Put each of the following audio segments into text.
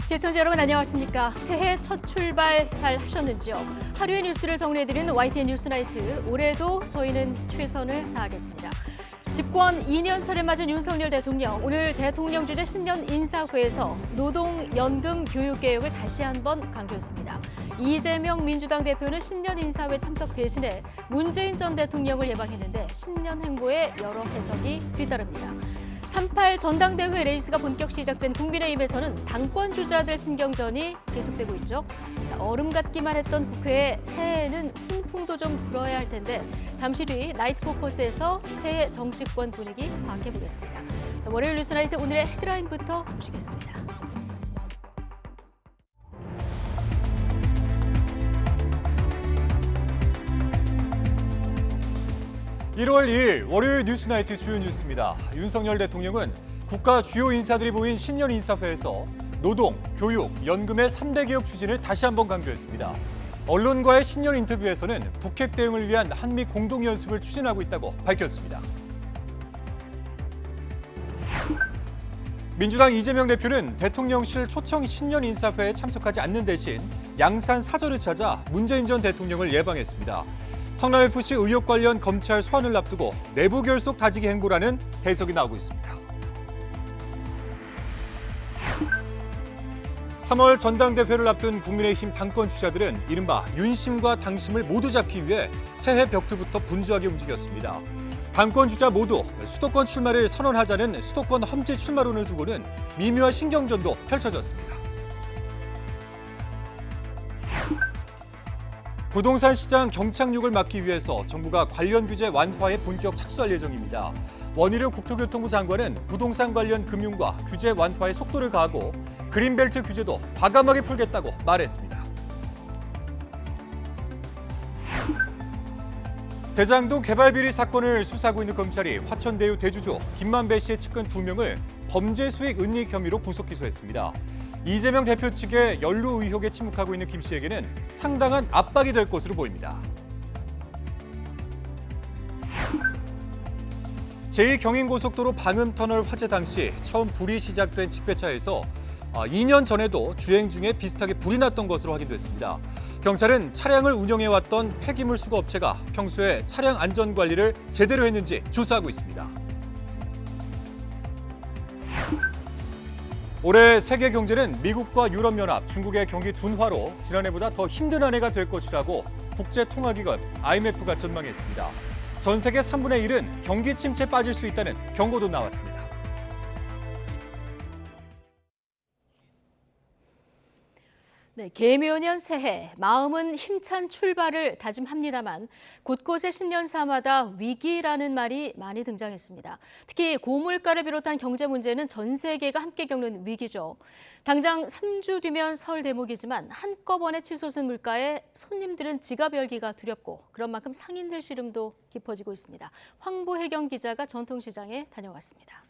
시청자 여러분 안녕하십니까? 새해 첫 출발 잘 하셨는지요? 하루의 뉴스를 정리해드리는 YTN 뉴스나이트. 올해도 저희는 최선을 다하겠습니다. 집권 2년 차를 맞은 윤석열 대통령, 오늘 대통령 주재 신년 인사회에서 노동연금 교육개혁을 다시 한번 강조했습니다. 이재명 민주당 대표는 신년 인사회 참석 대신에 문재인 전 대통령을 예방했는데 신년 행보에 여러 해석이 뒤따릅니다. 3.8 전당대회 레이스가 본격 시작된 국민의힘에서는 당권 주자들 신경전이 계속되고 있죠. 자, 얼음 같기만 했던 국회에 새해에는 훈풍도 좀 불어야 할 텐데 잠시 뒤 나이트 포커스에서 새해 정치권 분위기 파악해보겠습니다. 자, 월요일 뉴스나이트 오늘의 헤드라인부터 보시겠습니다. (1월 2일) 월요일 뉴스나이트 주요 뉴스입니다. 윤석열 대통령은 국가 주요 인사들이 모인 신년 인사회에서 노동, 교육, 연금의 3대 개혁 추진을 다시 한번 강조했습니다. 언론과의 신년 인터뷰에서는 북핵 대응을 위한 한미 공동연습을 추진하고 있다고 밝혔습니다. 민주당 이재명 대표는 대통령실 초청 신년 인사회에 참석하지 않는 대신 양산 사저를 찾아 문재인 전 대통령을 예방했습니다. 성남FC 의혹 관련 검찰 소환을 앞두고 내부 결속 다지기 행보라는 해석이 나오고 있습니다. 3월 전당대회를 앞둔 국민의힘 당권 주자들은 이른바 윤심과 당심을 모두 잡기 위해 새해 벽두부터 분주하게 움직였습니다. 당권 주자 모두 수도권 출마를 선언하자는 수도권 험지 출마론을 두고는 미묘한 신경전도 펼쳐졌습니다. 부동산 시장 경착륙을 막기 위해서 정부가 관련 규제 완화에 본격 착수할 예정입니다. 원희룡 국토교통부 장관은 부동산 관련 금융과 규제 완화에 속도를 가하고 그린벨트 규제도 과감하게 풀겠다고 말했습니다. 대장동 개발 비리 사건을 수사하고 있는 검찰이 화천대유 대주주 김만배 씨의 측근 2명을 범죄 수익 은닉 혐의로 구속 기소했습니다. 이재명 대표 측의 연루 의혹에 침묵하고 있는 김 씨에게는 상당한 압박이 될 것으로 보입니다. 제2경인고속도로 방음터널 화재 당시 처음 불이 시작된 직배차에서 2년 전에도 주행 중에 비슷하게 불이 났던 것으로 확인됐습니다. 경찰은 차량을 운영해왔던 폐기물 수거 업체가 평소에 차량 안전 관리를 제대로 했는지 조사하고 있습니다. 올해 세계 경제는 미국과 유럽연합, 중국의 경기 둔화로 지난해보다 더 힘든 한 해가 될 것이라고 국제통화기관 IMF가 전망했습니다. 전 세계 3분의 1은 경기 침체에 빠질 수 있다는 경고도 나왔습니다. 네, 개묘년 새해, 마음은 힘찬 출발을 다짐합니다만 곳곳에 신년사마다 위기라는 말이 많이 등장했습니다. 특히 고물가를 비롯한 경제 문제는 전 세계가 함께 겪는 위기죠. 당장 3주 뒤면 설 대목이지만 한꺼번에 치솟은 물가에 손님들은 지갑 열기가 두렵고 그런 만큼 상인들 시름도 깊어지고 있습니다. 황보혜경 기자가 전통시장에 다녀왔습니다.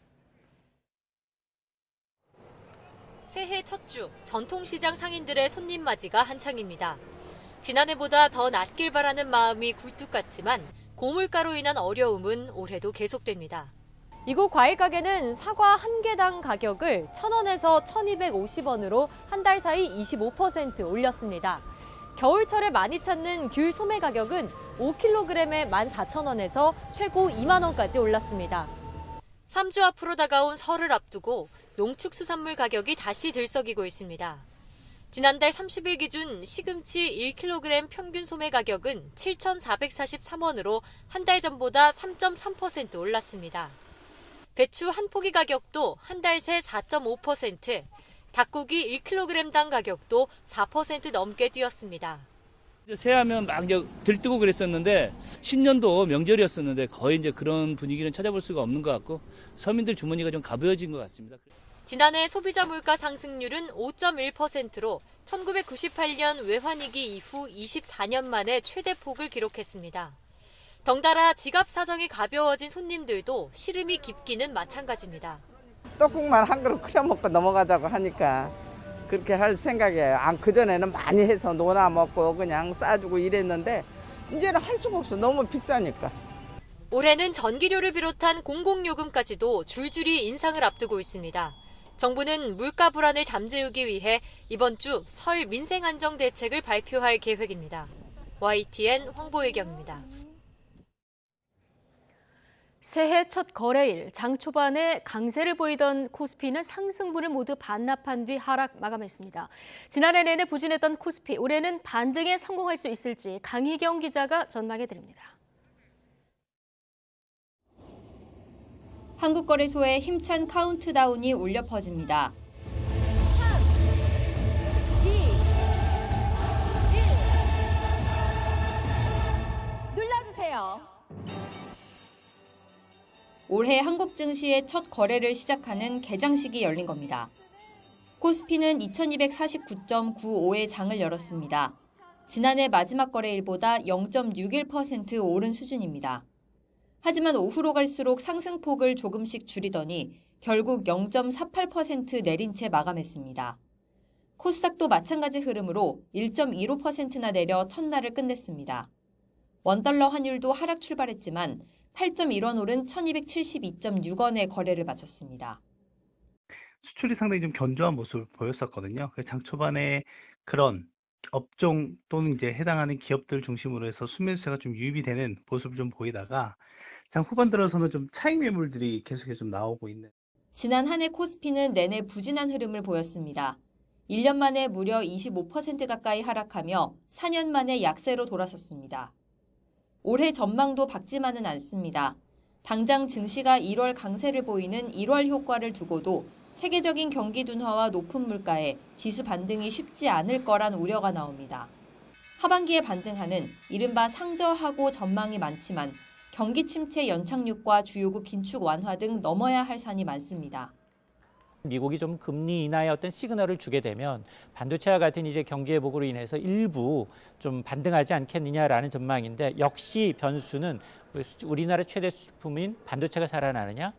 새해 첫 주, 전통시장 상인들의 손님 맞이가 한창입니다. 지난해보다 더 낫길 바라는 마음이 굴뚝 같지만 고물가로 인한 어려움은 올해도 계속됩니다. 이곳 과일 가게는 사과 한 개당 가격을 1,000원에서 1,250원으로 한 달 사이 25% 올렸습니다. 겨울철에 많이 찾는 귤 소매 가격은 5kg에 14,000원에서 최고 2만 원까지 올랐습니다. 3주 앞으로 다가온 설을 앞두고 농축수산물 가격이 다시 들썩이고 있습니다. 지난달 30일 기준 시금치 1kg 평균 소매 가격은 7,443원으로 한 달 전보다 3.3% 올랐습니다. 배추 한 포기 가격도 한 달 새 4.5%, 닭고기 1kg당 가격도 4% 넘게 뛰었습니다. 새하면 막 이제 들뜨고 그랬었는데 신년도 명절이었었는데 거의 이제 그런 분위기는 찾아볼 수가 없는 것 같고 서민들 주머니가 좀 가벼워진 것 같습니다. 지난해 소비자 물가 상승률은 5.1%로 1998년 외환위기 이후 24년 만에 최대 폭을 기록했습니다. 덩달아 지갑 사정이 가벼워진 손님들도 시름이 깊기는 마찬가지입니다. 떡국만 한 그릇 끓여 먹고 넘어가자고 하니까 그렇게 할 생각에 그전에는 많이 해서 노나 먹고 그냥 싸주고 이랬는데 이제는 할 수가 없어. 너무 비싸니까. 올해는 전기료를 비롯한 공공요금까지도 줄줄이 인상을 앞두고 있습니다. 정부는 물가 불안을 잠재우기 위해 이번 주 설 민생 안정 대책을 발표할 계획입니다. YTN 황보혜경입니다. 새해 첫 거래일 장 초반에 강세를 보이던 코스피는 상승분을 모두 반납한 뒤 하락 마감했습니다. 지난해 내내 부진했던 코스피, 올해는 반등에 성공할 수 있을지 강희경 기자가 전망해드립니다. 한국거래소의 힘찬 카운트다운이 울려 퍼집니다. 3, 2, 1. 눌러주세요. 올해 한국 증시의 첫 거래를 시작하는 개장식이 열린 겁니다. 코스피는 2249.95의 장을 열었습니다. 지난해 마지막 거래일보다 0.61% 오른 수준입니다. 하지만 오후로 갈수록 상승폭을 조금씩 줄이더니 결국 0.48% 내린 채 마감했습니다. 코스닥도 마찬가지 흐름으로 1.25%나 내려 첫날을 끝냈습니다. 원달러 환율도 하락 출발했지만 8.1원 오른 1272.6원에 거래를 마쳤습니다. 수출이 상당히 좀 견조한 모습을 보였었거든요. 장 초반에 그런 업종 또는 이제 해당하는 기업들 중심으로 해서 수매수세가 좀 유입이 되는 모습을 좀 보이다가 장 후반 들어서는 좀 차익 매물들이 계속해서 좀 나오고 있는. 지난 한 해 코스피는 내내 부진한 흐름을 보였습니다. 1년 만에 무려 25% 가까이 하락하며 4년 만에 약세로 돌아섰습니다. 올해 전망도 밝지만은 않습니다. 당장 증시가 1월 강세를 보이는 1월 효과를 두고도 세계적인 경기 둔화와 높은 물가에 지수 반등이 쉽지 않을 거란 우려가 나옵니다. 하반기에 반등하는 이른바 상저하고 전망이 많지만 경기 침체 연착륙과 주요국 긴축 완화 등 넘어야 할 산이 많습니다. 미국이 좀 금리 인하의 어떤 시그널을 주게 되면 반도체와 같은 이제 경기 회복으로 인해서 일부 좀 반등하지 않겠느냐라는 전망인데, 역시 변수는 우리나라 최대 수출품인 반도체가 살아나느냐?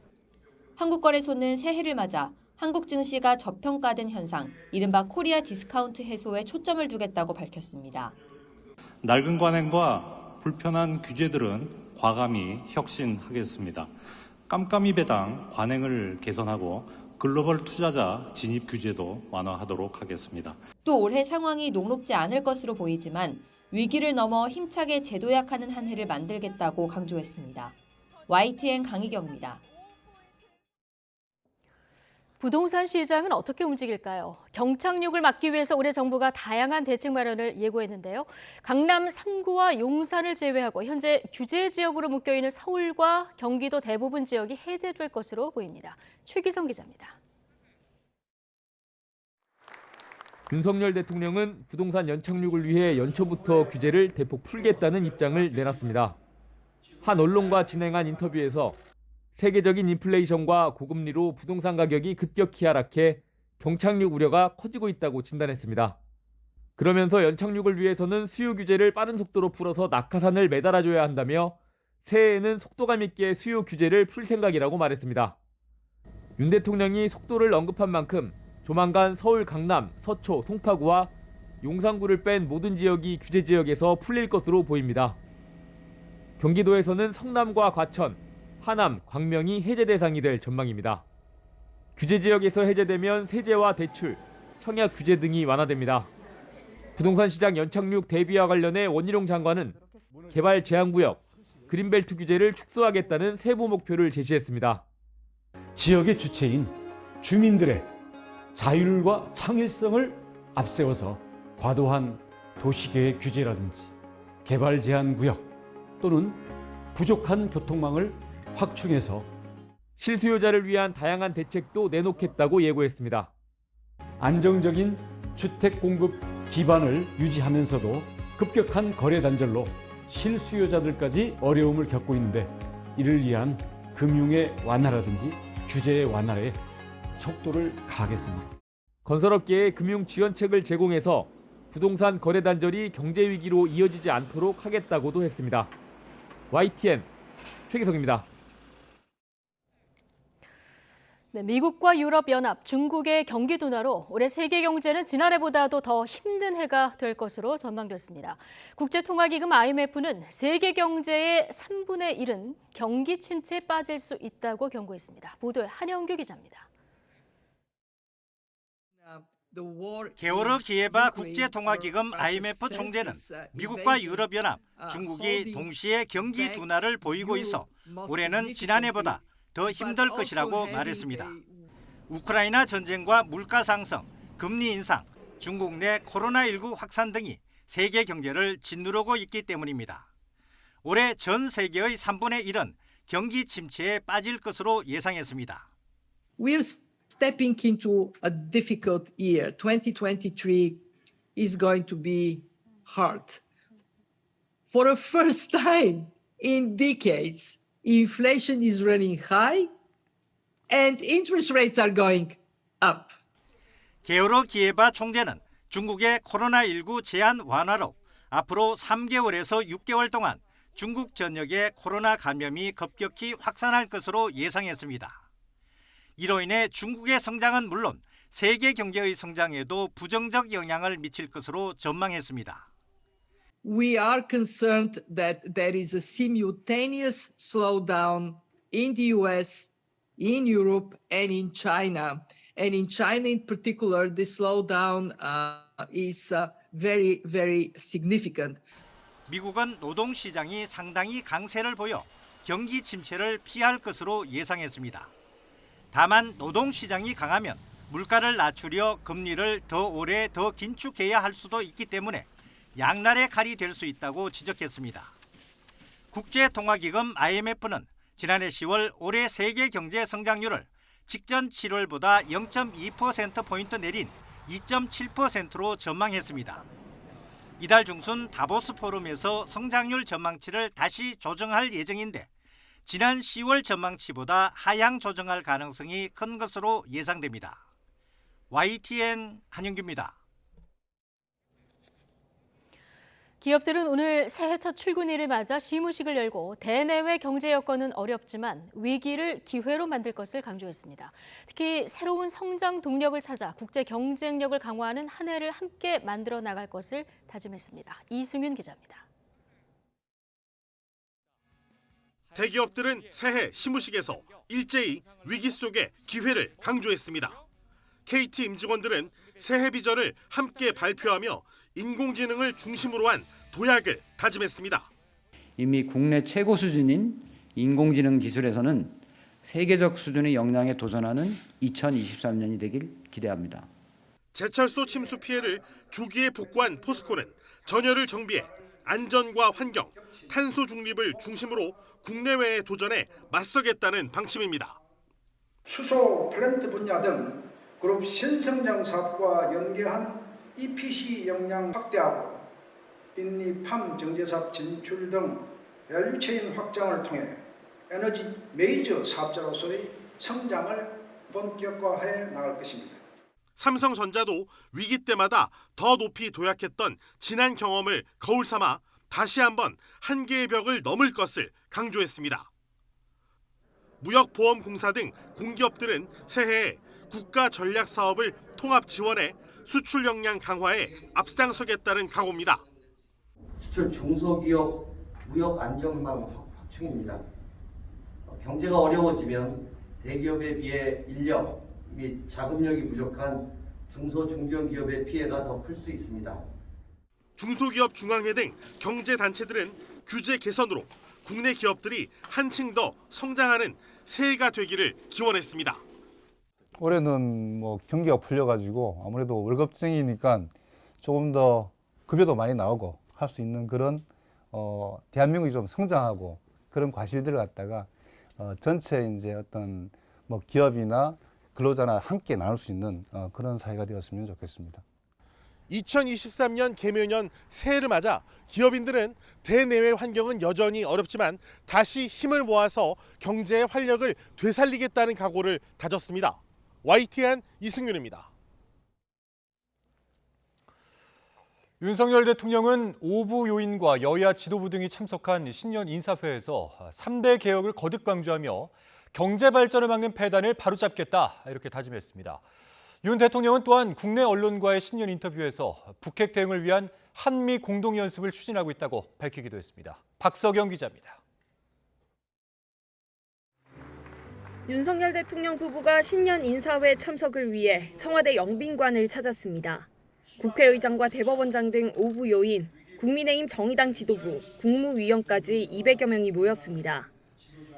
한국거래소는 새해를 맞아 한국 증시가 저평가된 현상, 이른바 코리아 디스카운트 해소에 초점을 두겠다고 밝혔습니다. 낡은 관행과 불편한 규제들은 과감히 혁신하겠습니다. 깜깜이 배당 관행을 개선하고 글로벌 투자자 진입 규제도 완화하도록 하겠습니다. 또 올해 상황이 녹록지 않을 것으로 보이지만 위기를 넘어 힘차게 재도약하는 한 해를 만들겠다고 강조했습니다. YTN 강희경입니다. 부동산 시장은 어떻게 움직일까요? 경착륙을 막기 위해서 올해 정부가 다양한 대책 마련을 예고했는데요. 강남 3구와 용산을 제외하고 현재 규제 지역으로 묶여있는 서울과 경기도 대부분 지역이 해제될 것으로 보입니다. 최기성 기자입니다. 윤석열 대통령은 부동산 연착륙을 위해 연초부터 규제를 대폭 풀겠다는 입장을 내놨습니다. 한 언론과 진행한 인터뷰에서 세계적인 인플레이션과 고금리로 부동산 가격이 급격히 하락해 경착륙 우려가 커지고 있다고 진단했습니다. 그러면서 연착륙을 위해서는 수요 규제를 빠른 속도로 풀어서 낙하산을 매달아줘야 한다며 새해에는 속도감 있게 수요 규제를 풀 생각이라고 말했습니다. 윤 대통령이 속도를 언급한 만큼 조만간 서울 강남, 서초, 송파구와 용산구를 뺀 모든 지역이 규제 지역에서 풀릴 것으로 보입니다. 경기도에서는 성남과 과천, 하남, 광명이 해제 대상이 될 전망입니다. 규제 지역에서 해제되면 세제와 대출, 청약 규제 등이 완화됩니다. 부동산 시장 연착륙 대비와 관련해 원희룡 장관은 개발 제한구역, 그린벨트 규제를 축소하겠다는 세부 목표를 제시했습니다. 지역의 주체인 주민들의 자율과 창의성을 앞세워서 과도한 도시계획 규제라든지 개발 제한 구역 또는 부족한 교통망을 확충해서 실수요자를 위한 다양한 대책도 내놓겠다고 예고했습니다. 안정적인 주택 공급 기반을 유지하면서도 급격한 거래 단절로 실수요자들까지 어려움을 겪고 있는데, 이를 위한 금융의 완화라든지 규제의 완화에 속도를 가하겠습니다. 건설업계에 금융 지원책을 제공해서 부동산 거래 단절이 경제 위기로 이어지지 않도록 하겠다고도 했습니다. YTN 최기성입니다. 네, 미국과 유럽연합, 중국의 경기 둔화로 올해 세계 경제는 지난해보다도 더 힘든 해가 될 것으로 전망됐습니다. 국제통화기금 IMF는 세계 경제의 3분의 1은 경기 침체에 빠질 수 있다고 경고했습니다. 보도에 한영규 기자입니다. 게오르 기예바 국제통화기금 IMF 총재는 미국과 유럽연합, 중국이 동시에 경기 둔화를 보이고 있어 올해는 지난해보다 더 힘들 것이라고 말했습니다. 우크라이나 전쟁과 물가 상승, 금리 인상, 중국 내 코로나19 확산 등이 세계 경제를 짓누르고 있기 때문입니다. 올해 전 세계의 3분의 1은 경기 침체에 빠질 것으로 예상했습니다. We're stepping into a difficult year. 2023 is going to be hard. For the first time in decades, inflation is running high and interest rates are going up. 게오르 기예바 총재는 중국의 코로나19 제한 완화로 앞으로 3개월에서 6개월 동안 중국 전역의 코로나 감염이 급격히 확산할 것으로 예상했습니다. 이로 인해 중국의 성장은 물론 세계 경제의 성장에도 부정적 영향을 미칠 것으로 전망했습니다. We are concerned that there is a simultaneous slowdown in the US, in Europe, and in China. And in China in particular, the slowdown is very, very significant. 미국은 노동시장이 상당히 강세를 보여 경기 침체를 피할 것으로 예상했습니다. 다만 노동시장이 강하면 물가를 낮추려 금리를 더 오래 더 긴축해야 할 수도 있기 때문에 양날의 칼이 될 수 있다고 지적했습니다. 국제통화기금 IMF는 지난해 10월 올해 세계 경제 성장률을 직전 7월보다 0.2%포인트 내린 2.7%로 전망했습니다. 이달 중순 다보스 포럼에서 성장률 전망치를 다시 조정할 예정인데 지난 10월 전망치보다 하향 조정할 가능성이 큰 것으로 예상됩니다. YTN 한영규입니다. 기업들은 오늘 새해 첫 출근일을 맞아 시무식을 열고 대내외 경제 여건은 어렵지만 위기를 기회로 만들 것을 강조했습니다. 특히 새로운 성장 동력을 찾아 국제 경쟁력을 강화하는 한 해를 함께 만들어 나갈 것을 다짐했습니다. 이승윤 기자입니다. 대기업들은 새해 시무식에서 일제히 위기 속의 기회를 강조했습니다. KT 임직원들은 새해 비전을 함께 발표하며 인공지능을 중심으로 한 도약을 다짐했습니다. 이미 국내 최고 수준인 인공지능 기술에서는 세계적 수준의 역량에 도전하는 2023년이 되길 기대합니다. 제철소 침수 피해를 조기에 복구한 포스코는 전열을 정비해 안전과 환경, 탄소 중립을 중심으로 국내외의 도전에 맞서겠다는 방침입니다. 수소 플랜트 분야 등 그룹 신성장 사업과 연계한 EPC 역량 확대하고 빈니 팜 정제사업 진출 등 밸류체인 확장을 통해 에너지 메이저 사업자로서의 성장을 본격화해 나갈 것입니다. 삼성전자도 위기 때마다 더 높이 도약했던 지난 경험을 거울 삼아 다시 한번 한계의 벽을 넘을 것을 강조했습니다. 무역보험공사 등 공기업들은 새해에 국가 전략 사업을 통합 지원해 수출 역량 강화에 앞장서겠다는 각오입니다. 수출 중소기업 무역 안전망 확충입니다. 경제가 어려워지면 대기업에 비해 인력 및 자금력이 부족한 중소 중견기업의 피해가 더 클 수 있습니다. 중소기업 중앙회 등 경제단체들은 규제 개선으로 국내 기업들이 한층 더 성장하는 새해가 되기를 기원했습니다. 올해는 경기가 풀려가지고 아무래도 월급쟁이니까 조금 더 급여도 많이 나오고 할 수 있는 그런 대한민국이 좀 성장하고 그런 과실들을 갖다가 전체 이제 어떤 기업이나 근로자나 함께 나눌 수 있는 그런 사회가 되었으면 좋겠습니다. 2023년 개묘년 새해를 맞아 기업인들은 대내외 환경은 여전히 어렵지만 다시 힘을 모아서 경제의 활력을 되살리겠다는 각오를 다졌습니다. YTN 이승윤입니다. 윤석열 대통령은 오부 요인과 여야 지도부 등이 참석한 신년 인사회에서 3대 개혁을 거듭 강조하며 경제 발전을 막는 폐단을 바로잡겠다 이렇게 다짐했습니다. 윤 대통령은 또한 국내 언론과의 신년 인터뷰에서 북핵 대응을 위한 한미 공동연습을 추진하고 있다고 밝히기도 했습니다. 박석영 기자입니다. 윤석열 대통령 부부가 신년 인사회 참석을 위해 청와대 영빈관을 찾았습니다. 국회의장과 대법원장 등 5부 요인, 국민의힘 정의당 지도부, 국무위원까지 200여 명이 모였습니다.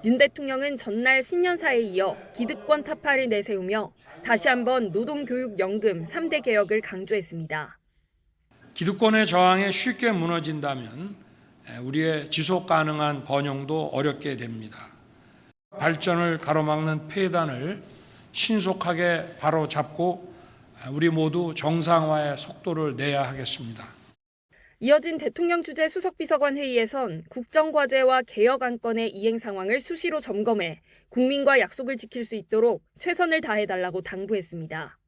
윤 대통령은 전날 신년사에 이어 기득권 타파를 내세우며 다시 한번 노동교육연금 3대 개혁을 강조했습니다. 기득권의 저항에 쉽게 무너진다면 우리의 지속 가능한 번영도 어렵게 됩니다. 발전을 가로막는 폐단을 신속하게 바로잡고 우리 모두 정상화의 속도를 내야 하겠습니다. 이어진 대통령 주재 수석비서관 회의에선 국정과제와 개혁 안건의 이행 상황을 수시로 점검해 국민과 약속을 지킬 수 있도록 최선을 다해달라고 당부했습니다.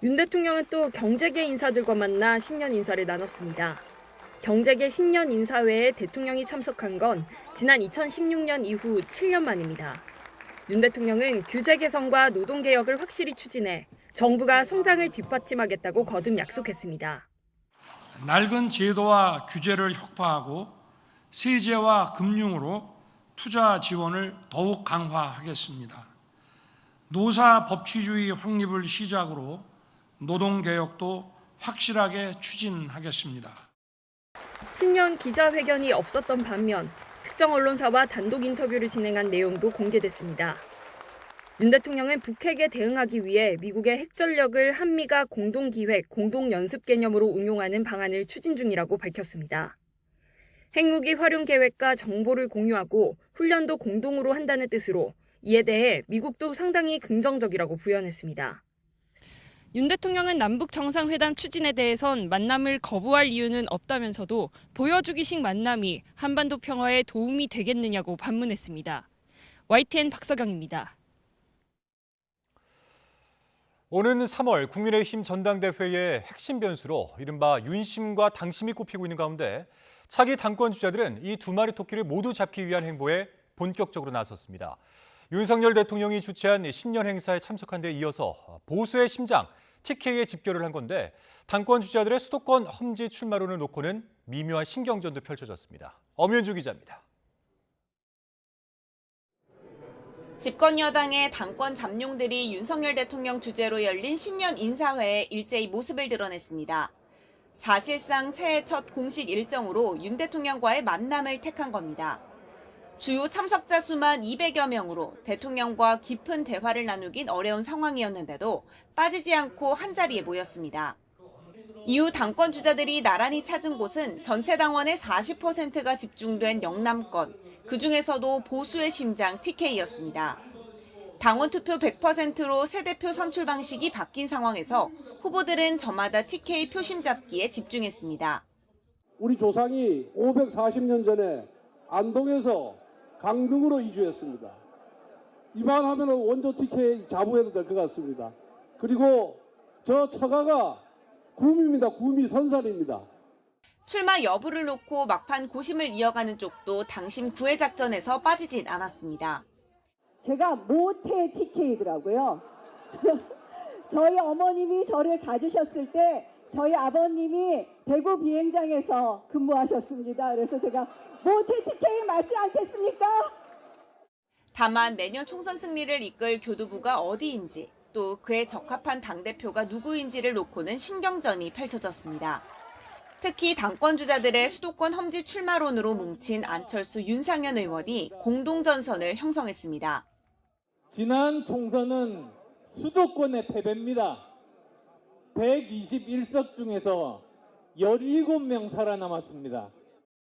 윤 대통령은 또 경제계 인사들과 만나 신년 인사를 나눴습니다. 경제계 신년 인사회에 대통령이 참석한 건 지난 2016년 이후 7년 만입니다. 윤 대통령은 규제 개선과 노동 개혁을 확실히 추진해 정부가 성장을 뒷받침하겠다고 거듭 약속했습니다. 낡은 제도와 규제를 혁파하고 세제와 금융으로 투자 지원을 더욱 강화하겠습니다. 노사 법치주의 확립을 시작으로 노동개혁도 확실하게 추진하겠습니다. 신년 기자회견이 없었던 반면 특정 언론사와 단독 인터뷰를 진행한 내용도 공개됐습니다. 윤 대통령은 북핵에 대응하기 위해 미국의 핵전력을 한미가 공동기획, 공동연습 개념으로 운용하는 방안을 추진 중이라고 밝혔습니다. 핵무기 활용 계획과 정보를 공유하고 훈련도 공동으로 한다는 뜻으로 이에 대해 미국도 상당히 긍정적이라고 부연했습니다. 윤 대통령은 남북 정상회담 추진에 대해선 만남을 거부할 이유는 없다면서도 보여주기식 만남이 한반도 평화에 도움이 되겠느냐고 반문했습니다. YTN 박서경입니다. 오는 3월 국민의힘 전당대회의 핵심 변수로 이른바 윤심과 당심이 꼽히고 있는 가운데 차기 당권 주자들은 이 두 마리 토끼를 모두 잡기 위한 행보에 본격적으로 나섰습니다. 윤석열 대통령이 주최한 신년 행사에 참석한 데 이어서 보수의 심장, TK에 집결을 한 건데 당권 주자들의 수도권 험지 출마론을 놓고는 미묘한 신경전도 펼쳐졌습니다. 엄윤주 기자입니다. 집권 여당의 당권 잠룡들이 윤석열 대통령 주재로 열린 신년 인사회에 일제히 모습을 드러냈습니다. 사실상 새해 첫 공식 일정으로 윤 대통령과의 만남을 택한 겁니다. 주요 참석자 수만 200여 명으로 대통령과 깊은 대화를 나누긴 어려운 상황이었는데도 빠지지 않고 한자리에 모였습니다. 이후 당권 주자들이 나란히 찾은 곳은 전체 당원의 40%가 집중된 영남권, 그중에서도 보수의 심장 TK였습니다. 당원 투표 100%로 새 대표 선출 방식이 바뀐 상황에서 후보들은 저마다 TK 표심 잡기에 집중했습니다. 우리 조상이 540년 전에 안동에서 강릉으로 이주했습니다. 이만하면 원조 TK 자부해도 될 것 같습니다. 그리고 저 처가가 구미입니다. 구미 선산입니다. 출마 여부를 놓고 막판 고심을 이어가는 쪽도 당심 구애 작전에서 빠지진 않았습니다. 제가 모태 TK더라고요. 저희 어머님이 저를 가지셨을 때 저희 아버님이 대구 비행장에서 근무하셨습니다. 그래서 제가 모태 TK 맞지 않겠습니까? 다만 내년 총선 승리를 이끌 교두부가 어디인지 또 그에 적합한 당대표가 누구인지를 놓고는 신경전이 펼쳐졌습니다. 특히 당권 주자들의 수도권 험지 출마론으로 뭉친 안철수, 윤상현 의원이 공동전선을 형성했습니다. 지난 총선은 수도권의 패배입니다. 121석 중에서 17명 살아남았습니다.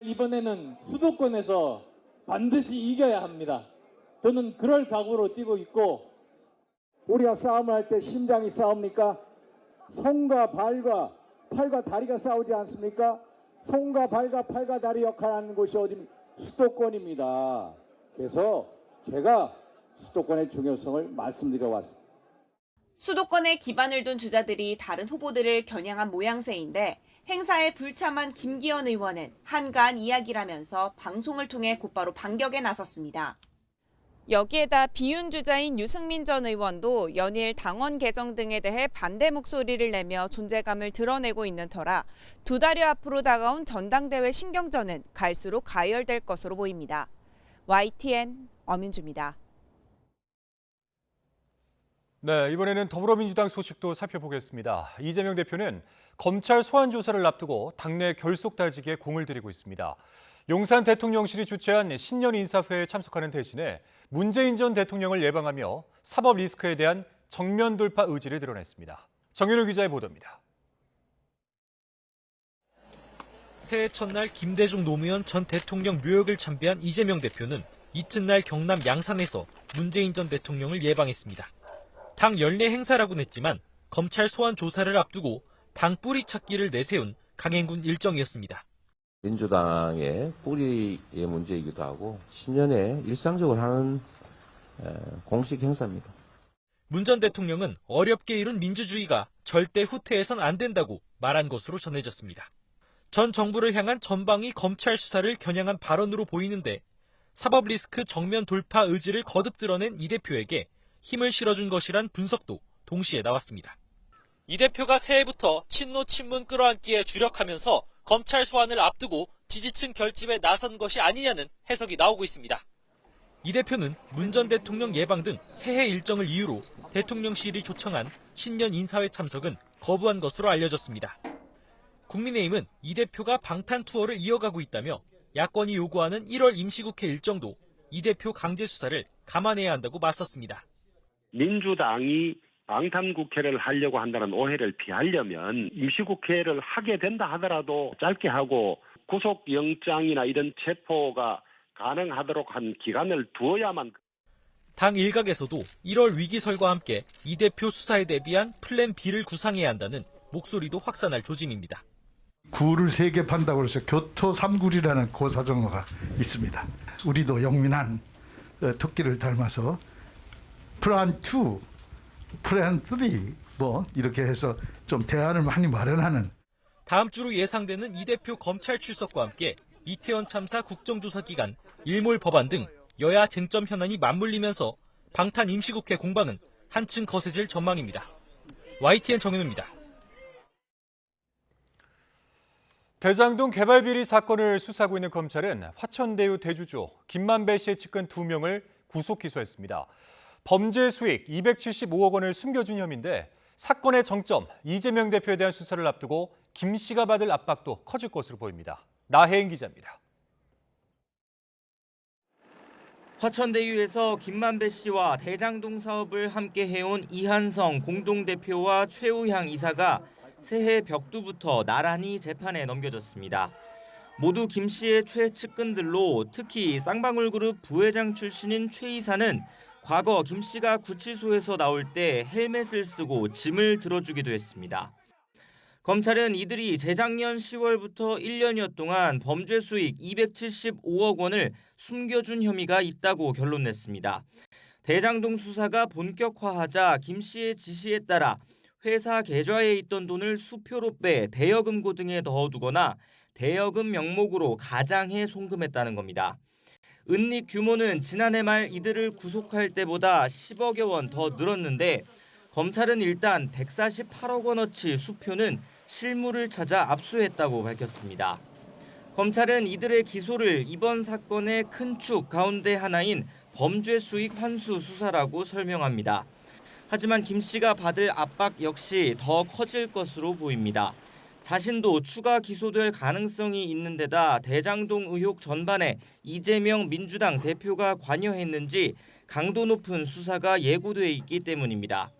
이번에는 수도권에서 반드시 이겨야 합니다. 저는 그럴 각오로 뛰고 있고, 우리가 싸움을 할 때 심장이 싸웁니까? 손과 발과 팔과 다리가 싸우지 않습니까? 손과 발과 팔과 다리 역할하는 곳이 어디입니까? 수도권입니다. 그래서 제가 수도권의 중요성을 말씀드려 왔습니다. 수도권에 기반을 둔 주자들이 다른 후보들을 겨냥한 모양새인데 행사에 불참한 김기현 의원은 한가한 이야기라면서 방송을 통해 곧바로 반격에 나섰습니다. 여기에다 비윤 주자인 유승민 전 의원도 연일 당원 개정 등에 대해 반대 목소리를 내며 존재감을 드러내고 있는 터라 두 달여 앞으로 다가온 전당대회 신경전은 갈수록 가열될 것으로 보입니다. YTN 엄윤주입니다. 네, 이번에는 더불어민주당 소식도 살펴보겠습니다. 이재명 대표는 검찰 소환 조사를 앞두고 당내 결속 다지기에 공을 들이고 있습니다. 용산 대통령실이 주최한 신년 인사회에 참석하는 대신에 문재인 전 대통령을 예방하며 사법 리스크에 대한 정면 돌파 의지를 드러냈습니다. 정윤우 기자의 보도입니다. 새해 첫날 김대중 노무현 전 대통령 묘역을 참배한 이재명 대표는 이튿날 경남 양산에서 문재인 전 대통령을 예방했습니다. 당 연례 행사라고는 했지만 검찰 소환 조사를 앞두고 당 뿌리 찾기를 내세운 강행군 일정이었습니다. 민주당의 뿌리의 문제이기도 하고 신년에 일상적으로 하는 공식 행사입니다. 문 전 대통령은 어렵게 이룬 민주주의가 절대 후퇴해선 안 된다고 말한 것으로 전해졌습니다. 전 정부를 향한 전방위 검찰 수사를 겨냥한 발언으로 보이는데 사법 리스크 정면 돌파 의지를 거듭 드러낸 이 대표에게 힘을 실어준 것이란 분석도 동시에 나왔습니다. 이 대표가 새해부터 친노 친문 끌어안기에 주력하면서 검찰 소환을 앞두고 지지층 결집에 나선 것이 아니냐는 해석이 나오고 있습니다. 이 대표는 문 전 대통령 예방 등 새해 일정을 이유로 대통령실이 초청한 신년 인사회 참석은 거부한 것으로 알려졌습니다. 국민의힘은 이 대표가 방탄 투어를 이어가고 있다며 야권이 요구하는 1월 임시국회 일정도 이 대표 강제 수사를 감안해야 한다고 맞섰습니다. 민주당이 방탄국회를 하려고 한다는 오해를 피하려면 임시국회를 하게 된다 하더라도 짧게 하고 구속영장이나 이런 체포가 가능하도록 한 기간을 두어야만. 당 일각에서도 1월 위기설과 함께 이 대표 수사에 대비한 플랜 B를 구상해야 한다는 목소리도 확산할 조짐입니다. 굴을 3개 판다고 해서 교토 3굴이라는 고사정어가 있습니다. 우리도 영민한 토끼를 닮아서 플랜 2, 플랜 3 이렇게 해서 좀 대안을 많이 마련하는. 다음 주로 예상되는 이 대표 검찰 출석과 함께 이태원 참사 국정조사 기간, 일몰 법안 등 여야 쟁점 현안이 맞물리면서 방탄 임시국회 공방은 한층 거세질 전망입니다. YTN 정윤우입니다. 대장동 개발 비리 사건을 수사하고 있는 검찰은 화천대유 대주주 김만배 씨의 측근 2명을 구속 기소했습니다. 범죄 수익 275억 원을 숨겨준 혐의인데 사건의 정점 이재명 대표에 대한 수사를 앞두고 김 씨가 받을 압박도 커질 것으로 보입니다. 나혜인 기자입니다. 화천대유에서 김만배 씨와 대장동 사업을 함께 해온 이한성 공동대표와 최우향 이사가 새해 벽두부터 나란히 재판에 넘겨졌습니다. 모두 김 씨의 최측근들로 특히 쌍방울그룹 부회장 출신인 최 이사는 과거 김 씨가 구치소에서 나올 때 헬멧을 쓰고 짐을 들어주기도 했습니다. 검찰은 이들이 재작년 10월부터 1년여 동안 범죄 수익 275억 원을 숨겨준 혐의가 있다고 결론냈습니다. 대장동 수사가 본격화하자 김 씨의 지시에 따라 회사 계좌에 있던 돈을 수표로 빼 대여금고 등에 넣어두거나 대여금 명목으로 가장해 송금했다는 겁니다. 은닉 규모는 지난해 말 이들을 구속할 때보다 10억여 원 더 늘었는데 검찰은 일단 148억 원어치 수표는 실물을 찾아 압수했다고 밝혔습니다. 검찰은 이들의 기소를 이번 사건의 큰 축 가운데 하나인 범죄 수익 환수 수사라고 설명합니다. 하지만 김 씨가 받을 압박 역시 더 커질 것으로 보입니다. 자신도 추가 기소될 가능성이 있는 데다 대장동 의혹 전반에 이재명 민주당 대표가 관여했는지 강도 높은 수사가 예고돼 있기 때문입니다.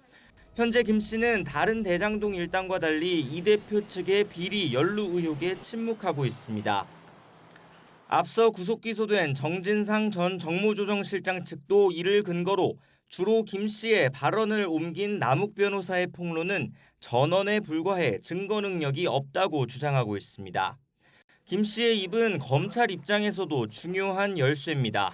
현재 김 씨는 다른 대장동 일당과 달리 이 대표 측의 비리 연루 의혹에 침묵하고 있습니다. 앞서 구속 기소된 정진상 전 정무조정실장 측도 이를 근거로 주로 김 씨의 발언을 옮긴 남욱 변호사의 폭로는 전언에 불과해 증거 능력이 없다고 주장하고 있습니다. 김 씨의 입은 검찰 입장에서도 중요한 열쇠입니다.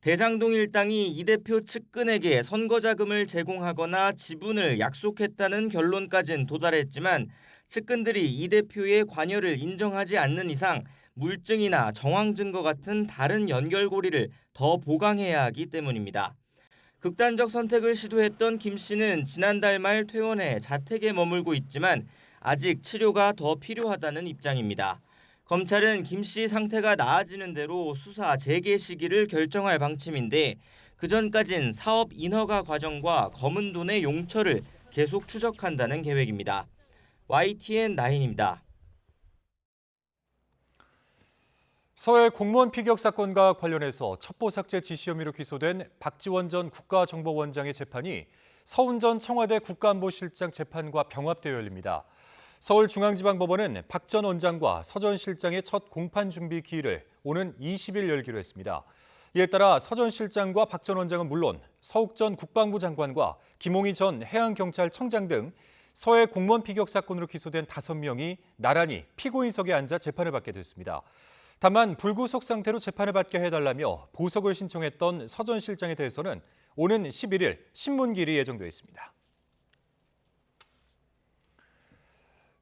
대장동 일당이 이 대표 측근에게 선거 자금을 제공하거나 지분을 약속했다는 결론까지는 도달했지만 측근들이 이 대표의 관여를 인정하지 않는 이상 물증이나 정황 증거 같은 다른 연결고리를 더 보강해야 하기 때문입니다. 극단적 선택을 시도했던 김 씨는 지난달 말 퇴원해 자택에 머물고 있지만 아직 치료가 더 필요하다는 입장입니다. 검찰은 김 씨 상태가 나아지는 대로 수사 재개 시기를 결정할 방침인데 그전까진 사업 인허가 과정과 검은 돈의 용처를 계속 추적한다는 계획입니다. YTN9입니다. 서해 공무원 피격 사건과 관련해서 첩보 삭제 지시 혐의로 기소된 박지원 전 국가정보원장의 재판이 서훈 전 청와대 국가안보실장 재판과 병합되어 열립니다. 서울중앙지방법원은 박 전 원장과 서 전 실장의 첫 공판 준비 기일을 오는 20일 열기로 했습니다. 이에 따라 서 전 실장과 박 전 원장은 물론 서욱 전 국방부 장관과 김홍희 전 해양경찰청장 등 서해 공무원 피격 사건으로 기소된 5명이 나란히 피고인석에 앉아 재판을 받게 됐습니다. 다만 불구속 상태로 재판을 받게 해달라며 보석을 신청했던 서 전 실장에 대해서는 오는 11일 신문기일이 예정돼 있습니다.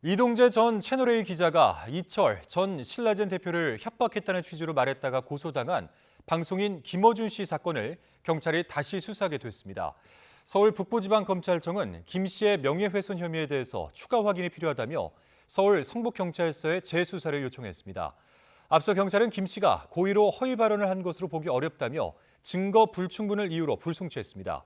이동재 전 채널A 기자가 이철 전 신라젠 대표를 협박했다는 취지로 말했다가 고소당한 방송인 김어준 씨 사건을 경찰이 다시 수사하게 됐습니다. 서울 북부지방검찰청은 김 씨의 명예훼손 혐의에 대해서 추가 확인이 필요하다며 서울 성북경찰서에 재수사를 요청했습니다. 앞서 경찰은 김 씨가 고의로 허위 발언을 한 것으로 보기 어렵다며 증거 불충분을 이유로 불송치했습니다.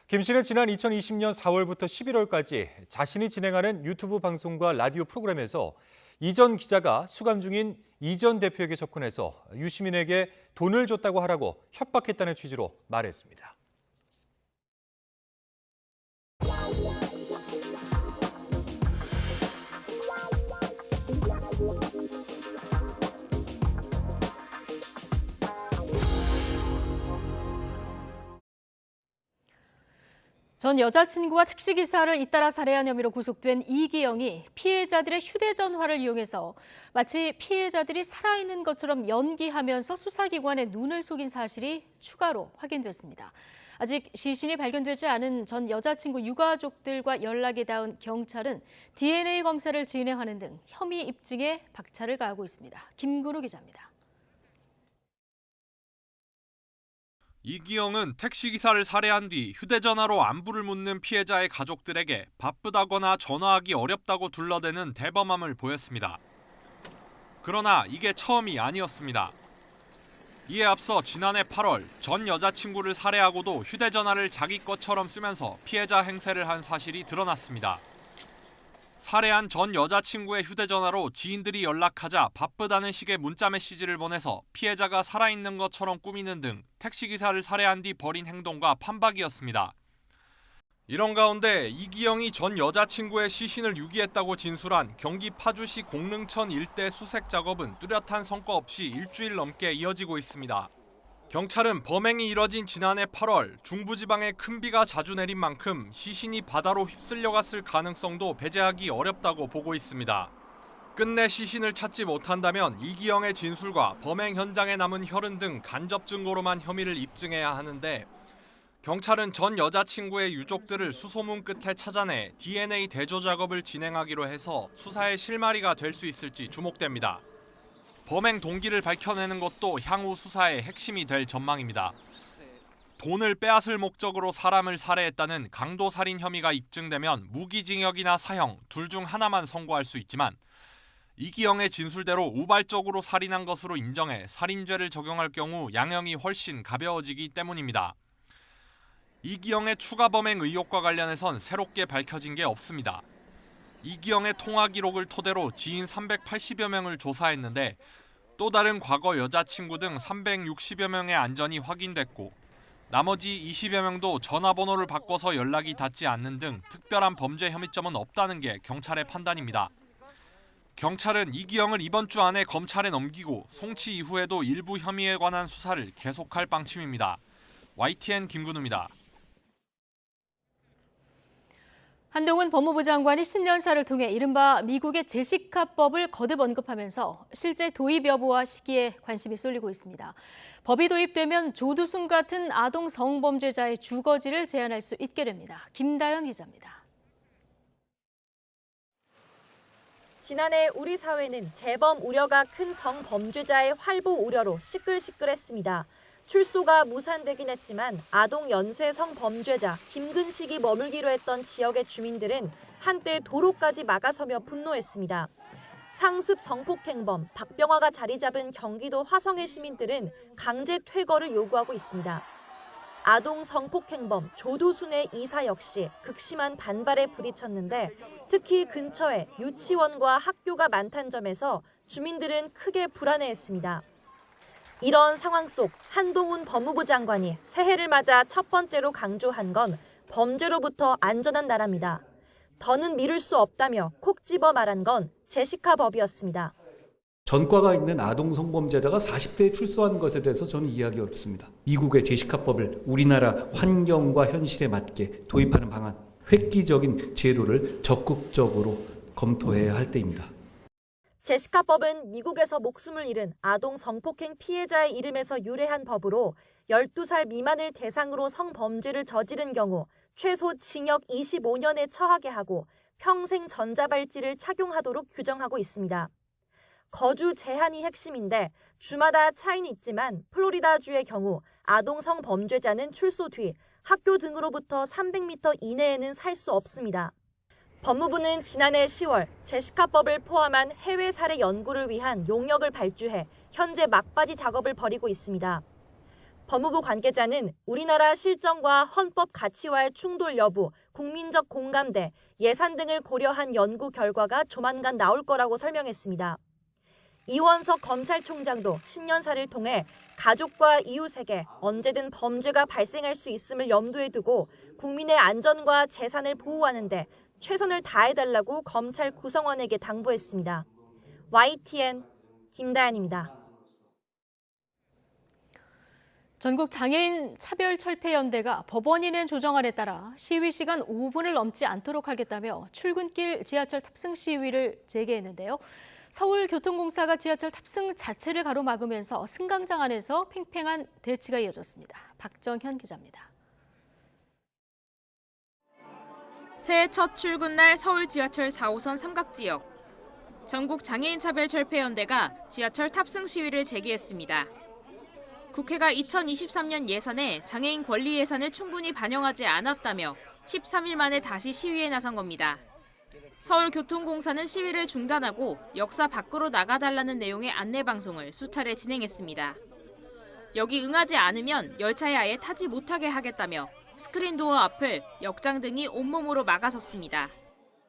김 씨는 지난 2020년 4월부터 11월까지 자신이 진행하는 유튜브 방송과 라디오 프로그램에서 이 전 기자가 수감 중인 이 전 대표에게 접근해서 유시민에게 돈을 줬다고 하라고 협박했다는 취지로 말했습니다. 전 여자친구와 택시기사를 잇따라 살해한 혐의로 구속된 이기영이 피해자들의 휴대전화를 이용해서 마치 피해자들이 살아있는 것처럼 연기하면서 수사기관의 눈을 속인 사실이 추가로 확인됐습니다. 아직 시신이 발견되지 않은 전 여자친구 유가족들과 연락이 닿은 경찰은 DNA 검사를 진행하는 등 혐의 입증에 박차를 가하고 있습니다. 김근우 기자입니다. 이기영은 택시기사를 살해한 뒤 휴대전화로 안부를 묻는 피해자의 가족들에게 바쁘다거나 전화하기 어렵다고 둘러대는 대범함을 보였습니다. 그러나 이게 처음이 아니었습니다. 이에 앞서 지난해 8월 전 여자친구를 살해하고도 휴대전화를 자기 것처럼 쓰면서 피해자 행세를 한 사실이 드러났습니다. 살해한 전 여자친구의 휴대전화로 지인들이 연락하자 바쁘다는 식의 문자 메시지를 보내서 피해자가 살아있는 것처럼 꾸미는 등 택시기사를 살해한 뒤 벌인 행동과 판박이었습니다. 이런 가운데 이기영이 전 여자친구의 시신을 유기했다고 진술한 경기 파주시 공릉천 일대 수색 작업은 뚜렷한 성과 없이 일주일 넘게 이어지고 있습니다. 경찰은 범행이 이뤄진 지난해 8월 중부지방에 큰 비가 자주 내린 만큼 시신이 바다로 휩쓸려갔을 가능성도 배제하기 어렵다고 보고 있습니다. 끝내 시신을 찾지 못한다면 이기영의 진술과 범행 현장에 남은 혈흔 등 간접 증거로만 혐의를 입증해야 하는데 경찰은 전 여자친구의 유족들을 수소문 끝에 찾아내 DNA 대조 작업을 진행하기로 해서 수사의 실마리가 될 수 있을지 주목됩니다. 범행 동기를 밝혀내는 것도 향후 수사의 핵심이 될 전망입니다. 돈을 빼앗을 목적으로 사람을 살해했다는 강도살인 혐의가 입증되면 무기징역이나 사형 둘 중 하나만 선고할 수 있지만 이기영의 진술대로 우발적으로 살인한 것으로 인정해 살인죄를 적용할 경우 양형이 훨씬 가벼워지기 때문입니다. 이기영의 추가 범행 의혹과 관련해선 새롭게 밝혀진 게 없습니다. 이기영의 통화 기록을 토대로 지인 380여 명을 조사했는데 또 다른 과거 여자친구 등 360여 명의 안전이 확인됐고 나머지 20여 명도 전화번호를 바꿔서 연락이 닿지 않는 등 특별한 범죄 혐의점은 없다는 게 경찰의 판단입니다. 경찰은 이기영을 이번 주 안에 검찰에 넘기고 송치 이후에도 일부 혐의에 관한 수사를 계속할 방침입니다. YTN 김근우입니다. 한동훈 법무부 장관이 신년사를 통해 이른바 미국의 제시카법을 거듭 언급하면서 실제 도입 여부와 시기에 관심이 쏠리고 있습니다. 법이 도입되면 조두순 같은 아동 성범죄자의 주거지를 제한할 수 있게 됩니다. 김다연 기자입니다. 지난해 우리 사회는 재범 우려가 큰 성범죄자의 활보 우려로 시끌시끌했습니다. 출소가 무산되긴 했지만 아동 연쇄 성범죄자 김근식이 머물기로 했던 지역의 주민들은 한때 도로까지 막아서며 분노했습니다. 상습 성폭행범 박병화가 자리 잡은 경기도 화성의 시민들은 강제 퇴거를 요구하고 있습니다. 아동 성폭행범 조두순의 이사 역시 극심한 반발에 부딪혔는데 특히 근처에 유치원과 학교가 많다는 점에서 주민들은 크게 불안해했습니다. 이런 상황 속 한동훈 법무부 장관이 새해를 맞아 첫 번째로 강조한 건 범죄로부터 안전한 나라입니다. 더는 미룰 수 없다며 콕 집어 말한 건 제시카 법이었습니다. 전과가 있는 아동 성범죄자가 40대에 출소하는 것에 대해서 저는 이해하기 어렵습니다. 미국의 제시카법을 우리나라 환경과 현실에 맞게 도입하는 방안, 획기적인 제도를 적극적으로 검토해야 할 때입니다. 제시카법은 미국에서 목숨을 잃은 아동 성폭행 피해자의 이름에서 유래한 법으로 12살 미만을 대상으로 성범죄를 저지른 경우 최소 징역 25년에 처하게 하고 평생 전자발찌를 착용하도록 규정하고 있습니다. 거주 제한이 핵심인데 주마다 차이는 있지만 플로리다주의 경우 아동 성범죄자는 출소 뒤 학교 등으로부터 300m 이내에는 살 수 없습니다. 법무부는 지난해 10월 제시카법을 포함한 해외 사례 연구를 위한 용역을 발주해 현재 막바지 작업을 벌이고 있습니다. 법무부 관계자는 우리나라 실정과 헌법 가치와의 충돌 여부, 국민적 공감대, 예산 등을 고려한 연구 결과가 조만간 나올 거라고 설명했습니다. 이원석 검찰총장도 신년사를 통해 가족과 이웃에게 언제든 범죄가 발생할 수 있음을 염두에 두고 국민의 안전과 재산을 보호하는 데 최선을 다해달라고 검찰 구성원에게 당부했습니다. YTN 김다연입니다. 전국 장애인 차별철폐연대가 법원이 낸 조정안에 따라 시위 시간 5분을 넘지 않도록 하겠다며 출근길 지하철 탑승 시위를 재개했는데요. 서울교통공사가 지하철 탑승 자체를 가로막으면서 승강장 안에서 팽팽한 대치가 이어졌습니다. 박정현 기자입니다. 새해 첫 출근날 서울 지하철 4호선 삼각지역. 전국 장애인 차별철폐연대가 지하철 탑승 시위를 재개했습니다. 국회가 2023년 예산에 장애인 권리 예산을 충분히 반영하지 않았다며 13일 만에 다시 시위에 나선 겁니다. 서울교통공사는 시위를 중단하고 역사 밖으로 나가달라는 내용의 안내방송을 수차례 진행했습니다. 여기 응하지 않으면 열차에 아예 타지 못하게 하겠다며 스크린도어 앞을 역장 등이 온몸으로 막아섰습니다.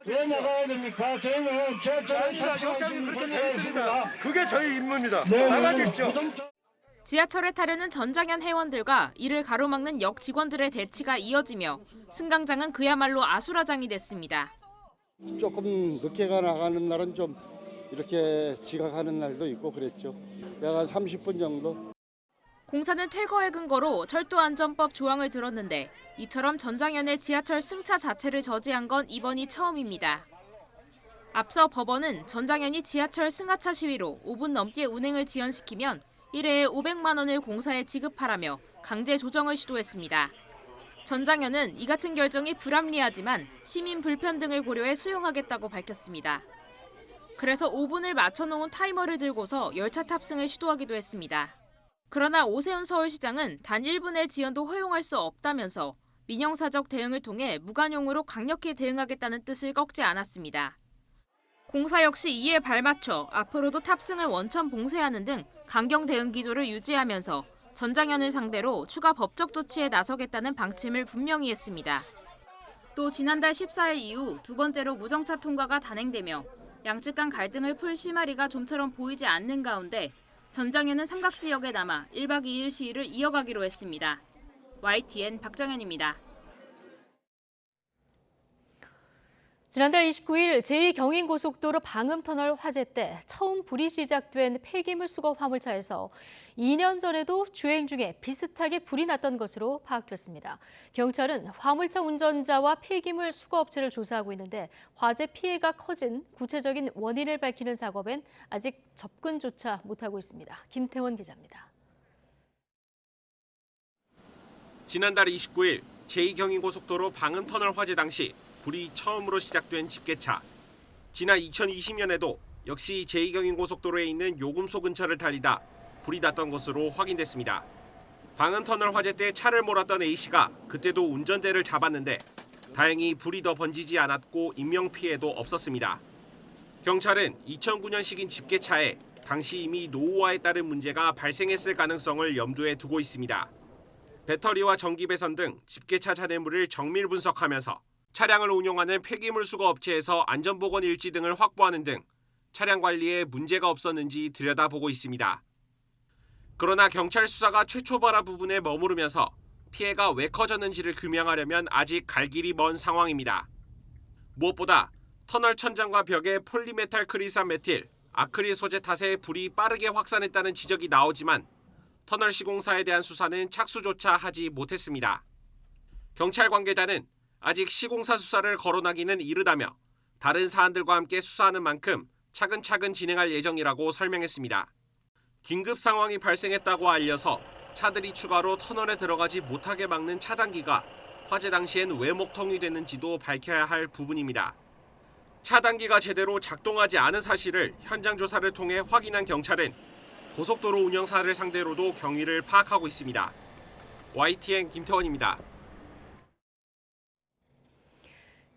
왜 나가야 됩니까? 저희는 지하철을 탑승하시는 분들이 있습니다. 그게 저희 임무입니다. 나가십시오. 지하철에 타려는 전장현 회원들과 이를 가로막는 역 직원들의 대치가 이어지며 승강장은 그야말로 아수라장이 됐습니다. 조금 늦게 나가는 날은 좀 이렇게 지각하는 날도 있고 그랬죠. 약간 30분 정도. 공사는 퇴거의 근거로 철도안전법 조항을 들었는데 이처럼 전장현의 지하철 승차 자체를 저지한 건 이번이 처음입니다. 앞서 법원은 전장현이 지하철 승하차 시위로 5분 넘게 운행을 지연시키면 1회에 500만 원을 공사에 지급하라며 강제 조정을 시도했습니다. 전장현은 이 같은 결정이 불합리하지만 시민 불편 등을 고려해 수용하겠다고 밝혔습니다. 그래서 5분을 맞춰놓은 타이머를 들고서 열차 탑승을 시도하기도 했습니다. 그러나 오세훈 서울시장은 단 1분의 지연도 허용할 수 없다면서 민영사적 대응을 통해 무관용으로 강력히 대응하겠다는 뜻을 꺾지 않았습니다. 공사 역시 이에 발맞춰 앞으로도 탑승을 원천 봉쇄하는 등 강경 대응 기조를 유지하면서 전장현을 상대로 추가 법적 조치에 나서겠다는 방침을 분명히 했습니다. 또 지난달 14일 이후 두 번째로 무정차 통과가 단행되며 양측 간 갈등을 풀 실마리가 좀처럼 보이지 않는 가운데 전장현은 삼각지역에 남아 1박 2일 시위를 이어가기로 했습니다. YTN 박정현입니다. 지난달 29일 제2경인고속도로 방음터널 화재 때 처음 불이 시작된 폐기물 수거 화물차에서 2년 전에도 주행 중에 비슷하게 불이 났던 것으로 파악됐습니다. 경찰은 화물차 운전자와 폐기물 수거업체를 조사하고 있는데 화재 피해가 커진 구체적인 원인을 밝히는 작업엔 아직 접근조차 못하고 있습니다. 김태원 기자입니다. 지난달 29일 제2경인고속도로 방음터널 화재 당시 불이 처음으로 시작된 집게차. 지난 2020년에도 역시 제2경인고속도로에 있는 요금소 근처를 달리다 불이 났던 것으로 확인됐습니다. 방음터널 화재 때 차를 몰았던 A씨가 그때도 운전대를 잡았는데 다행히 불이 더 번지지 않았고 인명피해도 없었습니다. 경찰은 2009년식인 집게차에 당시 이미 노후화에 따른 문제가 발생했을 가능성을 염두에 두고 있습니다. 배터리와 전기 배선 등 집게차 잔해물을 정밀 분석하면서 차량을 운용하는 폐기물 수거 업체에서 안전보건 일지 등을 확보하는 등 차량 관리에 문제가 없었는지 들여다보고 있습니다. 그러나 경찰 수사가 최초발화 부분에 머무르면서 피해가 왜 커졌는지를 규명하려면 아직 갈 길이 먼 상황입니다. 무엇보다 터널 천장과 벽에 폴리메탈 크리산 메틸, 아크릴 소재 탓에 불이 빠르게 확산했다는 지적이 나오지만 터널 시공사에 대한 수사는 착수조차 하지 못했습니다. 경찰 관계자는 아직 시공사 수사를 거론하기는 이르다며 다른 사안들과 함께 수사하는 만큼 차근차근 진행할 예정이라고 설명했습니다. 긴급 상황이 발생했다고 알려서 차들이 추가로 터널에 들어가지 못하게 막는 차단기가 화재 당시엔 왜 목통이 됐는지도 밝혀야 할 부분입니다. 차단기가 제대로 작동하지 않은 사실을 현장 조사를 통해 확인한 경찰은 고속도로 운영사를 상대로도 경위를 파악하고 있습니다. YTN 김태원입니다.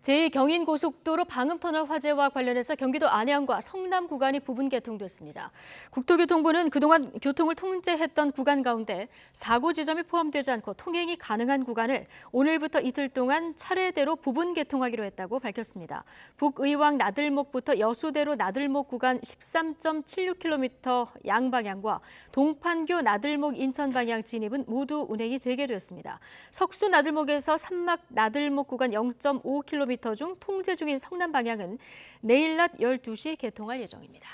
제2경인고속도로 방음터널 화재와 관련해서 경기도 안양과 성남 구간이 부분 개통됐습니다. 국토교통부는 그동안 교통을 통제했던 구간 가운데 사고 지점이 포함되지 않고 통행이 가능한 구간을 오늘부터 이틀 동안 차례대로 부분 개통하기로 했다고 밝혔습니다. 북의왕 나들목부터 여수대로 나들목 구간 13.76km 양방향과 동판교 나들목 인천 방향 진입은 모두 운행이 재개됐습니다. 석수 나들목에서 산막 나들목 구간 0.5km 중 통제 중인 성남 방향은 내일 낮 12시 개통할 예정입니다.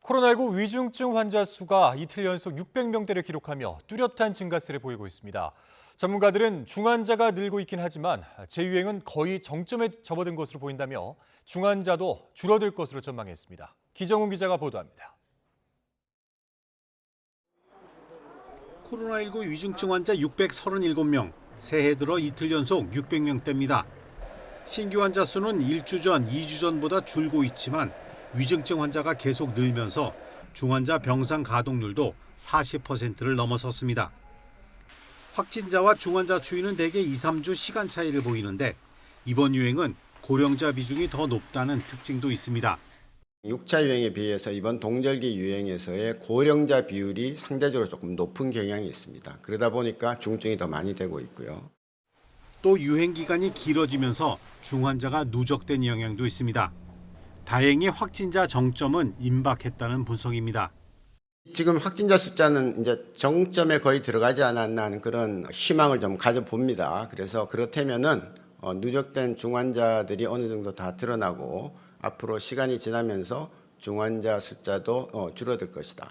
코로나19 위중증 환자 수가 이틀 연속 600명대를 기록하며 뚜렷한 증가세를 보이고 있습니다. 전문가들은 중환자가 늘고 있긴 하지만 재유행은 거의 정점에 접어든 것으로 보인다며 중환자도 줄어들 것으로 전망했습니다. 기정훈 기자가 보도합니다. 코로나19 위중증 환자 637명, 새해 들어 이틀 연속 600명대입니다. 신규 환자 수는 1주 전, 2주 전보다 줄고 있지만 위중증 환자가 계속 늘면서 중환자 병상 가동률도 40%를 넘어섰습니다. 확진자와 중환자 추이는 대개 2, 3주 시간 차이를 보이는데 이번 유행은 고령자 비중이 더 높다는 특징도 있습니다. 6차 유행에 비해서 이번 동절기 유행에서의 고령자 비율이 상대적으로 조금 높은 경향이 있습니다. 그러다 보니까 중증이 더 많이 되고 있고요. 또 유행 기간이 길어지면서 중환자가 누적된 영향도 있습니다. 다행히 확진자 정점은 임박했다는 분석입니다. 지금 확진자 숫자는 이제 정점에 거의 들어가지 않았나 하는 그런 희망을 좀 가져봅니다. 그래서 그렇다면은 누적된 중환자들이 어느 정도 다 드러나고 앞으로 시간이 지나면서 중환자 숫자도 줄어들 것이다.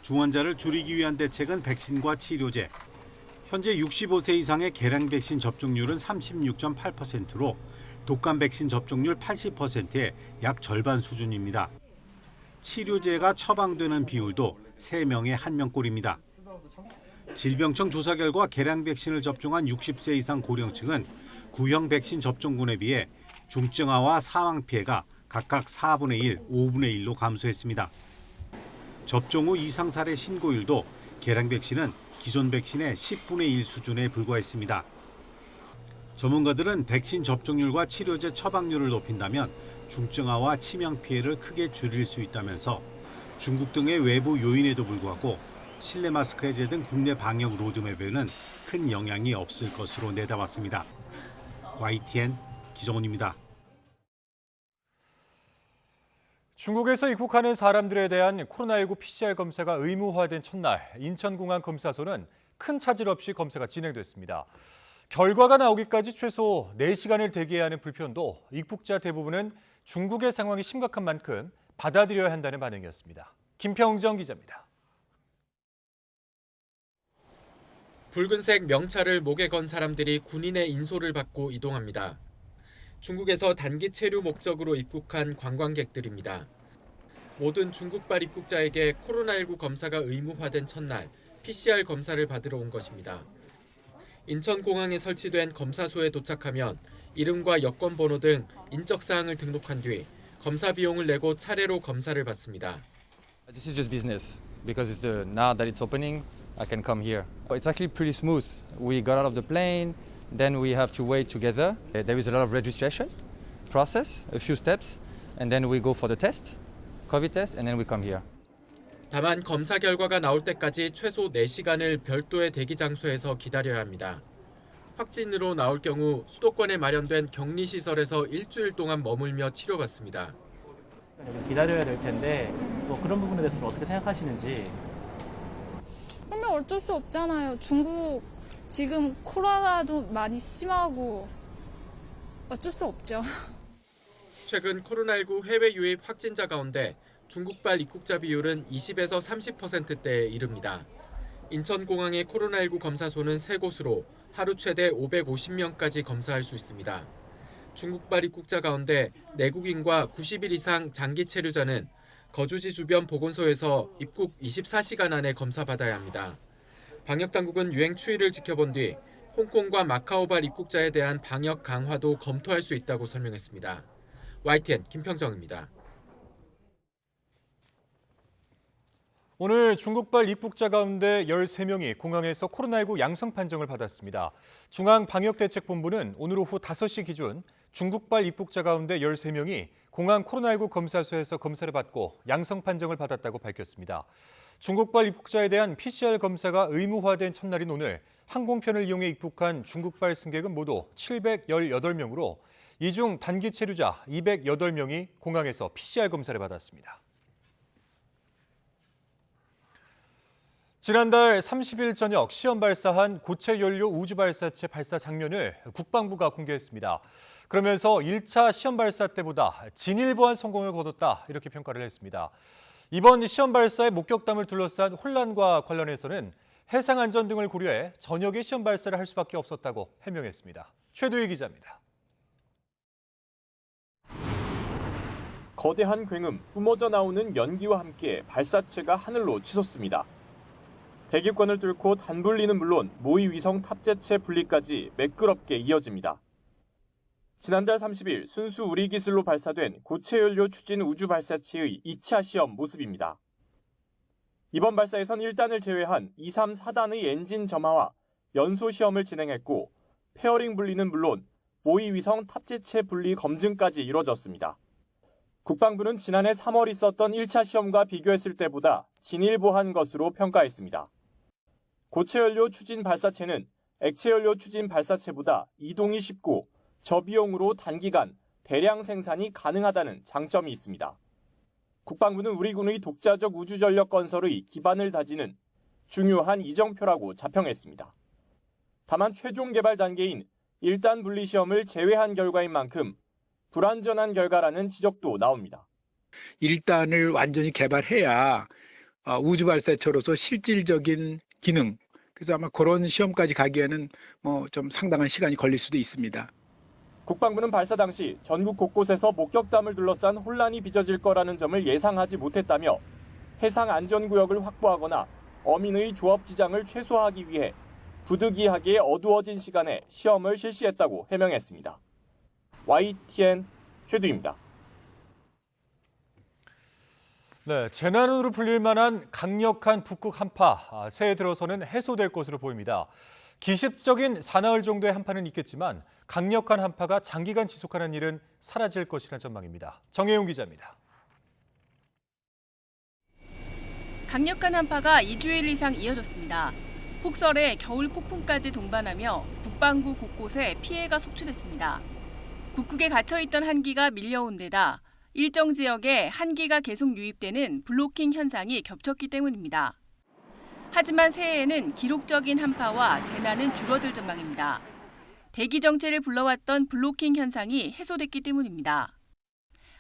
중환자를 줄이기 위한 대책은 백신과 치료제. 현재 65세 이상의 계량 백신 접종률은 36.8%로 독감 백신 접종률 80%의 약 절반 수준입니다. 치료제가 처방되는 비율도 3명에 1명꼴입니다. 질병청 조사 결과 계량 백신을 접종한 60세 이상 고령층은 구형 백신 접종군에 비해 중증화와 사망 피해가 각각 4분의 1, 5분의 1로 감소했습니다. 접종 후 이상 사례 신고율도 계량 백신은 기존 백신의 10분의 1 수준에 불과했습니다. 전문가들은 백신 접종률과 치료제 처방률을 높인다면 중증화와 치명 피해를 크게 줄일 수 있다면서 중국 등의 외부 요인에도 불구하고 실내 마스크 해제 등 국내 방역 로드맵에는 큰 영향이 없을 것으로 내다봤습니다. YTN 기정훈입니다. 중국에서 입국하는 사람들에 대한 코로나19 PCR 검사가 의무화된 첫날 인천공항 검사소는 큰 차질 없이 검사가 진행됐습니다. 결과가 나오기까지 최소 4시간을 대기해야 하는 불편도 입국자 대부분은 중국의 상황이 심각한 만큼 받아들여야 한다는 반응이었습니다. 김평정 기자입니다. 붉은색 명찰을 목에 건 사람들이 군인의 인솔을 받고 이동합니다. 중국에서 단기 체류 목적으로 입국한 관광객들입니다. 모든 중국발 입국자에게 코로나19 검사가 의무화된 첫날 PCR 검사를 받으러 온 것입니다. 인천공항에 설치된 검사소에 도착하면 이름과 여권번호 등 인적사항을 등록한 뒤 검사 비용을 내고 차례로 검사를 받습니다. This is just business because now that it's opening, I can come here. It's actually pretty smooth. We got out of the plane, then we have to wait together. There is a lot of registration process, a few steps, and then we go for the test, COVID test, and then we come here. 다만 검사 결과가 나올 때까지 최소 4시간을 별도의 대기 장소에서 기다려야 합니다. 확진으로 나올 경우 수도권에 마련된 격리시설에서 일주일 동안 머물며 치료받습니다. 기다려야 될 텐데 뭐 그런 부분에 대해서는 어떻게 생각하시는지. 그러면 어쩔 수 없잖아요. 중국 지금 코로나도 많이 심하고 어쩔 수 없죠. 최근 코로나19 해외 유입 확진자 가운데 중국발 입국자 비율은 20에서 30%대에 이릅니다. 인천공항의 코로나19 검사소는 3곳으로 하루 최대 550명까지 검사할 수 있습니다. 중국발 입국자 가운데 내국인과 90일 이상 장기 체류자는 거주지 주변 보건소에서 입국 24시간 안에 검사받아야 합니다. 방역당국은 유행 추이를 지켜본 뒤 홍콩과 마카오발 입국자에 대한 방역 강화도 검토할 수 있다고 설명했습니다. YTN 김평정입니다. 오늘 중국발 입국자 가운데 13명이 공항에서 코로나19 양성 판정을 받았습니다. 중앙방역대책본부는 오늘 오후 5시 기준 중국발 입국자 가운데 13명이 공항 코로나19 검사소에서 검사를 받고 양성 판정을 받았다고 밝혔습니다. 중국발 입국자에 대한 PCR 검사가 의무화된 첫날인 오늘 항공편을 이용해 입국한 중국발 승객은 모두 718명으로 이 중 단기 체류자 208명이 공항에서 PCR 검사를 받았습니다. 지난달 30일 저녁 시험 발사한 고체 연료 우주 발사체 발사 장면을 국방부가 공개했습니다. 그러면서 1차 시험 발사 때보다 진일보한 성공을 거뒀다 이렇게 평가를 했습니다. 이번 시험 발사의 목격담을 둘러싼 혼란과 관련해서는 해상 안전 등을 고려해 저녁에 시험 발사를 할 수밖에 없었다고 해명했습니다. 최두희 기자입니다. 거대한 굉음, 뿜어져 나오는 연기와 함께 발사체가 하늘로 치솟습니다. 대기권을 뚫고 단분리는 물론 모의 위성 탑재체 분리까지 매끄럽게 이어집니다. 지난달 30일 순수 우리 기술로 발사된 고체 연료 추진 우주 발사체의 2차 시험 모습입니다. 이번 발사에선 1단을 제외한 2, 3, 4단의 엔진 점화와 연소 시험을 진행했고 페어링 분리는 물론 모의 위성 탑재체 분리 검증까지 이뤄졌습니다. 국방부는 지난해 3월 있었던 1차 시험과 비교했을 때보다 진일보한 것으로 평가했습니다. 고체연료 추진 발사체는 액체연료 추진 발사체보다 이동이 쉽고 저비용으로 단기간 대량 생산이 가능하다는 장점이 있습니다. 국방부는 우리 군의 독자적 우주전력 건설의 기반을 다지는 중요한 이정표라고 자평했습니다. 다만 최종 개발 단계인 1단 분리 시험을 제외한 결과인 만큼 불완전한 결과라는 지적도 나옵니다. 1단을 완전히 개발해야 우주 발사체로서 실질적인 기능, 그래서 아마 그런 시험까지 가기에는 좀 상당한 시간이 걸릴 수도 있습니다. 국방부는 발사 당시 전국 곳곳에서 목격담을 둘러싼 혼란이 빚어질 거라는 점을 예상하지 못했다며 해상 안전구역을 확보하거나 어민의 조업 지장을 최소화하기 위해 부득이하게 어두워진 시간에 시험을 실시했다고 해명했습니다. YTN 최두입니다. 네, 재난으로 불릴 만한 강력한 북극 한파, 새해 들어서는 해소될 것으로 보입니다. 기습적인 사나흘 정도의 한파는 있겠지만 강력한 한파가 장기간 지속하는 일은 사라질 것이라는 전망입니다. 정혜용 기자입니다. 강력한 한파가 2주일 이상 이어졌습니다. 폭설에 겨울 폭풍까지 동반하며 북반구 곳곳에 피해가 속출했습니다. 북극에 갇혀있던 한기가 밀려온 데다 일정 지역에 한기가 계속 유입되는 블로킹 현상이 겹쳤기 때문입니다. 하지만 새해에는 기록적인 한파와 재난은 줄어들 전망입니다. 대기 정체를 불러왔던 블로킹 현상이 해소됐기 때문입니다.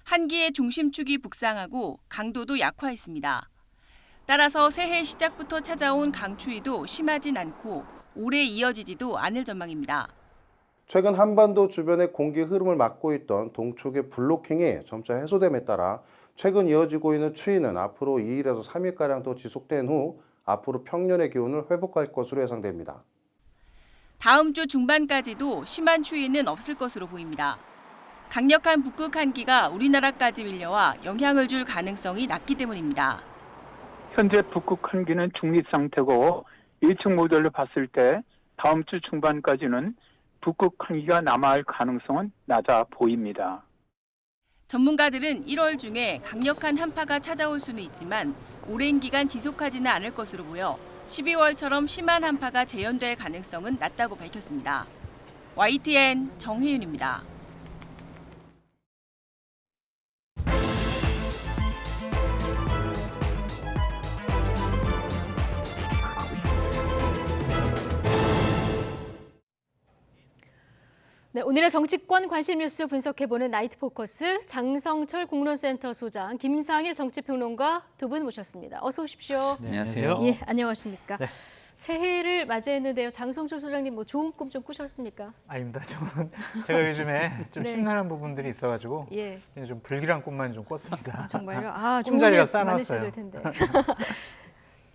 한기의 중심축이 북상하고 강도도 약화했습니다. 따라서 새해 시작부터 찾아온 강추위도 심하진 않고 오래 이어지지도 않을 전망입니다. 최근 한반도 주변의 공기 흐름을 막고 있던 동쪽의 블로킹이 점차 해소됨에 따라 최근 이어지고 있는 추위는 앞으로 2일에서 3일가량 더 지속된 후 앞으로 평년의 기온을 회복할 것으로 예상됩니다. 다음 주 중반까지도 심한 추위는 없을 것으로 보입니다. 강력한 북극 한기가 우리나라까지 밀려와 영향을 줄 가능성이 낮기 때문입니다. 현재 북극 한기는 중립 상태고 예측 모델로 봤을 때 다음 주 중반까지는 북극 한기가 남아할 가능성은 낮아 보입니다. 전문가들은 1월 중에 강력한 한파가 찾아올 수는 있지만 오랜 기간 지속하지는 않을 것으로 보여 12월처럼 심한 한파가 재현될 가능성은 낮다고 밝혔습니다. YTN 정혜윤입니다. 네, 오늘의 정치권 관심 뉴스 분석해보는 나이트 포커스 장성철 공론센터 소장, 김상일 정치평론가 두 분 모셨습니다. 어서 오십시오. 네, 안녕하세요. 예, 안녕하십니까. 네. 새해를 맞이했는데요. 장성철 소장님 뭐 좋은 꿈 좀 꾸셨습니까? 아닙니다. 제가 요즘에 좀 네. 심란한 부분들이 있어가지고 예. 좀 불길한 꿈만 좀 꿨습니다. 정말요? 아, 좋은 꿈자리가 일 많으셔야 될 싸놨어요. 텐데.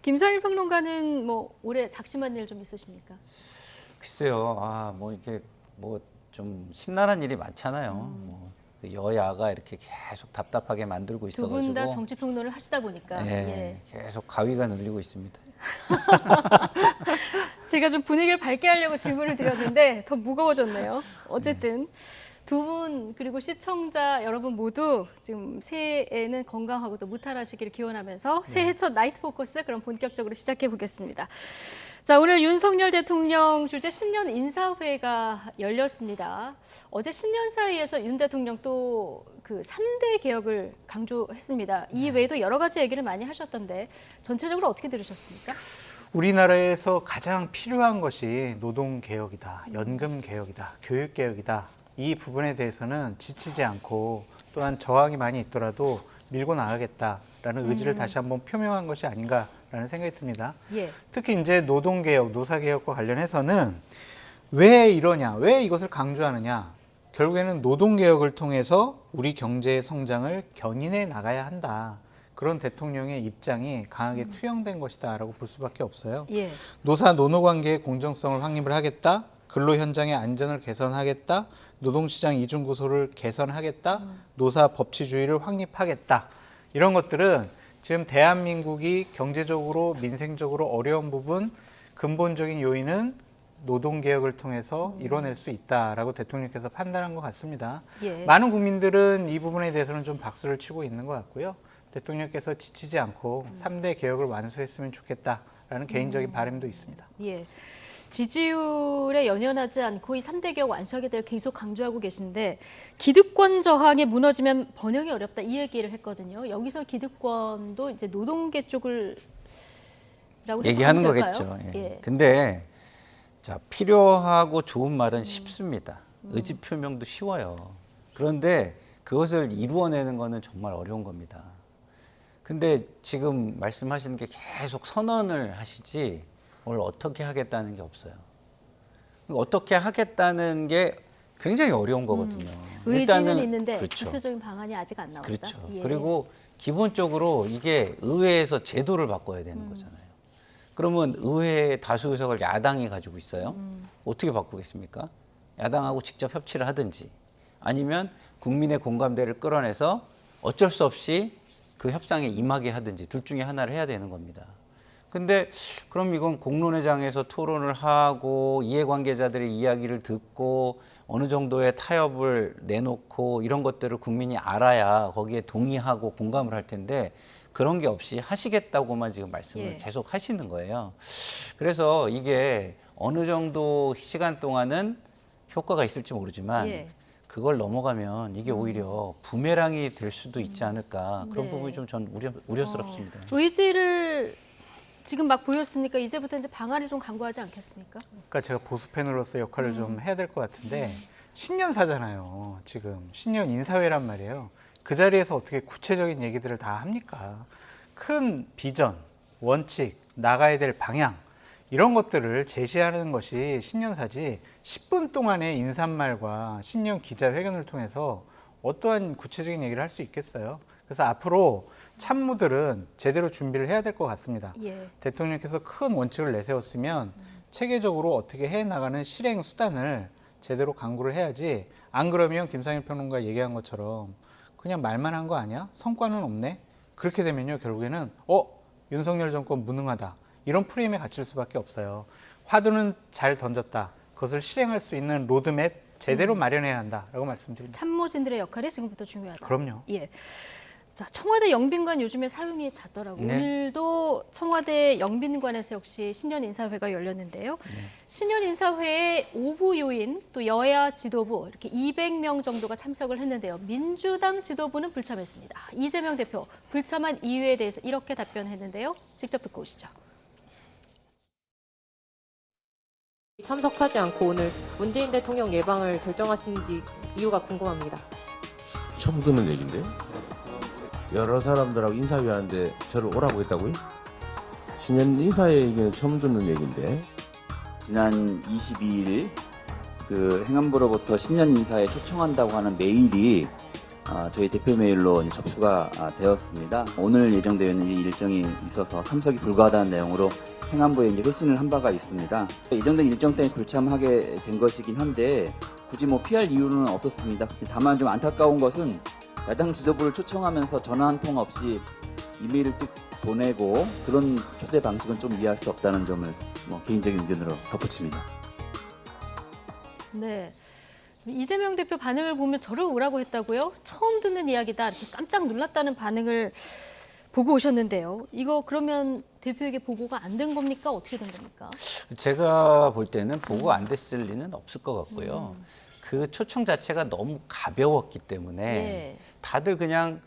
김상일 평론가는 뭐 올해 작심한 일 좀 있으십니까? 글쎄요. 뭐 이렇게 뭐 좀 심란한 일이 많잖아요. 뭐 여야가 이렇게 계속 답답하게 만들고 두 있어가지고 분 다 정치평론을 하시다 보니까. 예, 계속 가위가 눌리고 있습니다. 제가 좀 분위기를 밝게 하려고 질문을 드렸는데 더 무거워졌네요. 어쨌든 두 분 그리고 시청자 여러분 모두 지금 새해에는 건강하고 또 무탈하시기를 기원하면서 새해 첫 나이트 포커스 그럼 본격적으로 시작해 보겠습니다. 자, 오늘 윤석열 대통령 주재 신년 인사회가 열렸습니다. 어제 신년사회에서 윤 대통령 또 그 3대 개혁을 강조했습니다. 이 외에도 여러 가지 얘기를 많이 하셨던데 전체적으로 어떻게 들으셨습니까? 우리나라에서 가장 필요한 것이 노동개혁이다, 연금개혁이다, 교육개혁이다. 이 부분에 대해서는 지치지 않고 또한 저항이 많이 있더라도 밀고 나가겠다라는 의지를 다시 한번 표명한 것이 아닌가라는 생각이 듭니다. 예. 특히 이제 노동개혁, 노사개혁과 관련해서는 왜 이러냐, 왜 이것을 강조하느냐. 결국에는 노동개혁을 통해서 우리 경제의 성장을 견인해 나가야 한다. 그런 대통령의 입장이 강하게 투영된 것이다라고 볼 수밖에 없어요. 예. 노사 노노관계의 공정성을 확립을 하겠다. 근로 현장의 안전을 개선하겠다. 노동시장 이중구조를 개선하겠다. 노사 법치주의를 확립하겠다. 이런 것들은 지금 대한민국이 경제적으로 민생적으로 어려운 부분 근본적인 요인은 노동개혁을 통해서 이뤄낼 수 있다라고 대통령께서 판단한 것 같습니다. 예. 많은 국민들은 이 부분에 대해서는 좀 박수를 치고 있는 것 같고요. 대통령께서 지치지 않고 3대 개혁을 완수했으면 좋겠다라는 개인적인 바람도 있습니다. 예. 지지율에 연연하지 않고 이 3대 개혁 완수하겠다고 계속 강조하고 계신데 기득권 저항이 무너지면 번영이 어렵다 이 얘기를 했거든요. 여기서 기득권도 이제 노동계 쪽을 라고 얘기하는 될까요? 거겠죠. 예. 예. 근데 자, 필요하고 좋은 말은 쉽습니다. 의지 표명도 쉬워요. 그런데 그것을 이루어내는 거는 정말 어려운 겁니다. 근데 지금 말씀하시는 게 계속 선언을 하시지 뭘 어떻게 하겠다는 게 없어요. 어떻게 하겠다는 게 굉장히 어려운 거거든요. 의지는 일단은 있는데 그렇죠. 구체적인 방안이 아직 안 나왔다. 그렇죠. 예. 그리고 기본적으로 이게 의회에서 제도를 바꿔야 되는 거잖아요. 그러면 의회의 다수 의석을 야당이 가지고 있어요. 어떻게 바꾸겠습니까? 야당하고 직접 협치를 하든지 아니면 국민의 공감대를 끌어내서 어쩔 수 없이 그 협상에 임하게 하든지 둘 중에 하나를 해야 되는 겁니다. 근데 그럼 이건 공론회장에서 토론을 하고 이해관계자들의 이야기를 듣고 어느 정도의 타협을 내놓고 이런 것들을 국민이 알아야 거기에 동의하고 공감을 할 텐데 그런 게 없이 하시겠다고만 지금 말씀을 계속 하시는 거예요. 그래서 이게 어느 정도 시간 동안은 효과가 있을지 모르지만 그걸 넘어가면 이게 오히려 부메랑이 될 수도 있지 않을까 그런 부분이 좀 전 우려스럽습니다. 의지를 지금 막 보였으니까 이제부터 이제 방안을 좀 강구하지 않겠습니까? 그러니까 제가 보수 패널로서 역할을 좀 해야 될 것 같은데 신년사잖아요. 지금 신년 인사회란 말이에요. 그 자리에서 어떻게 구체적인 얘기들을 다 합니까? 큰 비전, 원칙, 나가야 될 방향 이런 것들을 제시하는 것이 신년사지 10분 동안의 인사말과 신년 기자회견을 통해서 어떠한 구체적인 얘기를 할 수 있겠어요? 그래서 앞으로 참모들은 제대로 준비를 해야 될 것 같습니다. 대통령께서 큰 원칙을 내세웠으면 체계적으로 어떻게 해나가는 실행 수단을 제대로 강구를 해야지 안 그러면 김상일 평론가 얘기한 것처럼 그냥 말만 한 거 아니야? 성과는 없네? 그렇게 되면요 결국에는 윤석열 정권 무능하다 이런 프레임에 갇힐 수밖에 없어요. 화두는 잘 던졌다. 그것을 실행할 수 있는 로드맵 제대로 마련해야 한다라고 말씀드립니다. 참모진들의 역할이 지금부터 중요하다. 그럼요. 예. 자, 청와대 영빈관 요즘에 사용이 잦더라고요. 네. 오늘도 청와대 영빈관에서 역시 신년 인사회가 열렸는데요. 신년 인사회에 오부 요인 또 여야 지도부 이렇게 200명 정도가 참석을 했는데요. 민주당 지도부는 불참했습니다. 이재명 대표 불참한 이유에 대해서 이렇게 답변했는데요. 직접 듣고 오시죠. 참석하지 않고 오늘 문재인 대통령 예방을 결정하신지 이유가 궁금합니다. 처음 듣는 얘기인데요. 여러 사람들하고 인사회 하는데 저를 오라고 했다고요? 신년 인사회 얘기는 처음 듣는 얘기인데. 지난 22일 그 행안부로부터 신년 인사에 초청한다고 하는 메일이 저희 대표 메일로 이제 접수가 되었습니다. 오늘 예정되어 있는 일정이 있어서 참석이 불가하다는 내용으로 행안부에 이제 회신을 한 바가 있습니다. 예정된 일정 때문에 불참하게 된 것이긴 한데 굳이 뭐 피할 이유는 없었습니다. 다만 좀 안타까운 것은 야당 지도부를 초청하면서 전화 한 통 없이 이메일을 뚝 보내고 그런 초대 방식은 좀 이해할 수 없다는 점을 뭐 개인적인 의견으로 덧붙입니다. 네. 이재명 대표 반응을 보면 저를 오라고 했다고요? 처음 듣는 이야기다. 이렇게 깜짝 놀랐다는 반응을 보고 오셨는데요. 이거 그러면 대표에게 보고가 안 된 겁니까? 어떻게 된 겁니까? 제가 볼 때는 보고가 안 됐을 리는 없을 것 같고요. 그 초청 자체가 너무 가벼웠기 때문에 예. 다들 그냥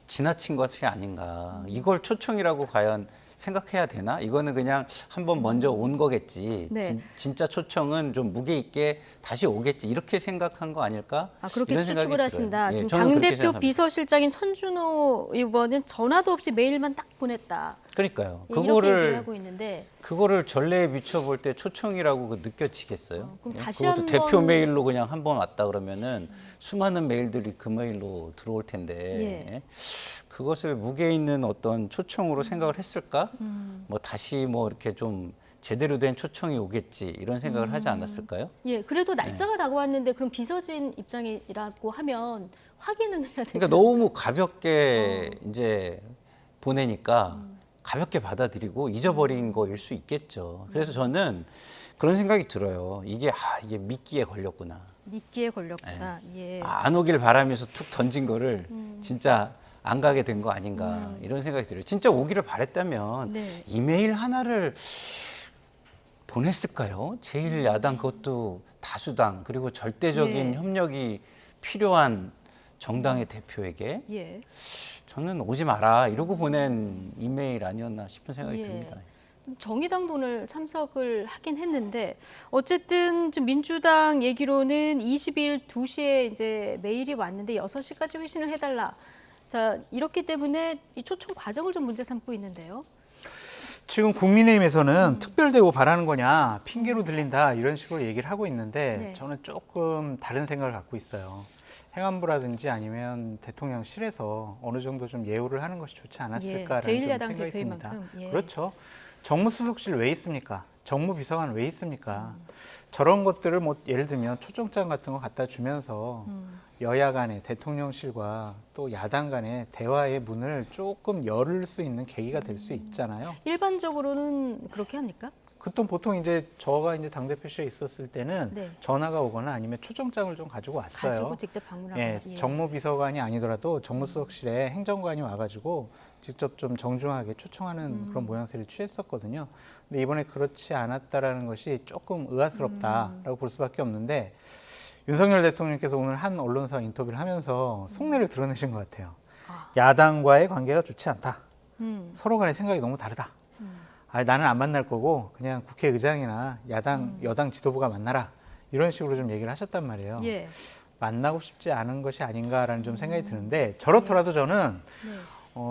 지나친 것이 아닌가. 이걸 초청이라고 과연 생각해야 되나? 이거는 그냥 한번 먼저 온 거겠지. 네. 진짜 초청은 좀 무게 있게 다시 오겠지. 이렇게 생각한 거 아닐까? 그렇게 이런 생각이 추측을 하신다. 들어요. 예, 지금 저는 그렇게 당대표 생각합니다. 비서실장인 천준호 의원은 전화도 없이 메일만 딱 보냈다. 그러니까요. 이렇게 얘기를 하고 있는데 그거를 전례에 비춰볼 때 초청이라고 느껴지겠어요? 그럼 예, 다시 그것도 한번 대표 메일로 그냥 한 번 왔다 그러면은 수많은 메일들이 그 메일로 들어올 텐데 예. 그것을 무게 있는 어떤 초청으로 생각을 했을까? 뭐 다시 뭐 이렇게 좀 제대로 된 초청이 오겠지 이런 생각을 하지 않았을까요? 예, 그래도 날짜가 다가왔는데 그럼 비서진 입장이라고 하면 확인은 해야 되죠. 그러니까 너무 가볍게 이제 보내니까 가볍게 받아들이고 잊어버린 거일 수 있겠죠. 그래서 저는 그런 생각이 들어요. 이게 미끼에 걸렸구나. 미끼에 걸렸구나. 예. 안 오길 바라면서 툭 던진 거를 진짜 안 가게 된 거 아닌가 이런 생각이 들어요. 진짜 오기를 바랬다면 네. 이메일 하나를 보냈을까요? 제1야당 그것도 다수당 그리고 절대적인 예. 협력이 필요한 정당의 대표에게 예. 저는 오지 마라 이러고 보낸 이메일 아니었나 싶은 생각이 예. 듭니다. 정의당도 오늘 참석을 하긴 했는데 어쨌든 지금 민주당 얘기로는 22일 2시에 이제 메일이 왔는데 6시까지 회신을 해달라. 자, 이렇기 때문에 이 초청 과정을 좀 문제 삼고 있는데요. 지금 국민의힘에서는 특별대우 바라는 거냐 핑계로 들린다 이런 식으로 얘기를 하고 있는데 네. 저는 조금 다른 생각을 갖고 있어요. 행안부라든지 아니면 대통령실에서 어느 정도 좀 예우를 하는 것이 좋지 않았을까라는 좀 제1야당 생각이 대표인 듭니다. 만큼. 예. 그렇죠. 정무수석실 왜 있습니까? 정무비서관 왜 있습니까? 저런 것들을 뭐 예를 들면 초청장 같은 거 갖다 주면서 여야 간의 대통령실과 또 야당 간의 대화의 문을 조금 열을 수 있는 계기가 될 수 있잖아요. 일반적으로는 그렇게 합니까? 그때 보통 이제 저가 이제 당대표실에 있었을 때는 네. 전화가 오거나 아니면 초청장을 좀 가지고 왔어요. 가지고 직접 방문하거나. 예, 예. 정무비서관이 아니더라도 정무수석실에 행정관이 와가지고 직접 좀 정중하게 초청하는 그런 모양새를 취했었거든요. 근데 이번에 그렇지 않았다라는 것이 조금 의아스럽다라고 볼 수밖에 없는데 윤석열 대통령께서 오늘 한 언론사 인터뷰를 하면서 속내를 드러내신 것 같아요. 야당과의 관계가 좋지 않다. 서로 간의 생각이 너무 다르다. 나는 안 만날 거고 그냥 국회의장이나 여당 지도부가 만나라. 이런 식으로 좀 얘기를 하셨단 말이에요. 예. 만나고 싶지 않은 것이 아닌가라는 좀 생각이 드는데 저렇더라도 저는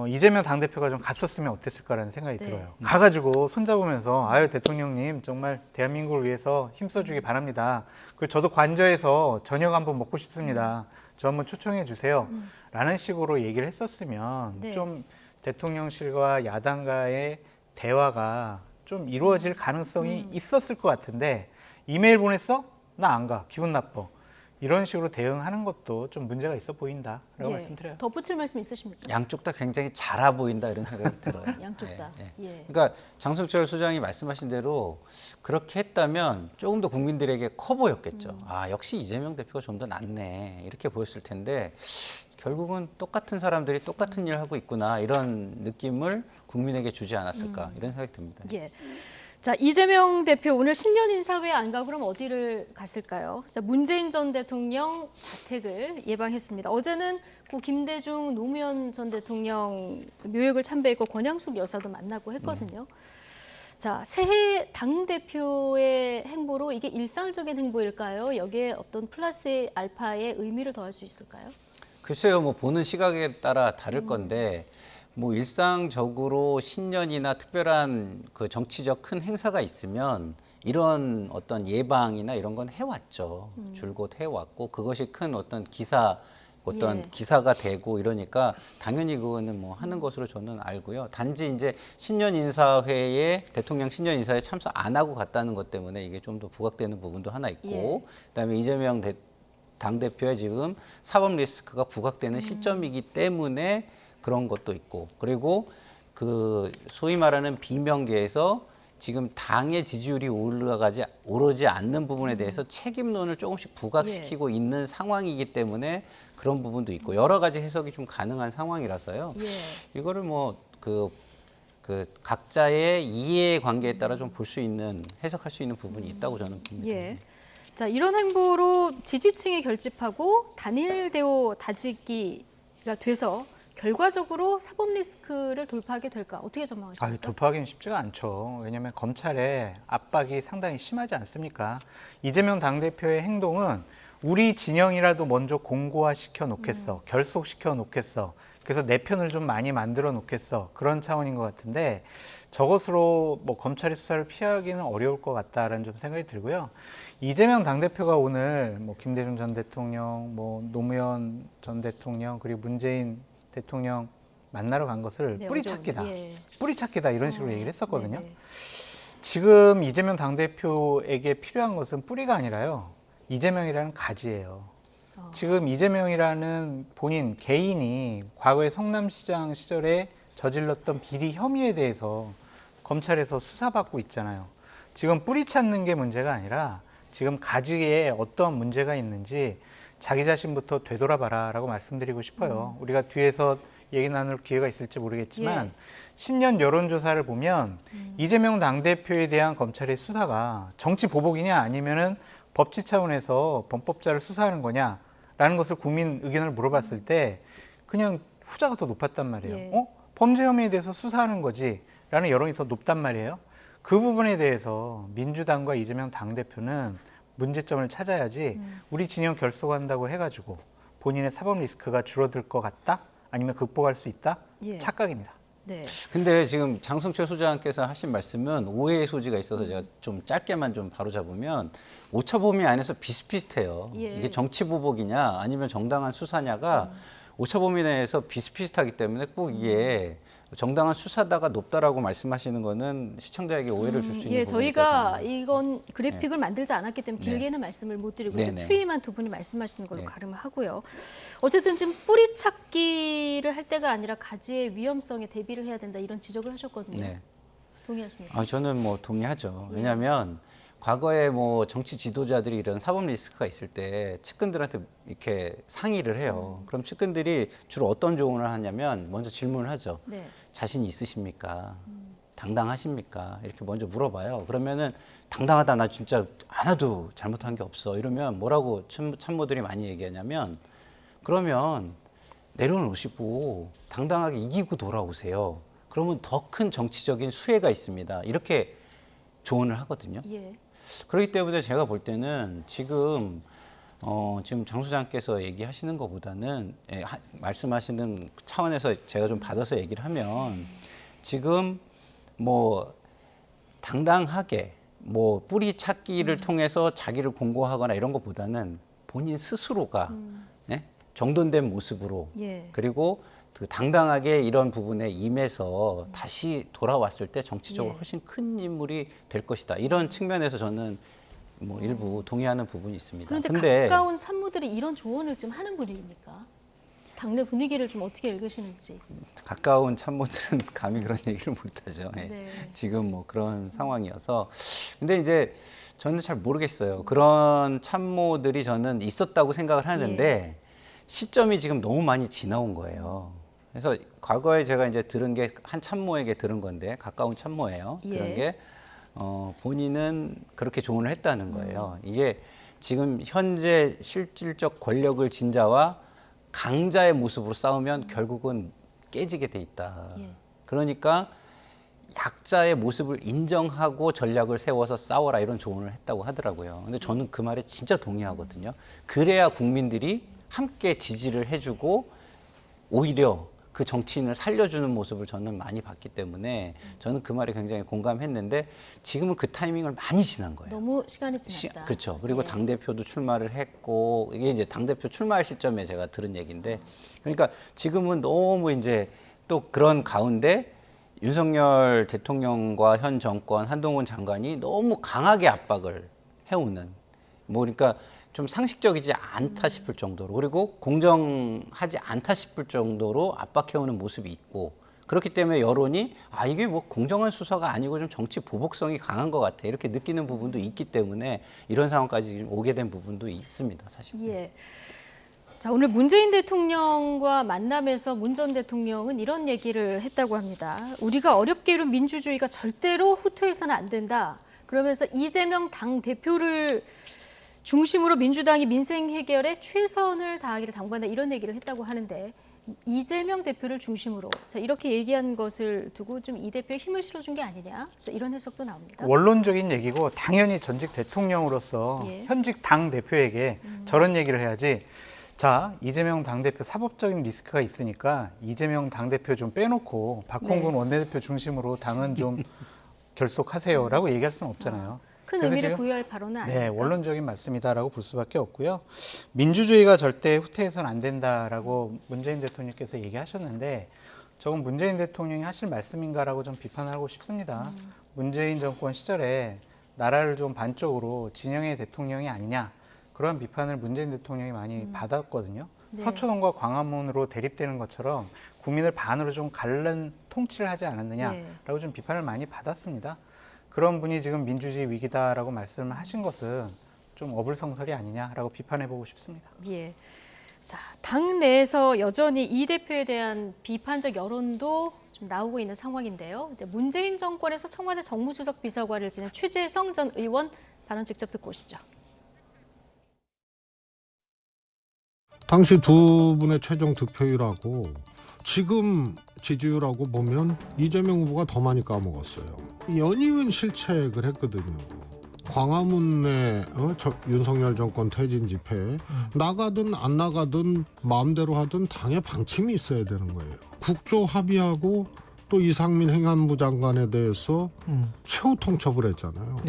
이재명 당대표가 좀 갔었으면 어땠을까라는 생각이 들어요. 가가지고 손잡으면서 아유 대통령님 정말 대한민국을 위해서 힘써주기 바랍니다. 그리고 저도 관저에서 저녁 한번 먹고 싶습니다. 저 한번 초청해 주세요. 라는 식으로 얘기를 했었으면 네. 좀 대통령실과 야당과의 대화가 좀 이루어질 가능성이 있었을 것 같은데 이메일 보냈어? 나 안 가. 기분 나빠. 이런 식으로 대응하는 것도 좀 문제가 있어 보인다라고 말씀드려요. 덧붙일 말씀 있으십니까? 양쪽 다 굉장히 잘아 보인다 이런 생각이 들어요. 양쪽 다. 예. 그러니까 장성철 소장이 말씀하신 대로 그렇게 했다면 조금 더 국민들에게 커 보였겠죠. 아, 역시 이재명 대표가 좀 더 낫네 이렇게 보였을 텐데 결국은 똑같은 사람들이 똑같은 일을 하고 있구나 이런 느낌을 국민에게 주지 않았을까 이런 생각이 듭니다. 예. 자, 이재명 대표 오늘 신년 인사회 안 가고 그럼 어디를 갔을까요? 자, 문재인 전 대통령 자택을 예방했습니다. 어제는 고 김대중 노무현 전 대통령 묘역을 참배했고 권양숙 여사도 만나고 했거든요. 자, 새해 당대표의 행보로 이게 일상적인 행보일까요? 여기에 어떤 플러스 알파의 의미를 더할 수 있을까요? 글쎄요, 뭐 보는 시각에 따라 다를 건데 뭐 일상적으로 신년이나 특별한 그 정치적 큰 행사가 있으면 이런 어떤 예방이나 이런 건 해왔죠. 줄곧 해왔고 그것이 큰 어떤 기사가 되고 이러니까 당연히 그거는 뭐 하는 것으로 저는 알고요. 단지 이제 신년 인사회에 대통령 신년 인사에 참석 안 하고 갔다는 것 때문에 이게 좀 더 부각되는 부분도 하나 있고 그다음에 이재명 당대표의 지금 사법 리스크가 부각되는 시점이기 때문에 그런 것도 있고 그리고 그 소위 말하는 비명계에서 지금 당의 지지율이 오르지 않는 부분에 대해서 책임론을 조금씩 부각시키고 있는 상황이기 때문에 그런 부분도 있고 여러 가지 해석이 좀 가능한 상황이라서요. 이거를 뭐 그 각자의 이해 관계에 따라 좀 볼 수 있는 해석할 수 있는 부분이 있다고 저는 봅니다. 자, 이런 행보로 지지층이 결집하고 단일 대우 다지기가 돼서 결과적으로 사법 리스크를 돌파하게 될까? 어떻게 전망하십니까? 돌파하기는 쉽지가 않죠. 왜냐하면 검찰의 압박이 상당히 심하지 않습니까? 이재명 당대표의 행동은 우리 진영이라도 먼저 공고화시켜 놓겠어. 결속시켜 놓겠어. 그래서 내 편을 좀 많이 만들어 놓겠어. 그런 차원인 것 같은데 저것으로 뭐 검찰의 수사를 피하기는 어려울 것 같다라는 좀 생각이 들고요. 이재명 당대표가 오늘 뭐 김대중 전 대통령, 뭐 노무현 전 대통령 그리고 문재인 대통령 만나러 간 것을 뿌리찾기다. 뿌리찾기다 이런 식으로 얘기를 했었거든요. 지금 이재명 당대표에게 필요한 것은 뿌리가 아니라요. 이재명이라는 가지예요. 지금 이재명이라는 본인 개인이 과거에 성남시장 시절에 저질렀던 비리 혐의에 대해서 검찰에서 수사받고 있잖아요. 지금 뿌리 찾는 게 문제가 아니라 지금 가지에 어떤 문제가 있는지 자기 자신부터 되돌아봐라 라고 말씀드리고 싶어요. 우리가 뒤에서 얘기 나눌 기회가 있을지 모르겠지만 신년 여론조사를 보면 이재명 당대표에 대한 검찰의 수사가 정치 보복이냐 아니면은 법치 차원에서 범법자를 수사하는 거냐라는 것을 국민 의견을 물어봤을 때 그냥 후자가 더 높았단 말이에요. 범죄 혐의에 대해서 수사하는 거지 라는 여론이 더 높단 말이에요. 그 부분에 대해서 민주당과 이재명 당대표는 문제점을 찾아야지 우리 진영 결속한다고 해가지고 본인의 사법 리스크가 줄어들 것 같다? 아니면 극복할 수 있다? 착각입니다. 근데 지금 장성철 소장께서 하신 말씀은 오해의 소지가 있어서 제가 좀 짧게만 좀 바로잡으면 오차 범위 안에서 비슷비슷해요. 이게 정치 보복이냐 아니면 정당한 수사냐가 오차 범위 내에서 비슷비슷하기 때문에 꼭 이게 정당한 수사다가 높다라고 말씀하시는 거는 시청자에게 오해를 줄 수 있는 부분이죠. 저희가 이건 그래픽을 만들지 않았기 때문에 길게는 말씀을 못 드리고 추이만 두 분이 말씀하시는 걸로 가름하고요. 어쨌든 지금 뿌리 찾기를 할 때가 아니라 가지의 위험성에 대비를 해야 된다 이런 지적을 하셨거든요. 동의하십니까? 저는 뭐 동의하죠. 왜냐하면 과거에 뭐 정치 지도자들이 이런 사법 리스크가 있을 때 측근들한테 이렇게 상의를 해요. 그럼 측근들이 주로 어떤 조언을 하냐면 먼저 질문을 하죠. 자신 있으십니까? 당당하십니까? 이렇게 먼저 물어봐요. 그러면은 당당하다, 나 진짜 하나도 잘못한 게 없어. 이러면 뭐라고 참모들이 많이 얘기하냐면 그러면 내려놓으시고 당당하게 이기고 돌아오세요. 그러면 더 큰 정치적인 수혜가 있습니다. 이렇게 조언을 하거든요. 그렇기 때문에 제가 볼 때는 지금 장 소장께서 얘기하시는 것보다는 말씀하시는 차원에서 제가 좀 받아서 얘기를 하면 지금 뭐 당당하게 뭐 뿌리 찾기를 통해서 자기를 공고하거나 이런 것보다는 본인 스스로가 정돈된 모습으로 그리고 그 당당하게 이런 부분에 임해서 다시 돌아왔을 때 정치적으로 훨씬 큰 인물이 될 것이다. 이런 측면에서 저는 뭐 일부 동의하는 부분이 있습니다. 그런데 근데 가까운 참모들이 이런 조언을 좀 하는 분위기입니까? 당내 분위기를 좀 어떻게 읽으시는지. 가까운 참모들은 감히 그런 얘기를 못하죠. 예. 네. 지금 뭐 그런 상황이어서. 근데 이제 저는 잘 모르겠어요. 그런 참모들이 저는 있었다고 생각을 하는데 시점이 지금 너무 많이 지나온 거예요. 그래서 과거에 제가 이제 들은 게 한 참모에게 들은 건데 가까운 참모예요. 들은 게 본인은 그렇게 조언을 했다는 거예요. 이게 지금 현재 실질적 권력을 진 자와 강자의 모습으로 싸우면 결국은 깨지게 돼 있다. 그러니까 약자의 모습을 인정하고 전략을 세워서 싸워라 이런 조언을 했다고 하더라고요. 근데 저는 그 말에 진짜 동의하거든요. 그래야 국민들이 함께 지지를 해주고 오히려 그 정치인을 살려주는 모습을 저는 많이 봤기 때문에 저는 그 말에 굉장히 공감했는데 지금은 그 타이밍을 많이 지난 거예요. 너무 시간이 지났다. 그렇죠. 그리고 당대표도 출마를 했고 이게 이제 당대표 출마할 시점에 제가 들은 얘기인데 그러니까 지금은 너무 이제 또 그런 가운데 윤석열 대통령과 현 정권 한동훈 장관이 너무 강하게 압박을 해오는 뭐 그러니까 좀 상식적이지 않다 싶을 정도로 그리고 공정하지 않다 싶을 정도로 압박해오는 모습이 있고 그렇기 때문에 여론이 아 이게 뭐 공정한 수사가 아니고 좀 정치 보복성이 강한 것 같아 이렇게 느끼는 부분도 있기 때문에 이런 상황까지 지금 오게 된 부분도 있습니다 사실. 예. 자 오늘 문재인 대통령과 만남에서 문 전 대통령은 이런 얘기를 했다고 합니다. 우리가 어렵게 이룬 민주주의가 절대로 후퇴해서는 안 된다. 그러면서 이재명 당 대표를 중심으로 민주당이 민생 해결에 최선을 다하기를 당부한다 이런 얘기를 했다고 하는데 이재명 대표를 중심으로 자 이렇게 얘기한 것을 두고 좀 이 대표에 힘을 실어준 게 아니냐 이런 해석도 나옵니다. 원론적인 얘기고 당연히 전직 대통령으로서 현직 당 대표에게 저런 얘기를 해야지. 자 이재명 당대표 사법적인 리스크가 있으니까 이재명 당대표 좀 빼놓고 박홍근 원내대표 중심으로 당은 좀 결속하세요라고 얘기할 수는 없잖아요. 큰 의미를 부여할 발언은 아닙니까? 네, 원론적인 말씀이다라고 볼 수밖에 없고요. 민주주의가 절대 후퇴해서는 안 된다라고 문재인 대통령께서 얘기하셨는데 저건 문재인 대통령이 하실 말씀인가라고 좀 비판을 하고 싶습니다. 문재인 정권 시절에 나라를 좀 반쪽으로 진영의 대통령이 아니냐 그런 비판을 문재인 대통령이 많이 받았거든요. 네. 서초동과 광화문으로 대립되는 것처럼 국민을 반으로 좀 갈른 통치를 하지 않았느냐라고 좀 비판을 많이 받았습니다. 그런 분이 지금 민주주의 위기다라고 말씀을 하신 것은 좀 어불성설이 아니냐라고 비판해보고 싶습니다. 예. 자, 당 내에서 여전히 이 대표에 대한 비판적 여론도 좀 나오고 있는 상황인데요. 문재인 정권에서 청와대 정무수석 비서관을 지낸 최재성 전 의원 발언 직접 듣고 오시죠. 당시 두 분의 최종 득표율하고 지금 지지율하고 보면 이재명 후보가 더 많이 까먹었어요. 연이은 실책을 했거든요. 광화문에 윤석열 정권 퇴진 집회에 나가든 안 나가든 마음대로 하든 당의 방침이 있어야 되는 거예요. 국조 합의하고 또 이상민 행안부 장관에 대해서 최후 통첩을 했잖아요.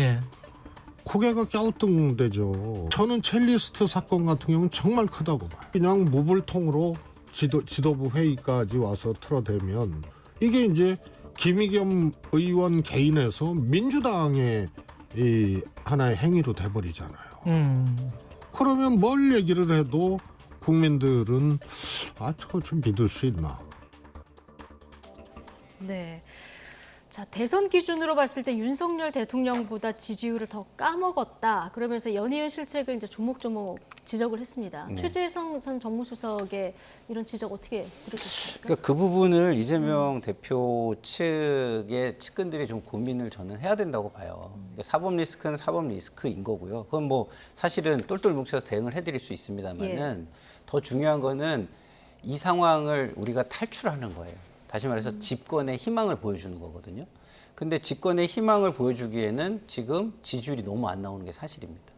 고개가 갸우뚱대죠. 저는 첼리스트 사건 같은 경우는 정말 크다고 봐요. 그냥 무불통으로 지도부 회의까지 와서 틀어대면 이게 이제 김의겸 의원 개인에서 민주당의 이 하나의 행위로 돼버리잖아요. 그러면 뭘 얘기를 해도 국민들은 아 저거 좀 믿을 수 있나. 네. 자, 대선 기준으로 봤을 때 윤석열 대통령보다 지지율을 더 까먹었다. 그러면서 연이은 실책을 이제 조목조목 지적을 했습니다. 최재성 전 정무수석의 이런 지적 어떻게 들으셨습니까? 그러니까 그 부분을 이재명 대표 측의 측근들이 좀 고민을 저는 해야 된다고 봐요. 그러니까 사법 리스크는 사법 리스크인 거고요. 그건 뭐 사실은 똘똘 뭉쳐서 대응을 해드릴 수 있습니다만은 더 중요한 거는 이 상황을 우리가 탈출하는 거예요. 다시 말해서 집권의 희망을 보여주는 거거든요. 근데 집권의 희망을 보여주기에는 지금 지지율이 너무 안 나오는 게 사실입니다.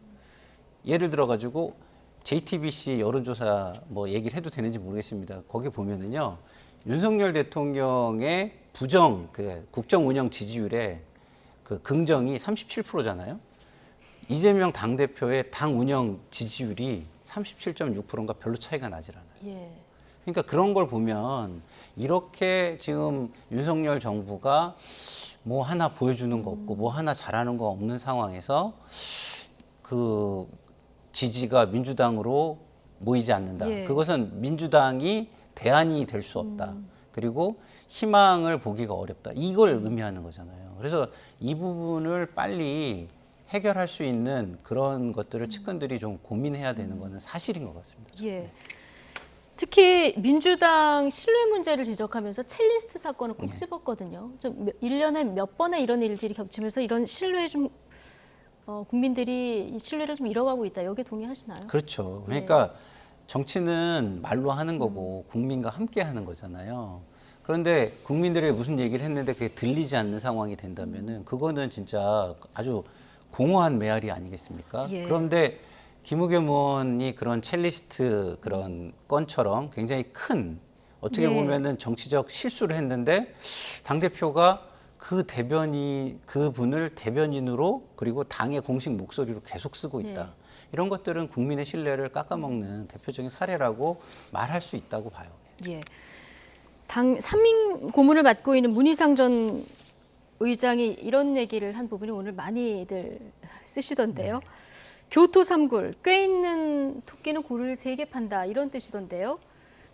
예를 들어가지고 JTBC 여론조사 뭐 얘기를 해도 되는지 모르겠습니다. 거기 보면은요, 윤석열 대통령의 부정, 그 국정 운영 지지율의 그 긍정이 37%잖아요. 이재명 당대표의 당 운영 지지율이 37.6%인가 별로 차이가 나질 않아요. 그러니까 그런 걸 보면 이렇게 지금 윤석열 정부가 뭐 하나 보여주는 거 없고 뭐 하나 잘하는 거 없는 상황에서 그 지지가 민주당으로 모이지 않는다. 예. 그것은 민주당이 대안이 될 수 없다. 그리고 희망을 보기가 어렵다. 이걸 의미하는 거잖아요. 그래서 이 부분을 빨리 해결할 수 있는 그런 것들을 측근들이 좀 고민해야 되는 것은 사실인 것 같습니다. 예. 특히 민주당 신뢰 문제를 지적하면서 첼리스트 사건을 꼭 집었거든요. 좀 1년에 몇 번의 이런 일들이 겹치면서 이런 신뢰 좀 국민들이 이 신뢰를 좀 잃어가고 있다. 여기에 동의하시나요? 그렇죠. 그러니까 정치는 말로 하는 거고 국민과 함께 하는 거잖아요. 그런데 국민들이 무슨 얘기를 했는데 그게 들리지 않는 상황이 된다면은 그거는 진짜 아주 공허한 메아리 아니겠습니까? 예. 그런데 김우겸 의원이 그런 첼리스트 그런 건처럼 굉장히 큰 어떻게 네. 보면은 정치적 실수를 했는데 당대표가 그분을 대변인으로 그리고 당의 공식 목소리로 계속 쓰고 있다. 네. 이런 것들은 국민의 신뢰를 깎아먹는 대표적인 사례라고 말할 수 있다고 봐요. 예. 당 3인 고문을 맡고 있는 문희상 전 의장이 이런 얘기를 한 부분이 오늘 많이들 쓰시던데요. 교토 3굴, 꽤 있는 토끼는 굴을 3개 판다 이런 뜻이던데요.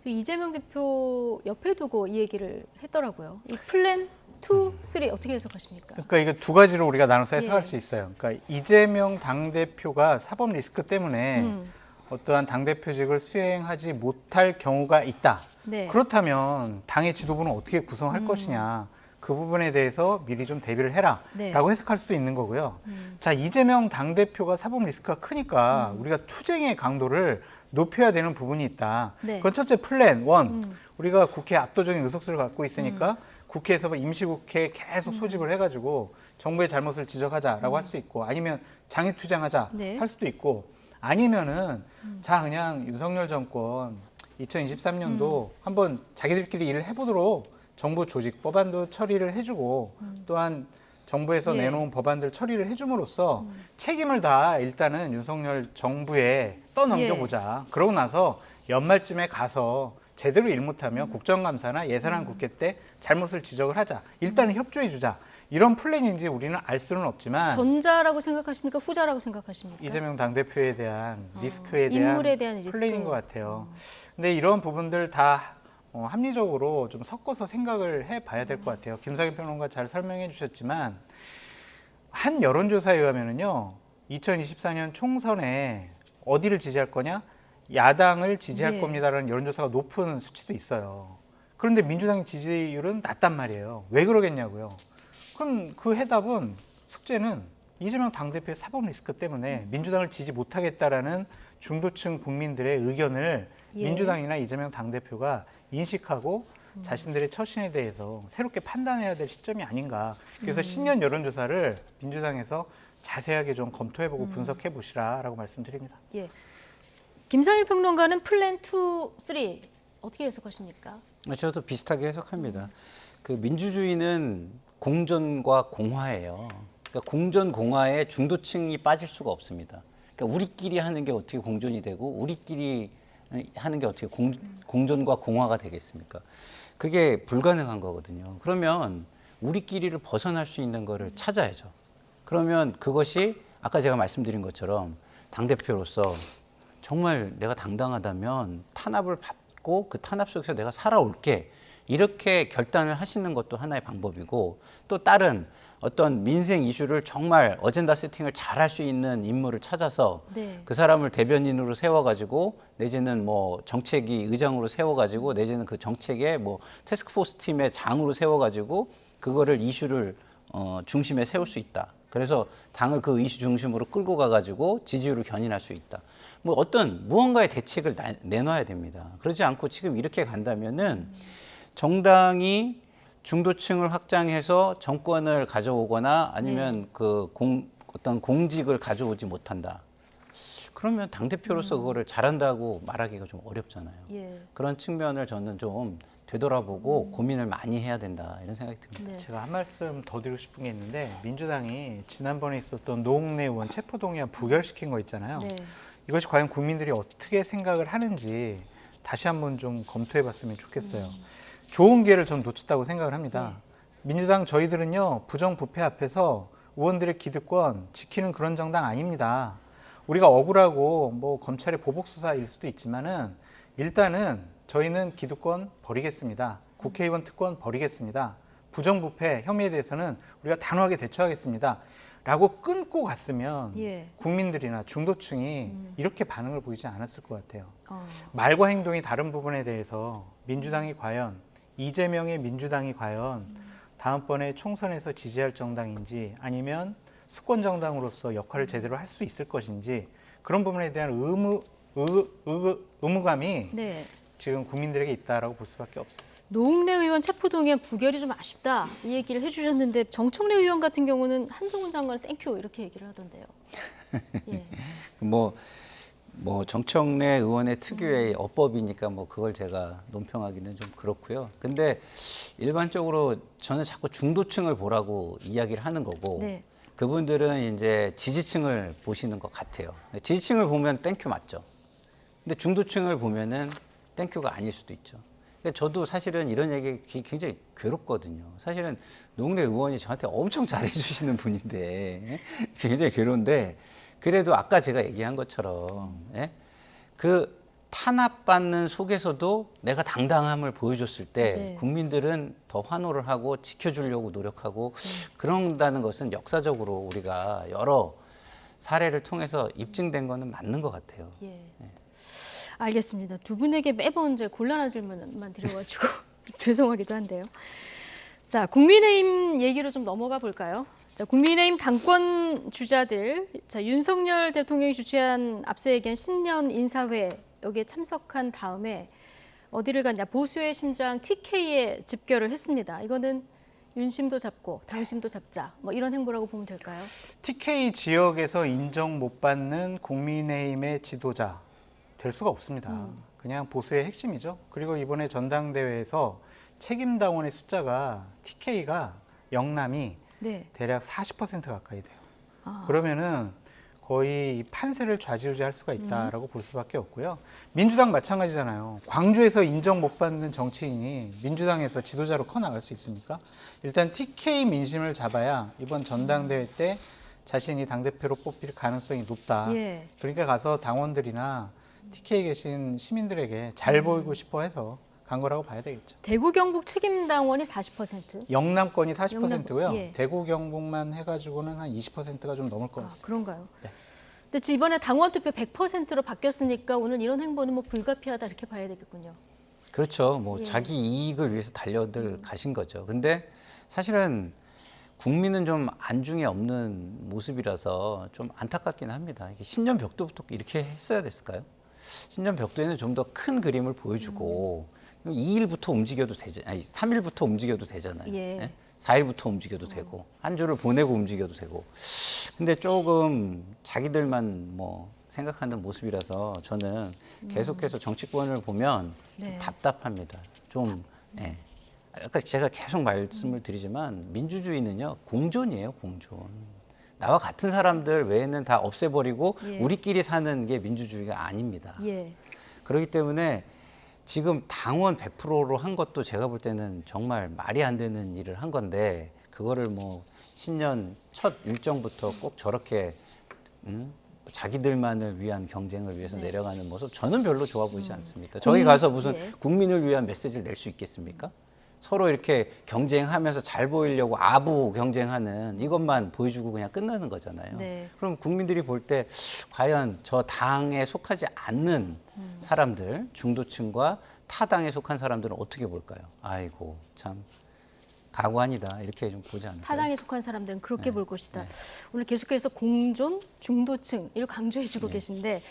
이재명 대표 옆에 두고 이 얘기를 했더라고요. 이 플랜 2, 3 어떻게 해석하십니까? 그러니까 이게 두 가지로 우리가 나눠서 해석할 예. 수 있어요. 그러니까 이재명 당대표가 사법 리스크 때문에 어떠한 당대표직을 수행하지 못할 경우가 있다. 네. 그렇다면 당의 지도부는 어떻게 구성할 것이냐. 그 부분에 대해서 미리 좀 대비를 해라 네. 라고 해석할 수도 있는 거고요. 자, 이재명 당대표가 사법 리스크가 크니까 우리가 투쟁의 강도를 높여야 되는 부분이 있다. 네. 그건 첫째 플랜 1. 우리가 국회 압도적인 의석수를 갖고 있으니까 국회에서 임시국회 계속 소집을 해가지고 정부의 잘못을 지적하자라고 할 수도 있고 아니면 장애투쟁하자 네. 할 수도 있고 아니면은 자 그냥 윤석열 정권 2023년도 한번 자기들끼리 일을 해보도록 정부 조직 법안도 처리를 해주고 또한 정부에서 예. 내놓은 법안들 처리를 해줌으로써 책임을 다 일단은 윤석열 정부에 떠넘겨보자. 그러고 나서 연말쯤에 가서 제대로 일 못하면 국정감사나 예산안 국회 때 잘못을 지적을 하자. 일단은 협조해주자. 이런 플랜인지 우리는 알 수는 없지만 전자라고 생각하십니까? 후자라고 생각하십니까? 이재명 당대표에 대한 리스크에 대한 인물에 대한 리스크. 플랜인 것 같아요. 근데 이런 부분들 다 합리적으로 좀 섞어서 생각을 해봐야 될 것 같아요. 김상현 평론가 잘 설명해 주셨지만 한 여론조사에 의하면은요 2024년 총선에 어디를 지지할 거냐? 야당을 지지할 네. 겁니다라는 여론조사가 높은 수치도 있어요. 그런데 민주당 지지율은 낮단 말이에요. 왜 그러겠냐고요. 그럼 그 해답은 숙제는 이재명 당대표의 사법 리스크 때문에 민주당을 지지 못하겠다라는 중도층 국민들의 의견을 예. 민주당이나 이재명 당대표가 인식하고 자신들의 처신에 대해서 새롭게 판단해야 될 시점이 아닌가. 그래서 신년 여론조사를 민주당에서 자세하게 좀 검토해보고 분석해 보시라라고 말씀드립니다. 예. 김상일 평론가는 플랜 2, 3 어떻게 해석하십니까? 저도 비슷하게 해석합니다. 그 민주주의는 공존과 공화예요. 그러니까 공존 공화에 중도층이 빠질 수가 없습니다. 그러니까 우리끼리 하는 게 어떻게 공존이 되고 우리끼리 하는 게 어떻게 공존과 공화가 되겠습니까? 그게 불가능한 거거든요. 그러면 우리끼리를 벗어날 수 있는 거를 찾아야죠. 그러면 그것이 아까 제가 말씀드린 것처럼 당대표로서 정말 내가 당당하다면 탄압을 받고 그 탄압 속에서 내가 살아올게. 이렇게 결단을 하시는 것도 하나의 방법이고 또 다른 어떤 민생 이슈를 정말 어젠다 세팅을 잘 할 수 있는 인물을 찾아서 네. 그 사람을 대변인으로 세워가지고 내지는 뭐 정책위 의장으로 세워가지고 내지는 그 정책의 뭐 태스크포스 팀의 장으로 세워가지고 그거를 이슈를 중심에 세울 수 있다. 그래서 당을 그 이슈 중심으로 끌고 가가지고 지지율을 견인할 수 있다. 뭐 어떤 무언가의 대책을 내놔야 됩니다. 그러지 않고 지금 이렇게 간다면은 정당이 중도층을 확장해서 정권을 가져오거나 아니면 어떤 공직을 가져오지 못한다. 그러면 당대표로서 그거를 잘한다고 말하기가 좀 어렵잖아요. 예. 그런 측면을 저는 좀 되돌아보고 고민을 많이 해야 된다 이런 생각이 듭니다. 네. 제가 한 말씀 더 드리고 싶은 게 있는데 민주당이 지난번에 있었던 노웅래 의원 체포동의안 부결시킨 거 있잖아요. 네. 이것이 과연 국민들이 어떻게 생각을 하는지 다시 한번 좀 검토해봤으면 좋겠어요. 좋은 기회를 전 놓쳤다고 생각을 합니다. 민주당 저희들은요 부정부패 앞에서 의원들의 기득권 지키는 그런 정당 아닙니다. 우리가 억울하고 뭐 검찰의 보복 수사일 수도 있지만은 일단은 저희는 기득권 버리겠습니다. 국회의원 특권 버리겠습니다. 부정부패 혐의에 대해서는 우리가 단호하게 대처하겠습니다. 라고 끊고 갔으면 국민들이나 중도층이 이렇게 반응을 보이지 않았을 것 같아요. 말과 행동이 다른 부분에 대해서 민주당이 과연 이재명의 민주당이 과연 다음번에 총선에서 지지할 정당인지 아니면 수권 정당으로서 역할을 제대로 할 수 있을 것인지 그런 부분에 대한 의무감이 지금 국민들에게 있다라고 볼 수밖에 없어요. 노웅래 의원 체포동의안 부결이 좀 아쉽다 이 얘기를 해주셨는데 정청래 의원 같은 경우는 한동훈 장관을 땡큐 이렇게 얘기를 하던데요. 예. 뭐 정청래 의원의 특유의 어법이니까 뭐 그걸 제가 논평하기는 좀 그렇고요. 근데 일반적으로 저는 자꾸 중도층을 보라고 이야기를 하는 거고 그분들은 이제 지지층을 보시는 것 같아요. 지지층을 보면 땡큐 맞죠. 근데 중도층을 보면은 땡큐가 아닐 수도 있죠. 저도 사실은 이런 얘기 굉장히 괴롭거든요. 사실은 노웅래 의원이 저한테 엄청 잘해주시는 분인데 굉장히 괴로운데 그래도 아까 제가 얘기한 것처럼 그 탄압받는 속에서도 내가 당당함을 보여줬을 때 국민들은 더 환호를 하고 지켜주려고 노력하고 그런다는 것은 역사적으로 우리가 여러 사례를 통해서 입증된 거는 맞는 것 같아요. 알겠습니다. 두 분에게 매번 이제 곤란한 질문만 드려가지고 죄송하기도 한데요. 자, 국민의힘 얘기로 좀 넘어가 볼까요? 자, 국민의힘 당권 주자들, 자, 윤석열 대통령이 주최한 앞서 얘기한 신년 인사회 여기에 참석한 다음에 어디를 갔냐? 보수의 심장 TK에 집결을 했습니다. 이거는 윤심도 잡고 당심도 잡자 뭐 이런 행보라고 보면 될까요? TK 지역에서 인정 못 받는 국민의힘의 지도자 될 수가 없습니다. 그냥 보수의 핵심이죠. 그리고 이번에 전당대회에서 책임당원의 숫자가 TK가 영남이 대략 40% 가까이 돼요. 그러면은 거의 판세를 좌지우지할 수가 있다라고 볼 수밖에 없고요. 민주당 마찬가지잖아요. 광주에서 인정 못 받는 정치인이 민주당에서 지도자로 커나갈 수 있습니까? 일단 TK 민심을 잡아야 이번 전당대회 때 자신이 당대표로 뽑힐 가능성이 높다. 그러니까 가서 당원들이나 TK에 계신 시민들에게 잘 보이고 싶어 해서 간 거라고 봐야 되겠죠. 대구 경북 책임당원이 40%? 영남권이 40%고요. 대구 경북만 해가지고는 한 20%가 좀 넘을 것 같습니다. 그런가요? 근데 이번에 당원 투표 100%로 바뀌었으니까 오늘 이런 행보는 뭐 불가피하다 이렇게 봐야 되겠군요. 그렇죠. 뭐 자기 이익을 위해서 달려들 가신 거죠. 근데 사실은 국민은 좀 안중에 없는 모습이라서 좀 안타깝긴 합니다. 이게 신년 벽도부터 이렇게 했어야 됐을까요? 신년 벽도에는 좀 더 큰 그림을 보여주고 2일부터 움직여도 되죠. 아니 3일부터 움직여도 되잖아요. 4일부터 움직여도 되고 한 주를 보내고 움직여도 되고. 근데 조금 자기들만 뭐 생각하는 모습이라서 저는 계속해서 정치권을 보면 좀 답답합니다. 좀 아까 제가 계속 말씀을 드리지만 민주주의는요 공존이에요, 공존. 나와 같은 사람들 외에는 다 없애버리고 우리끼리 사는 게 민주주의가 아닙니다. 그렇기 때문에 지금 당원 100%로 한 것도 제가 볼 때는 정말 말이 안 되는 일을 한 건데 그거를 뭐 신년 첫 일정부터 꼭 저렇게 자기들만을 위한 경쟁을 위해서 내려가는 모습 저는 별로 좋아 보이지 않습니다. 저기 가서 무슨 국민을 위한 메시지를 낼 수 있겠습니까? 서로 이렇게 경쟁하면서 잘 보이려고 아부 경쟁하는 이것만 보여주고 그냥 끝나는 거잖아요. 그럼 국민들이 볼 때 과연 저 당에 속하지 않는 사람들, 중도층과 타 당에 속한 사람들은 어떻게 볼까요? 아이고 참 가관이다 이렇게 좀 보지 않을까요? 타당에 속한 사람들은 그렇게 볼 것이다. 오늘 계속해서 공존, 중도층 이를 강조해주고 계신데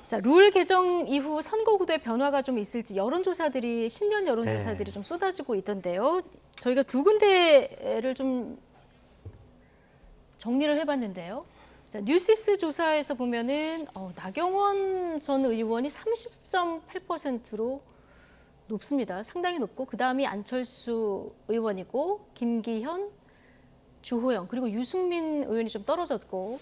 자, 룰 개정 이후 선거구도의 변화가 좀 있을지 여론조사들이 신년 여론조사들이 좀 쏟아지고 있던데요. 저희가 두 군데를 좀 정리를 해봤는데요. 자, 뉴시스 조사에서 보면은 나경원 전 의원이 30.8%로 높습니다. 상당히 높고 그 다음이 안철수 의원이고 김기현, 주호영 그리고 유승민 의원이 좀 떨어졌고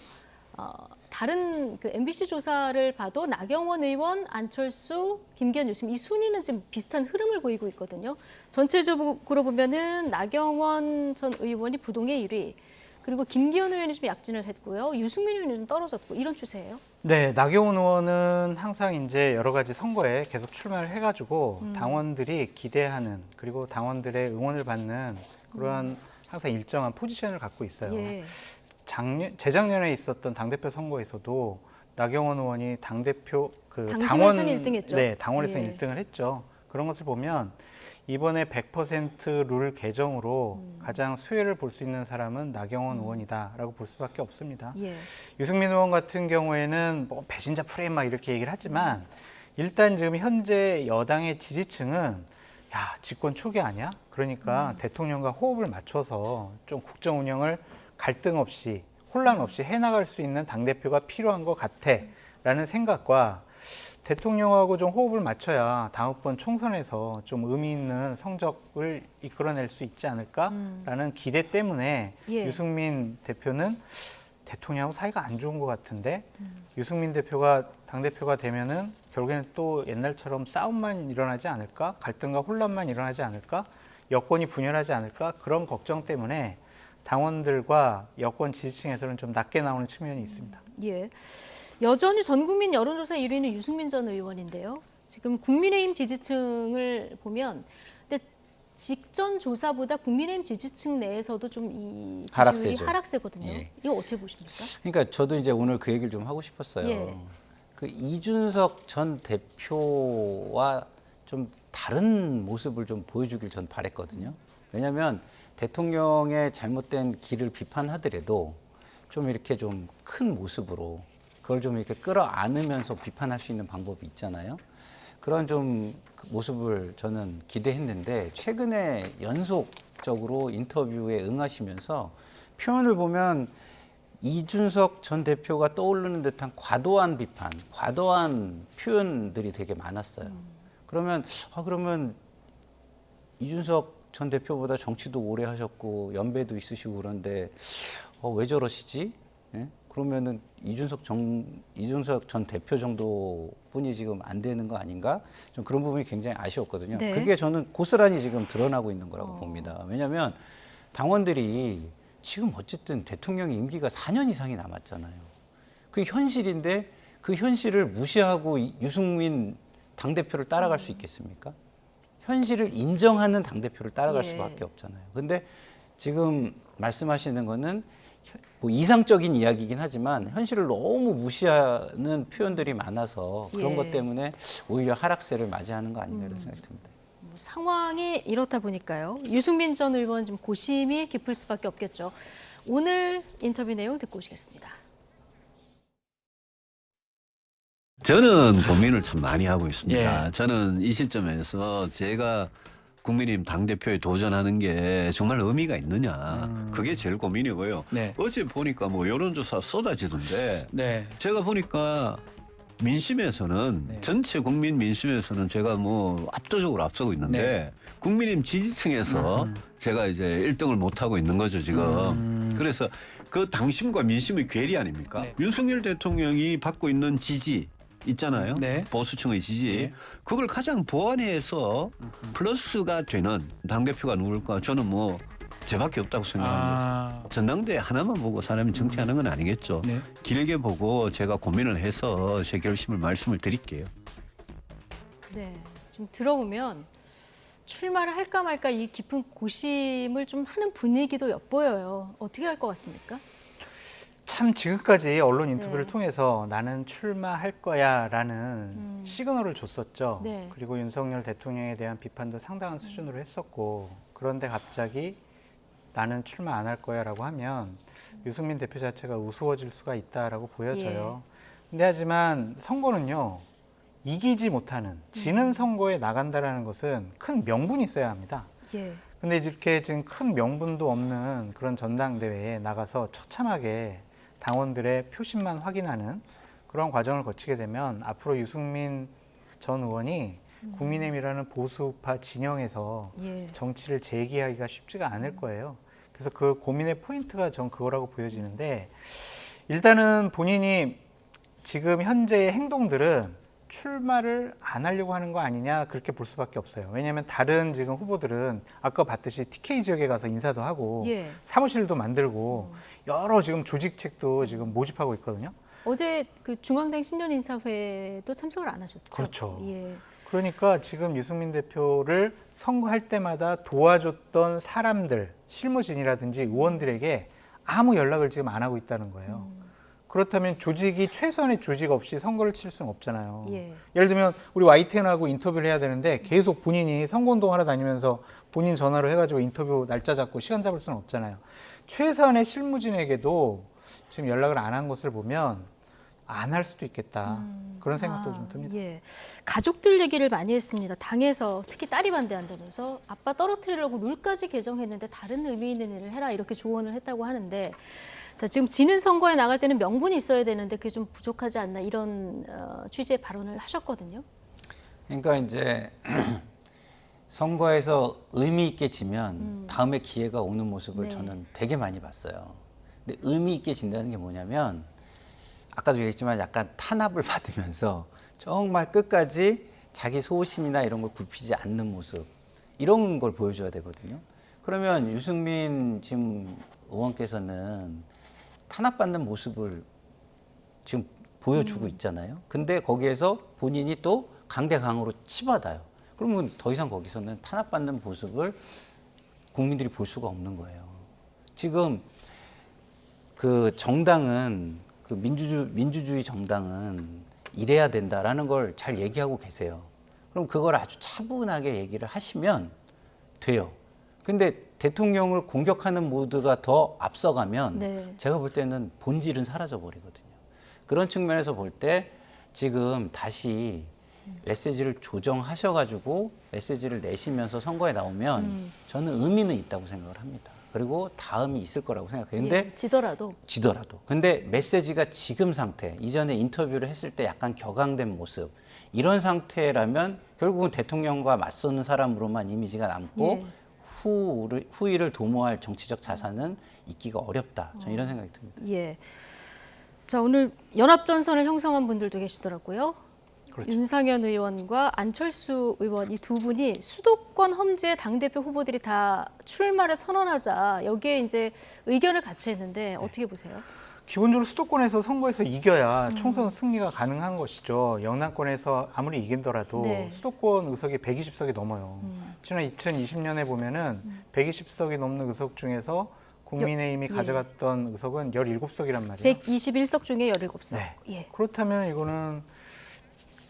다른 그 MBC 조사를 봐도 나경원 의원, 안철수, 김기현, 유승민 이 순위는 지금 비슷한 흐름을 보이고 있거든요. 전체적으로 보면은 나경원 전 의원이 부동의 1위, 그리고 김기현 의원이 좀 약진을 했고요. 유승민 의원이 좀 떨어졌고 이런 추세예요. 네, 나경원 의원은 항상 이제 여러 가지 선거에 계속 출마를 해가지고 당원들이 기대하는 그리고 당원들의 응원을 받는 그런 항상 일정한 포지션을 갖고 있어요. 예. 재작년에 있었던 당대표 선거에서도 나경원 의원이 당대표 당원에서는 1등 했죠. 네, 당원에서 예. 1등을 했죠. 그런 것을 보면 이번에 100% 룰 개정으로 가장 수혜를 볼 수 있는 사람은 나경원 의원이다라고 볼 수밖에 없습니다. 예. 유승민 의원 같은 경우에는 뭐 배신자 프레임 막 이렇게 얘기를 하지만 일단 지금 현재 여당의 지지층은 야, 집권 초기 아니야? 그러니까 대통령과 호흡을 맞춰서 좀 국정 운영을 갈등 없이 혼란 없이 해나갈 수 있는 당대표가 필요한 것 같아라는 생각과 대통령하고 좀 호흡을 맞춰야 다음번 총선에서 좀 의미 있는 성적을 이끌어낼 수 있지 않을까라는 기대 때문에 예. 유승민 대표는 대통령하고 사이가 안 좋은 것 같은데 유승민 대표가 당대표가 되면은 결국에는 또 옛날처럼 싸움만 일어나지 않을까? 갈등과 혼란만 일어나지 않을까? 여권이 분열하지 않을까? 그런 걱정 때문에 당원들과 여권 지지층에서는 좀 낮게 나오는 측면이 있습니다. 예. 여전히 전국민 여론조사 1위는 유승민 전 의원인데요. 지금 국민의힘 지지층을 보면 근데 직전 조사보다 국민의힘 지지층 내에서도 좀 이 지지율이 하락세죠. 하락세거든요. 예. 이거 어떻게 보십니까? 그러니까 저도 이제 오늘 그 얘기를 좀 하고 싶었어요. 예. 그 이준석 전 대표와 좀 다른 모습을 좀 보여주길 전 바랬거든요. 왜냐하면 대통령의 잘못된 길을 비판하더라도 좀 이렇게 좀 큰 모습으로 그걸 좀 이렇게 끌어안으면서 비판할 수 있는 방법이 있잖아요. 그런 좀 모습을 저는 기대했는데 최근에 연속적으로 인터뷰에 응하시면서 표현을 보면 이준석 전 대표가 떠오르는 듯한 과도한 비판, 과도한 표현들이 되게 많았어요. 그러면 이준석 전 대표보다 정치도 오래 하셨고 연배도 있으시고 그런데 왜 저러시지? 예? 그러면은 이준석 전 대표 정도뿐이 지금 안 되는 거 아닌가? 좀 그런 부분이 굉장히 아쉬웠거든요. 네. 그게 저는 고스란히 지금 드러나고 있는 거라고 봅니다. 왜냐하면 당원들이 지금 어쨌든 대통령의 임기가 4년 이상이 남았잖아요. 그게 현실인데 그 현실을 무시하고 유승민 당대표를 따라갈 수 있겠습니까? 현실을 인정하는 당대표를 따라갈 예. 수밖에 없잖아요. 근데 지금 말씀하시는 거는 뭐 이상적인 이야기이긴 하지만 현실을 너무 무시하는 표현들이 많아서 그런 예. 것 때문에 오히려 하락세를 맞이하는 거 아닌가 이런 생각이 듭니다. 상황이 이렇다 보니까요. 유승민 전 의원 좀 고심이 깊을 수밖에 없겠죠. 오늘 인터뷰 내용 듣고 오시겠습니다. 저는 고민을 참 많이 하고 있습니다. 저는 이 시점에서 제가 국민의힘 당대표에 도전하는 게 정말 의미가 있느냐. 그게 제일 고민이고요. 어제 보니까 뭐 여론조사 쏟아지던데 제가 보니까 민심에서는 전체 국민 민심에서는 제가 뭐 압도적으로 앞서고 있는데 국민의힘 지지층에서 제가 이제 1등을 못하고 있는 거죠 지금. 그래서 그 당심과 민심의 괴리 아닙니까? 윤석열 대통령이 받고 있는 지지 있잖아요. 보수층의 지지. 그걸 가장 보완해서 플러스가 되는 당대표가 누굴까? 저는 뭐 저밖에 없다고 생각합니다. 전당대회 하나만 보고 사람이 정치하는 건 아니겠죠. 길게 보고 제가 고민을 해서 제 결심을 말씀을 드릴게요. 네, 좀 들어보면 출마를 할까 말까 이 깊은 고심을 좀 하는 분위기도 엿보여요. 어떻게 할 것 같습니까? 참 지금까지 언론 인터뷰를 통해서 나는 출마할 거야라는 시그널을 줬었죠. 네. 그리고 윤석열 대통령에 대한 비판도 상당한 수준으로 했었고 그런데 갑자기 나는 출마 안 할 거야라고 하면 유승민 대표 자체가 우스워질 수가 있다라고 보여져요. 근데 하지만 선거는요. 이기지 못하는 지는 선거에 나간다라는 것은 큰 명분이 있어야 합니다. 근데 이렇게 지금 큰 명분도 없는 그런 전당대회에 나가서 처참하게 당원들의 표심만 확인하는 그런 과정을 거치게 되면 앞으로 유승민 전 의원이 국민의힘이라는 보수파 진영에서 정치를 재기하기가 쉽지가 않을 거예요. 그래서 그 고민의 포인트가 전 그거라고 보여지는데 일단은 본인이 지금 현재의 행동들은 출마를 안 하려고 하는 거 아니냐 그렇게 볼 수밖에 없어요. 왜냐하면 다른 지금 후보들은 아까 봤듯이 TK 지역에 가서 인사도 하고 예. 사무실도 만들고 여러 지금 조직책도 지금 모집하고 있거든요. 어제 그 중앙당 신년인사회도 참석을 안 하셨죠? 그렇죠. 예. 그러니까 지금 유승민 대표를 선거할 때마다 도와줬던 사람들, 실무진이라든지 의원들에게 아무 연락을 지금 안 하고 있다는 거예요. 그렇다면 조직이 최소한의 조직 없이 선거를 칠 수는 없잖아요. 예. 예를 들면 우리 YTN하고 인터뷰를 해야 되는데 계속 본인이 선거운동 하러 다니면서 본인 전화로 해가지고 인터뷰 날짜 잡고 시간 잡을 수는 없잖아요. 최소한의 실무진에게도 지금 연락을 안 한 것을 보면 안 할 수도 있겠다. 그런 생각도 좀 듭니다. 예. 가족들 얘기를 많이 했습니다. 당에서 특히 딸이 반대한다면서 아빠 떨어뜨리려고 룰까지 개정했는데 다른 의미 있는 일을 해라 이렇게 조언을 했다고 하는데 자, 지금 지는 선거에 나갈 때는 명분이 있어야 되는데 그게 좀 부족하지 않나 이런 취지의 발언을 하셨거든요. 그러니까 이제 선거에서 의미 있게 지면 다음에 기회가 오는 모습을 네. 저는 되게 많이 봤어요. 근데 의미 있게 진다는 게 뭐냐면 아까도 얘기했지만 약간 탄압을 받으면서 정말 끝까지 자기 소신이나 이런 걸 굽히지 않는 모습 이런 걸 보여줘야 되거든요. 그러면 유승민 지금 의원께서는 탄압받는 모습을 지금 보여주고 있잖아요. 근데 거기에서 본인이 또 강대강으로 치받아요. 그러면 더 이상 거기서는 탄압받는 모습을 국민들이 볼 수가 없는 거예요. 지금 그 정당은 그 민주주의 정당은 이래야 된다라는 걸 잘 얘기하고 계세요. 그럼 그걸 아주 차분하게 얘기를 하시면 돼요. 근데 대통령을 공격하는 모드가 더 앞서가면 네. 제가 볼 때는 본질은 사라져 버리거든요. 그런 측면에서 볼 때 지금 다시 메시지를 조정하셔가지고 메시지를 내시면서 선거에 나오면 저는 의미는 있다고 생각을 합니다. 그리고 다음이 있을 거라고 생각해요. 근데 예, 지더라도. 근데 메시지가 지금 상태, 이전에 인터뷰를 했을 때 약간 격앙된 모습, 이런 상태라면 결국은 대통령과 맞서는 사람으로만 이미지가 남고 예. 후위를 도모할 정치적 자산은 있기가 어렵다. 저는 이런 생각이 듭니다. 예. 자, 오늘 연합전선을 형성한 분들도 계시더라고요. 그렇죠. 윤상현 의원과 안철수 의원 이 두 분이 수도권 험지의 당대표 후보들이 다 출마를 선언하자 여기에 이제 의견을 같이 했는데 어떻게 보세요? 기본적으로 수도권에서 선거에서 이겨야 총선 승리가 가능한 것이죠. 영남권에서 아무리 이긴더라도 네. 수도권 의석이 120석이 넘어요. 지난 2020년에 보면은 120석이 넘는 의석 중에서 국민의힘이 예. 가져갔던 의석은 17석이란 말이에요. 121석 중에 17석. 네. 예. 그렇다면 이거는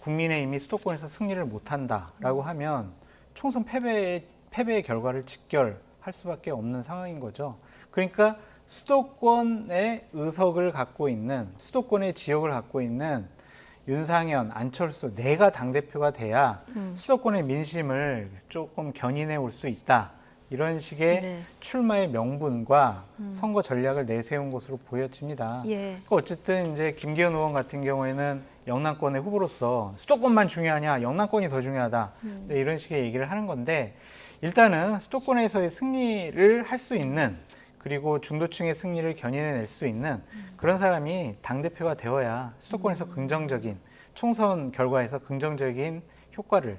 국민의힘이 수도권에서 승리를 못한다라고 하면 총선 패배의 결과를 직결할 수밖에 없는 상황인 거죠. 그러니까 수도권의 의석을 갖고 있는 수도권의 지역을 갖고 있는 윤상현, 안철수 내가 당대표가 돼야 수도권의 민심을 조금 견인해 올 수 있다. 이런 식의 네. 출마의 명분과 선거 전략을 내세운 것으로 보여집니다. 예. 그러니까 어쨌든 이제 김기현 의원 같은 경우에는 영남권의 후보로서 수도권만 중요하냐, 영남권이 더 중요하다. 이런 식의 얘기를 하는 건데 일단은 수도권에서의 승리를 할 수 있는 그리고 중도층의 승리를 견인해낼 수 있는 그런 사람이 당대표가 되어야 수도권에서 긍정적인 총선 결과에서 긍정적인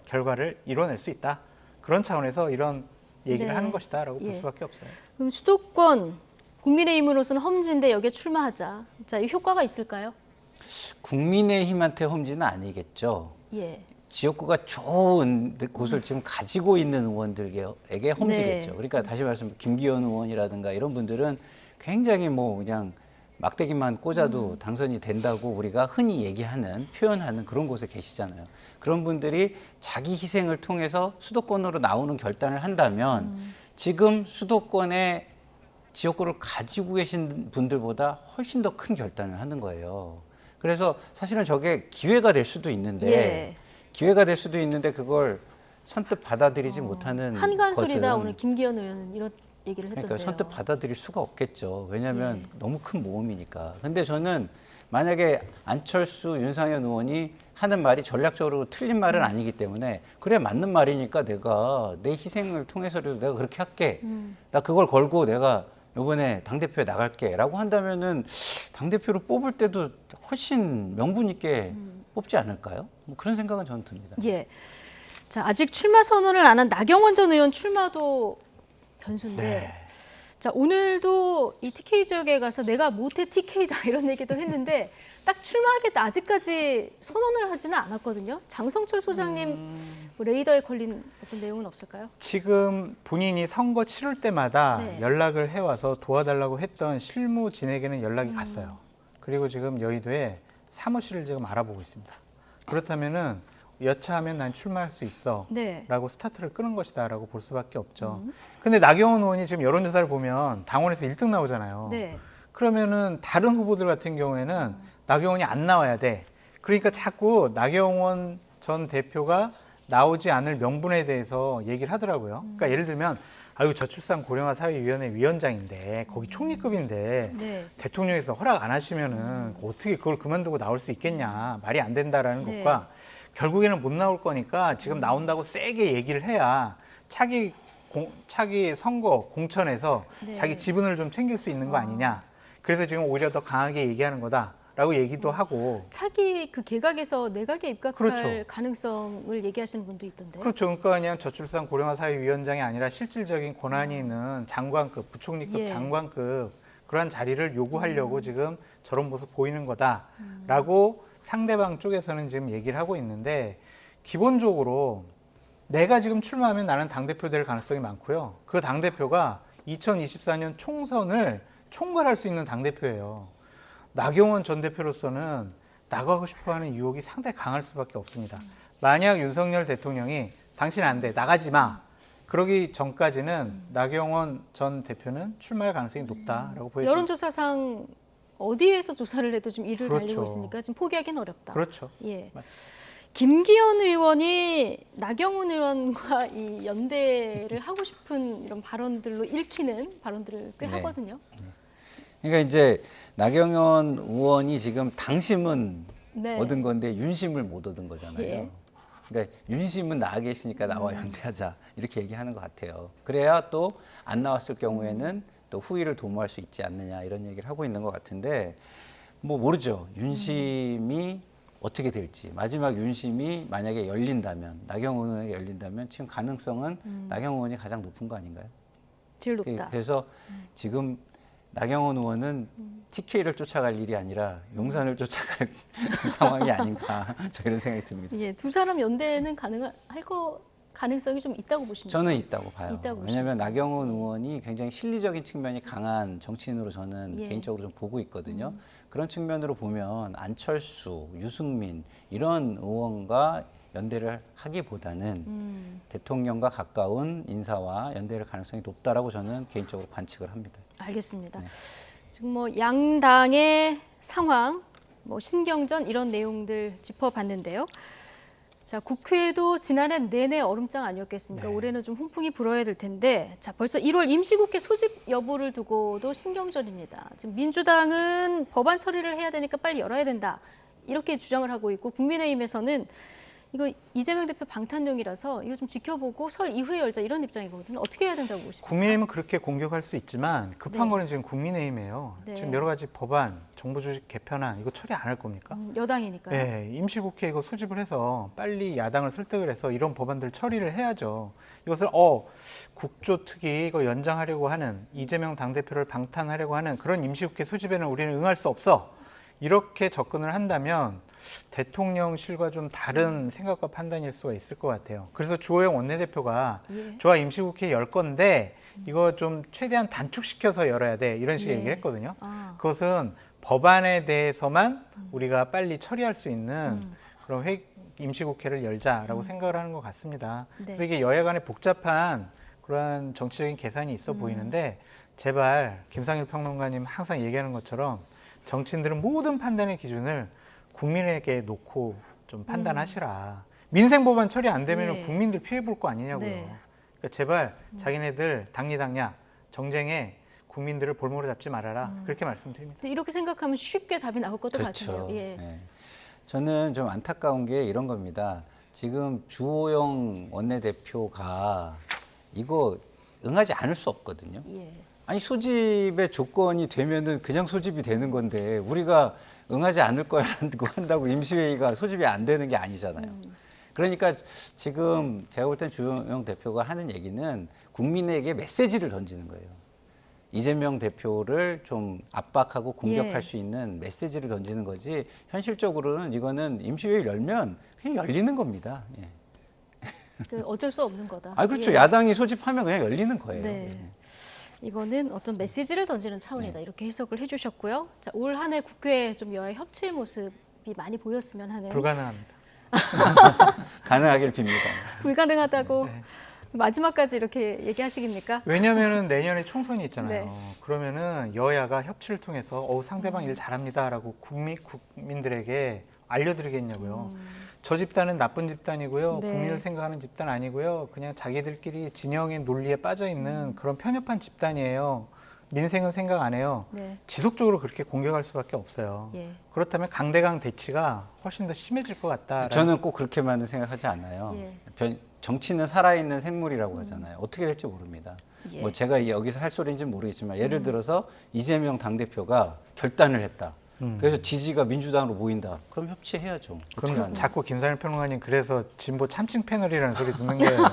결과를 이뤄낼 수 있다. 그런 차원에서 이런 얘기를 네. 하는 것이다라고 볼 예. 수밖에 없어요. 그럼 수도권 국민의힘으로서는 험지인데 여기에 출마하자. 자, 이 효과가 있을까요? 국민의힘한테 험지는 아니겠죠. 예. 지역구가 좋은 곳을 지금 가지고 있는 의원들에게 험지겠죠. 네. 그러니까 다시 말해서 김기현 의원이라든가 이런 분들은 굉장히 뭐 그냥 막대기만 꽂아도 당선이 된다고 우리가 흔히 얘기하는 표현하는 그런 곳에 계시잖아요. 그런 분들이 자기 희생을 통해서 수도권으로 나오는 결단을 한다면 지금 수도권의 지역구를 가지고 계신 분들보다 훨씬 더 큰 결단을 하는 거예요. 그래서 사실은 저게 기회가 될 수도 있는데 그걸 선뜻 받아들이지 못하는 한간소리다. 것은 오늘 김기현 의원은 이런 얘기를 했던데요. 그러니까 선뜻 받아들일 수가 없겠죠. 왜냐하면 너무 큰 모험이니까. 근데 저는 만약에 안철수, 윤상현 의원이 하는 말이 전략적으로 틀린 말은 아니기 때문에 그래 맞는 말이니까 내가 내 희생을 통해서라도 내가 그렇게 할게. 나 그걸 걸고 내가 이번에 당대표에 나갈게 라고 한다면은 당대표로 뽑을 때도 훨씬 명분 있게 뽑지 않을까요? 뭐 그런 생각은 저는 듭니다. 예. 자, 아직 출마 선언을 안 한 나경원 전 의원 출마도 변수인데. 네. 자, 오늘도 이 TK 지역에 가서 내가 모태 TK다 이런 얘기도 했는데 딱 출마하겠다 아직까지 선언을 하지는 않았거든요. 장성철 소장님 뭐 레이더에 걸린 어떤 내용은 없을까요? 지금 본인이 선거 치를 때마다 네. 연락을 해와서 도와달라고 했던 실무진에게는 연락이 갔어요. 그리고 지금 여의도에 사무실을 지금 알아보고 있습니다. 그렇다면은 여차하면 난 출마할 수 있어 네. 라고 스타트를 끄는 것이다 라고 볼 수밖에 없죠. 근데 나경원 의원이 지금 여론조사를 보면 당원에서 1등 나오잖아요. 네. 그러면은 다른 후보들 같은 경우에는 나경원이 안 나와야 돼. 그러니까 자꾸 나경원 전 대표가 나오지 않을 명분에 대해서 얘기를 하더라고요. 그러니까 예를 들면 아유 저출산 고령화 사회위원회 위원장인데 거기 총리급인데 네. 대통령에서 허락 안 하시면은 어떻게 그걸 그만두고 나올 수 있겠냐. 말이 안 된다라는 네. 것과 결국에는 못 나올 거니까 지금 나온다고 세게 얘기를 해야 차기 선거 공천에서 네. 자기 지분을 좀 챙길 수 있는 거 아니냐. 그래서 지금 오히려 더 강하게 얘기하는 거다라고 얘기도 하고. 차기 그 개각에서 내각에 입각할 그렇죠. 가능성을 얘기하시는 분도 있던데요. 그렇죠. 그러니까 그냥 저출산 고령화 사회위원장이 아니라 실질적인 권한이 있는 장관급, 부총리급 예. 장관급 그러한 자리를 요구하려고 지금 저런 모습 보이는 거다라고 상대방 쪽에서는 지금 얘기를 하고 있는데 기본적으로 내가 지금 출마하면 나는 당대표 될 가능성이 많고요. 그 당대표가 2024년 총선을 총괄할 수 있는 당대표예요. 나경원 전 대표로서는 나가고 싶어하는 유혹이 상당히 강할 수밖에 없습니다. 만약 윤석열 대통령이 당신 안 돼, 나가지 마. 그러기 전까지는 나경원 전 대표는 출마할 가능성이 높다라고 보여집니다. 여론조사상 어디에서 조사를 해도 지금 이를 그렇죠. 달리고 있으니까 지금 포기하기는 어렵다. 그렇죠. 예. 맞습니다. 김기현 의원이 나경원 의원과 이 연대를 하고 싶은 이런 발언들로 읽히는 발언들을 꽤 네. 하거든요. 그러니까 이제 나경원 의원이 지금 당심은 네. 얻은 건데 윤심을 못 얻은 거잖아요. 예. 그러니까 윤심은 나게 있으니까 나와 연대하자 이렇게 얘기하는 것 같아요. 그래야 또 안 나왔을 경우에는 또 후위를 도모할 수 있지 않느냐 이런 얘기를 하고 있는 것 같은데 뭐 모르죠. 윤심이 어떻게 될지 마지막 윤심이 만약에 열린다면 나경원 의원에게 열린다면 지금 가능성은 나경원 의원이 가장 높은 거 아닌가요? 제일 높다. 그래서 지금 나경원 의원은 TK를 쫓아갈 일이 아니라 용산을 쫓아갈 상황이 아닌가 저 이런 생각이 듭니다. 예, 두 사람 연대는 가능성이 좀 있다고 보십니까? 저는 있다고 봐요. 있다고 왜냐하면 나경원 의원이 굉장히 실리적인 측면이 강한 정치인으로 저는 예. 개인적으로 좀 보고 있거든요. 그런 측면으로 보면 안철수, 유승민 이런 의원과 연대를 하기보다는 대통령과 가까운 인사와 연대할 가능성이 높다라고 저는 개인적으로 관측을 합니다. 알겠습니다. 네. 지금 뭐 양당의 상황, 뭐 신경전 이런 내용들 짚어봤는데요. 자, 국회도 지난해 내내 얼음장 아니었겠습니까? 네. 올해는 좀 훈풍이 불어야 될 텐데, 자, 벌써 1월 임시국회 소집 여부를 두고도 신경전입니다. 지금 민주당은 법안 처리를 해야 되니까 빨리 열어야 된다. 이렇게 주장을 하고 있고, 국민의힘에서는 이거 이재명 대표 방탄용이라서 이거 좀 지켜보고 설 이후에 열자 이런 입장이거든요. 어떻게 해야 된다고 보십니까? 국민의힘은 그렇게 공격할 수 있지만 급한 네. 거는 지금 국민의힘이에요. 네. 지금 여러 가지 법안, 정부 조직 개편안 이거 처리 안 할 겁니까? 여당이니까요. 네, 임시국회 이거 소집을 해서 빨리 야당을 설득을 해서 이런 법안들 처리를 해야죠. 이것을 국조특위 이거 연장하려고 하는 이재명 당대표를 방탄하려고 하는 그런 임시국회 소집에는 우리는 응할 수 없어. 이렇게 접근을 한다면 대통령실과 좀 다른 생각과 판단일 수가 있을 것 같아요. 그래서 주호영 원내대표가 좋아 임시국회 열 건데 이거 좀 최대한 단축시켜서 열어야 돼 이런 식의 얘기를 했거든요. 그것은 법안에 대해서만 우리가 빨리 처리할 수 있는 그런 임시국회를 열자라고 생각을 하는 것 같습니다. 네. 그래서 이게 여야 간에 복잡한 그런 정치적인 계산이 있어 보이는데 제발 김상일 평론가님 항상 얘기하는 것처럼 정치인들은 모든 판단의 기준을 국민에게 놓고 좀 판단하시라. 민생 법안 처리 안 되면 네. 국민들 피해 볼 거 아니냐고요. 네. 그러니까 제발 자기네들 당리당략 정쟁에 국민들을 볼모로 잡지 말아라. 그렇게 말씀드립니다. 이렇게 생각하면 쉽게 답이 나올 것도 그렇죠. 같은데요. 예. 네. 저는 좀 안타까운 게 이런 겁니다. 지금 주호영 원내대표가 이거 응하지 않을 수 없거든요. 예. 아니 소집의 조건이 되면은 그냥 소집이 되는 건데 우리가 응하지 않을 거라고 한다고 임시회의가 소집이 안 되는 게 아니잖아요. 그러니까 지금 제가 볼 땐 주호영 대표가 하는 얘기는 국민에게 메시지를 던지는 거예요. 이재명 대표를 좀 압박하고 공격할 수 있는 메시지를 던지는 거지 현실적으로는 이거는 임시회의 열면 그냥 열리는 겁니다. 예. 어쩔 수 없는 거다. 그렇죠. 야당이 소집하면 그냥 열리는 거예요. 네. 이거는 어떤 메시지를 던지는 차원이다. 이렇게 해석을 해주셨고요. 자, 올 한 해 국회 좀 여야 협치의 모습이 많이 보였으면 하는. 불가능합니다. 가능하길 빕니다. 불가능하다고 마지막까지 이렇게 얘기하시깁니까? 왜냐하면 내년에 총선이 있잖아요. 네. 그러면은 여야가 협치를 통해서 상대방 일 잘합니다라고 국민들에게 알려드리겠냐고요. 저 집단은 나쁜 집단이고요. 네. 국민을 생각하는 집단 아니고요. 그냥 자기들끼리 진영의 논리에 빠져 있는 그런 편협한 집단이에요. 민생은 생각 안 해요. 네. 지속적으로 그렇게 공격할 수밖에 없어요. 예. 그렇다면 강대강 대치가 훨씬 더 심해질 것 같다. 저는 꼭 그렇게만은 생각하지 않아요. 예. 정치는 살아있는 생물이라고 하잖아요. 어떻게 될지 모릅니다. 예. 뭐 제가 여기서 할 소리인지는 모르겠지만 예를 들어서 이재명 당대표가 결단을 했다. 그래서 지지가 민주당으로 모인다. 그럼 협치해야죠. 그럼 자꾸 김산일 평론가님 그래서 진보 참칭 패널이라는 소리 듣는 거예요.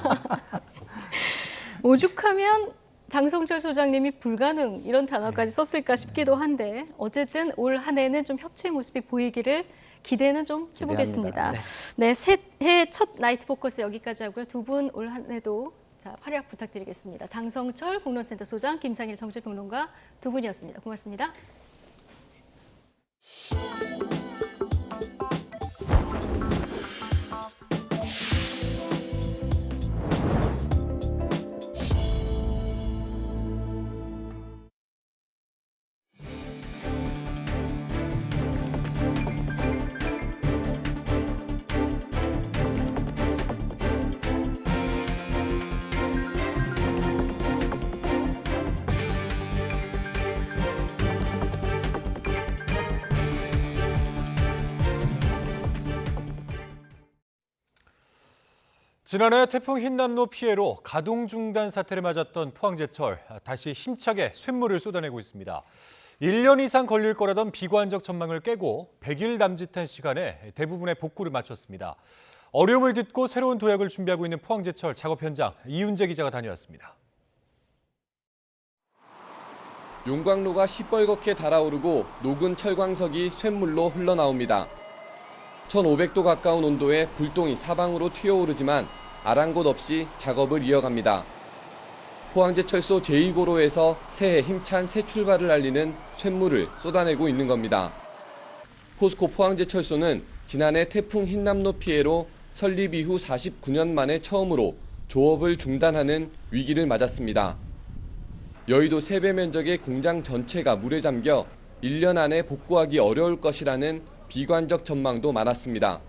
오죽하면 장성철 소장님이 불가능 이런 단어까지 썼을까 싶기도 한데 어쨌든 올 한 해는 좀 협치의 모습이 보이기를 기대는 좀 해보겠습니다. 네, 새해 첫 나이트 포커스 여기까지 하고요. 두 분 올 한 해도 활약 부탁드리겠습니다. 장성철 공론센터 소장, 김상일 정치평론가 두 분이었습니다. 고맙습니다. 지난해 태풍 흰남노 피해로 가동 중단 사태를 맞았던 포항제철, 다시 힘차게 쇳물을 쏟아내고 있습니다. 1년 이상 걸릴 거라던 비관적 전망을 깨고 100일 남짓한 시간에 대부분의 복구를 마쳤습니다. 어려움을 딛고 새로운 도약을 준비하고 있는 포항제철 작업 현장, 이윤재 기자가 다녀왔습니다. 용광로가 시뻘겋게 달아오르고 녹은 철광석이 쇳물로 흘러나옵니다. 1500도 가까운 온도에 불똥이 사방으로 튀어오르지만 아랑곳 없이 작업을 이어갑니다. 포항제철소 제2고로에서 새해 힘찬 새 출발을 알리는 쇳물을 쏟아내고 있는 겁니다. 포스코 포항제철소는 지난해 태풍 흰남노 피해로 설립 이후 49년 만에 처음으로 조업을 중단하는 위기를 맞았습니다. 여의도 3배 면적의 공장 전체가 물에 잠겨 1년 안에 복구하기 어려울 것이라는 비관적 전망도 많았습니다.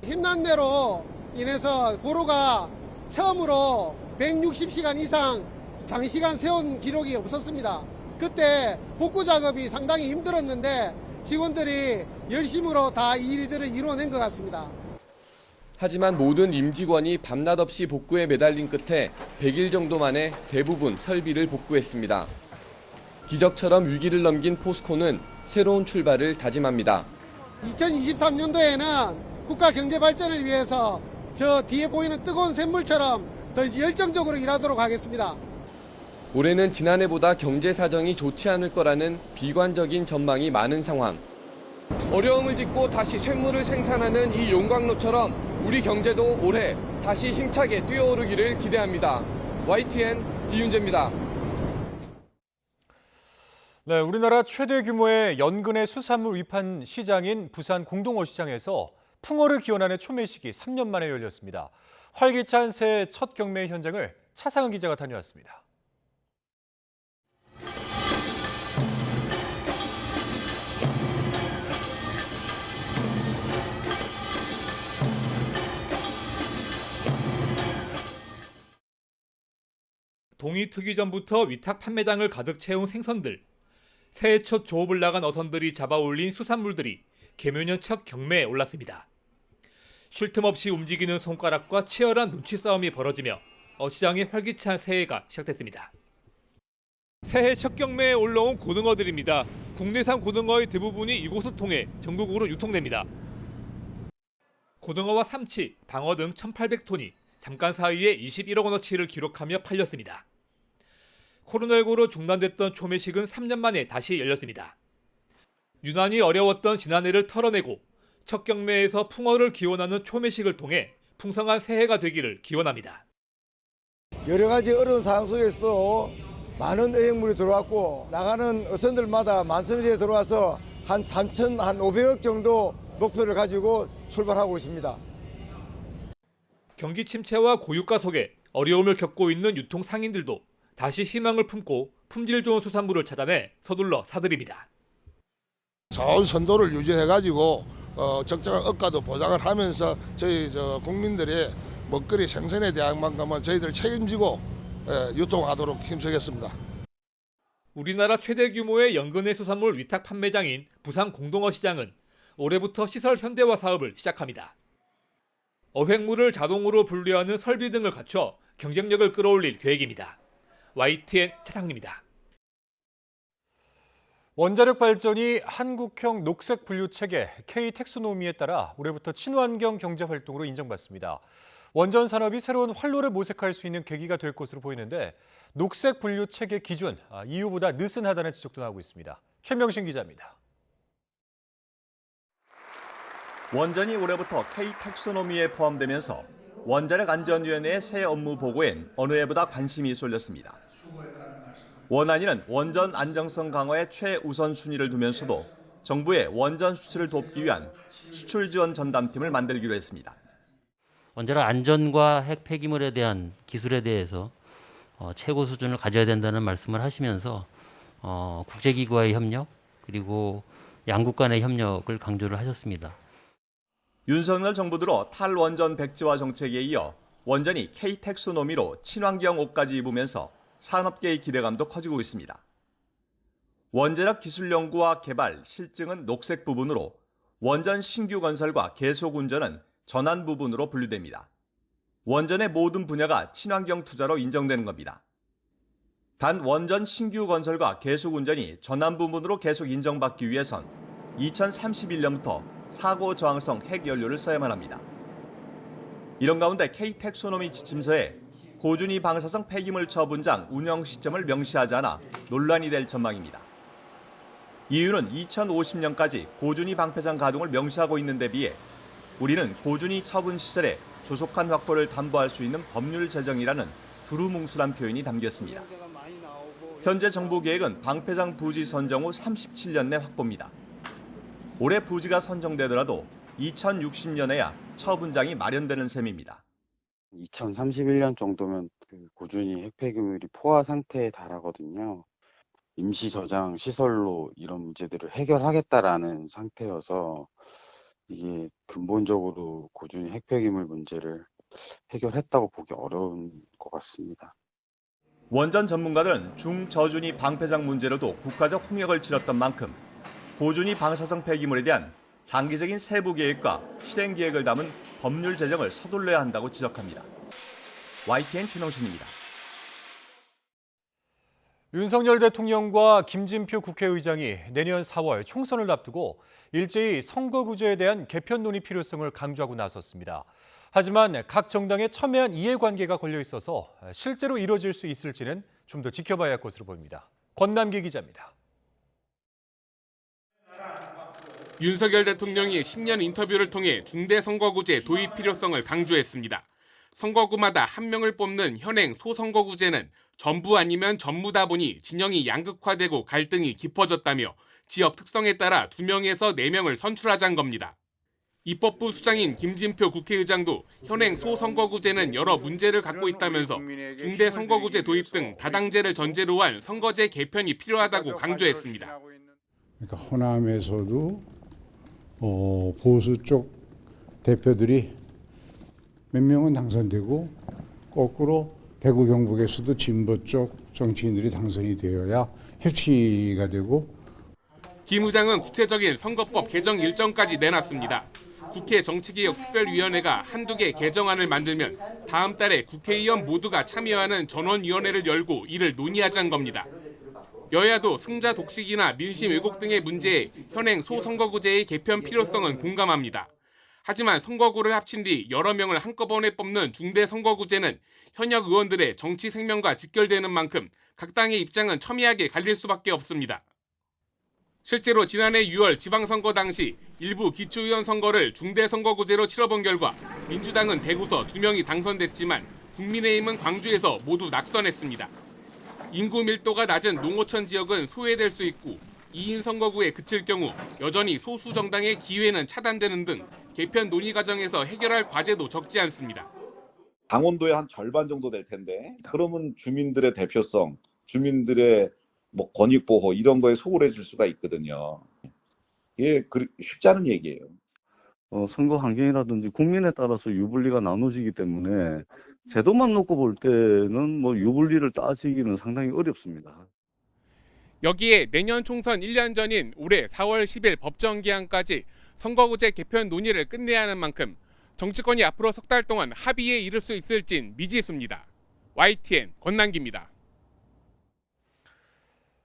흰남노로 인해서 고로가 처음으로 160시간 이상 장시간 세운 기록이 없었습니다. 그때 복구 작업이 상당히 힘들었는데 직원들이 열심으로 다 이 일들을 이뤄낸 것 같습니다. 하지만 모든 임직원이 밤낮 없이 복구에 매달린 끝에 100일 정도 만에 대부분 설비를 복구했습니다. 기적처럼 위기를 넘긴 포스코는 새로운 출발을 다짐합니다. 2023년도에는 국가 경제 발전을 위해서 저 뒤에 보이는 뜨거운 샘물처럼 더 열정적으로 일하도록 하겠습니다. 올해는 지난해보다 경제 사정이 좋지 않을 거라는 비관적인 전망이 많은 상황. 어려움을 딛고 다시 쇳물을 생산하는 이 용광로처럼 우리 경제도 올해 다시 힘차게 뛰어오르기를 기대합니다. YTN 이윤재입니다. 네, 우리나라 최대 규모의 연근해 수산물 위판 시장인 부산 공동어시장에서 풍어를 기원하는 초매식이 3년 만에 열렸습니다. 활기찬 새해 첫 경매 현장을 차상은 기자가 다녀왔습니다. 동이 트기 전부터 위탁 판매장을 가득 채운 생선들. 새해 첫 조업을 나간 어선들이 잡아올린 수산물들이 개묘년 첫 경매에 올랐습니다. 쉴 틈 없이 움직이는 손가락과 치열한 눈치 싸움이 벌어지며 어시장의 활기찬 새해가 시작됐습니다. 새해 첫 경매에 올라온 고등어들입니다. 국내산 고등어의 대부분이 이곳을 통해 전국으로 유통됩니다. 고등어와 삼치, 방어 등 1,800톤이 잠깐 사이에 21억 원어치를 기록하며 팔렸습니다. 코로나19로 중단됐던 초매식은 3년 만에 다시 열렸습니다. 유난히 어려웠던 지난해를 털어내고 첫 경매에서 풍어를 기원하는 초매식을 통해 풍성한 새해가 되기를 기원합니다. 여러 가지 어려운 상황 속에서 많은 어획물이 들어왔고 나가는 어선들마다 만선에 들어와서 한 3,500억 정도 목표를 가지고 출발하고 있습니다. 경기 침체와 고유가 속에 어려움을 겪고 있는 유통 상인들도 다시 희망을 품고 품질 좋은 수산물을 찾아내 서둘러 사들입니다. 좋은 선도를 유지해가지고 적정한 억가도 보장을 하면서 저희 국민들의 먹거리 생선에 대한 만큼은 저희들 책임지고 유통하도록 힘쓰겠습니다. 우리나라 최대 규모의 연근해 수산물 위탁 판매장인 부산 공동어 시장은 올해부터 시설 현대화 사업을 시작합니다. 어획물을 자동으로 분류하는 설비 등을 갖춰 경쟁력을 끌어올릴 계획입니다. YTN 최상입니다. 원자력 발전이 한국형 녹색 분류 체계 K-텍소노미에 따라 올해부터 친환경 경제 활동으로 인정받습니다. 원전 산업이 새로운 활로를 모색할 수 있는 계기가 될 것으로 보이는데 녹색 분류 체계 기준 이유보다 느슨하다는 지적도 나오고 있습니다. 최명신 기자입니다. 원전이 올해부터 K-텍소노미에 포함되면서 원자력 안전위원회의 새 업무 보고엔 어느 해보다 관심이 쏠렸습니다. 원안위는 원전 안정성 강화에 최우선 순위를 두면서도 정부의 원전 수출을 돕기 위한 수출 지원 전담팀을 만들기로 했습니다. 원자력 안전과 핵 폐기물에 대한 기술에 대해서 최고 수준을 가져야 된다는 말씀을 하시면서 국제기구와의 협력 그리고 양국 간의 협력을 강조를 하셨습니다. 윤석열 정부 들어 탈원전 백지화 정책에 이어 원전이 K-텍소노미로 친환경 옷까지 입으면서 산업계의 기대감도 커지고 있습니다. 원자력 기술 연구와 개발, 실증은 녹색 부분으로 원전 신규 건설과 계속 운전은 전환 부분으로 분류됩니다. 원전의 모든 분야가 친환경 투자로 인정되는 겁니다. 단 원전 신규 건설과 계속 운전이 전환 부분으로 계속 인정받기 위해선 2031년부터 사고 저항성 핵연료를 써야만 합니다. 이런 가운데 K-텍소노미 지침서에 고준위 방사성 폐기물 처분장 운영 시점을 명시하지 않아 논란이 될 전망입니다. 이유는 2050년까지 고준위 방패장 가동을 명시하고 있는 데 비해 우리는 고준위 처분 시설에 조속한 확보를 담보할 수 있는 법률 제정이라는 두루뭉술한 표현이 담겼습니다. 현재 정부 계획은 방패장 부지 선정 후 37년 내 확보입니다. 올해 부지가 선정되더라도 2060년에야 처분장이 마련되는 셈입니다. 2031년 정도면 고준위 핵폐기물이 포화 상태에 달하거든요. 임시 저장 시설로 이런 문제들을 해결하겠다라는 상태여서 이게 근본적으로 고준위 핵폐기물 문제를 해결했다고 보기 어려운 것 같습니다. 원전 전문가들은 중저준위 방패장 문제로도 국가적 홍역을 치렀던 만큼 고준위 방사성 폐기물에 대한 장기적인 세부 계획과 실행 계획을 담은 법률 제정을 서둘러야 한다고 지적합니다. YTN 최명신입니다. 윤석열 대통령과 김진표 국회의장이 내년 4월 총선을 앞두고 일제히 선거구제에 대한 개편 논의 필요성을 강조하고 나섰습니다. 하지만 각 정당의 첨예한 이해관계가 걸려 있어서 실제로 이루어질 수 있을지는 좀 더 지켜봐야 할 것으로 보입니다. 권남기 기자입니다. 윤석열 대통령이 신년 인터뷰를 통해 중대선거구제 도입 필요성을 강조했습니다. 선거구마다 한 명을 뽑는 현행 소선거구제는 전부 아니면 전무다 보니 진영이 양극화되고 갈등이 깊어졌다며 지역 특성에 따라 2명에서 4명을 선출하자는 겁니다. 입법부 수장인 김진표 국회의장도 현행 소선거구제는 여러 문제를 갖고 있다면서 중대선거구제 도입 등 다당제를 전제로 한 선거제 개편이 필요하다고 강조했습니다. 그러니까 호남에서도 보수 쪽 대표들이 몇 명은 당선되고 거꾸로 대구 경북에서도 진보 쪽 정치인들이 당선이 되어야 협치가 되고. 김 의장은 구체적인 선거법 개정 일정까지 내놨습니다. 국회 정치개혁특별위원회가 한두 개 개정안을 만들면 다음 달에 국회의원 모두가 참여하는 전원위원회를 열고 이를 논의하자는 겁니다. 여야도 승자 독식이나 민심 왜곡 등의 문제에 현행 소선거구제의 개편 필요성은 공감합니다. 하지만 선거구를 합친 뒤 여러 명을 한꺼번에 뽑는 중대선거구제는 현역 의원들의 정치 생명과 직결되는 만큼 각 당의 입장은 첨예하게 갈릴 수밖에 없습니다. 실제로 지난해 6월 지방선거 당시 일부 기초의원 선거를 중대선거구제로 치러본 결과 민주당은 대구서 2명이 당선됐지만 국민의힘은 광주에서 모두 낙선했습니다. 인구 밀도가 낮은 농어촌 지역은 소외될 수 있고 2인 선거구에 그칠 경우 여전히 소수 정당의 기회는 차단되는 등 개편 논의 과정에서 해결할 과제도 적지 않습니다. 강원도의 한 절반 정도 될 텐데 그러면 주민들의 대표성, 주민들의 권익 보호 이런 거에 소홀해질 수가 있거든요. 이게 쉽지 않은 얘기예요. 선거 환경이라든지 국민에 따라서 유불리가 나눠지기 때문에 제도만 놓고 볼 때는 유불리를 따지기는 상당히 어렵습니다. 여기에 내년 총선 1년 전인 올해 4월 10일 법정 기한까지 선거구제 개편 논의를 끝내야 하는 만큼 정치권이 앞으로 석 달 동안 합의에 이를 수 있을진 미지수입니다. YTN 권남기입니다.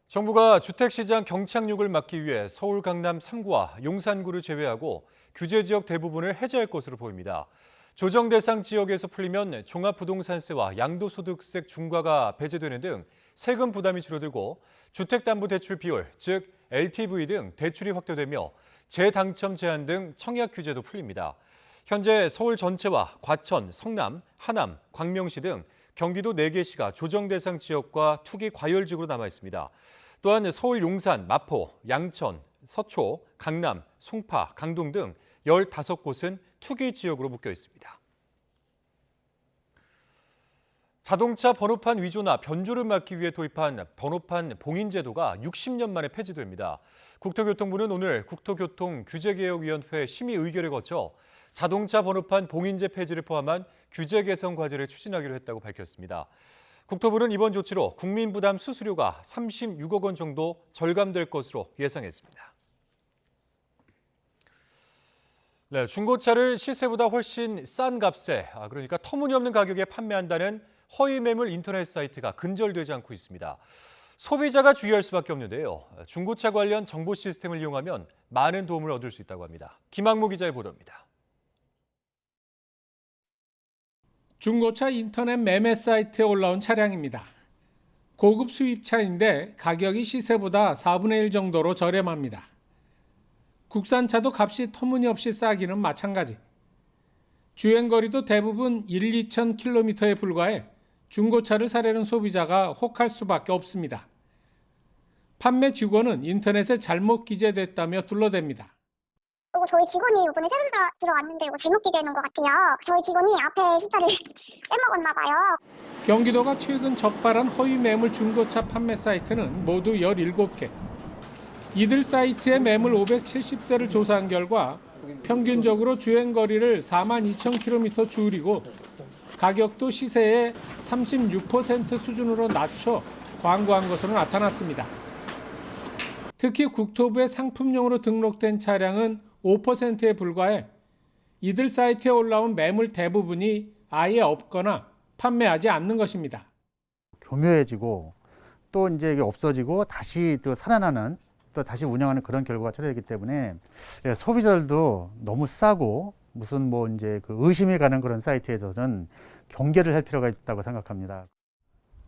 정부가 주택시장 경착륙을 막기 위해 서울 강남 3구와 용산구를 제외하고 규제 지역 대부분을 해제할 것으로 보입니다. 조정 대상 지역에서 풀리면 종합부동산세와 양도소득세 중과가 배제되는 등 세금 부담이 줄어들고 주택담보대출 비율, 즉 LTV 등 대출이 확대되며 재당첨 제한 등 청약 규제도 풀립니다. 현재 서울 전체와 과천, 성남, 하남, 광명시 등 경기도 4개시가 조정 대상 지역과 투기 과열지구로 남아 있습니다. 또한 서울 용산, 마포, 양천, 서초, 강남, 송파, 강동 등 15곳은 투기 지역으로 묶여 있습니다. 자동차 번호판 위조나 변조를 막기 위해 도입한 번호판 봉인제도가 60년 만에 폐지됩니다. 국토교통부는 오늘 국토교통규제개혁위원회 심의 의결에 거쳐 자동차 번호판 봉인제 폐지를 포함한 규제 개선 과제를 추진하기로 했다고 밝혔습니다. 국토부는 이번 조치로 국민 부담 수수료가 36억 원 정도 절감될 것으로 예상했습니다. 네, 중고차를 시세보다 훨씬 싼 값에, 그러니까 터무니없는 가격에 판매한다는 허위 매물 인터넷 사이트가 근절되지 않고 있습니다. 소비자가 주의할 수밖에 없는데요. 중고차 관련 정보 시스템을 이용하면 많은 도움을 얻을 수 있다고 합니다. 김학무 기자의 보도입니다. 중고차 인터넷 매매 사이트에 올라온 차량입니다. 고급 수입차인데 가격이 시세보다 4분의 1 정도로 저렴합니다. 국산차도 값이 터무니없이 싸기는 마찬가지. 주행거리도 대부분 1-2천 킬로미터에 불과해 중고차를 사려는 소비자가 혹할 수밖에 없습니다. 판매 직원은 인터넷에 잘못 기재됐다며 둘러댑니다. 저희 직원이 이번에 새로 들어왔는데 잘못 기재해놓은 것 같아요. 저희 직원이 앞에 숫자를 빼먹었나 봐요. 경기도가 최근 적발한 허위 매물 중고차 판매 사이트는 모두 17개. 이들 사이트의 매물 570대를 조사한 결과 평균적으로 주행거리를 42,000km 줄이고 가격도 시세의 36% 수준으로 낮춰 광고한 것으로 나타났습니다. 특히 국토부의 상품용으로 등록된 차량은 5%에 불과해 이들 사이트에 올라온 매물 대부분이 아예 없거나 판매하지 않는 것입니다. 교묘해지고 또 이제 이게 없어지고 다시 또 살아나는 또 다시 운영하는 그런 결과가 초래되기 때문에 소비자들도 너무 싸고 무슨 이제 그 의심이 가는 그런 사이트에서는 경계를 할 필요가 있다고 생각합니다.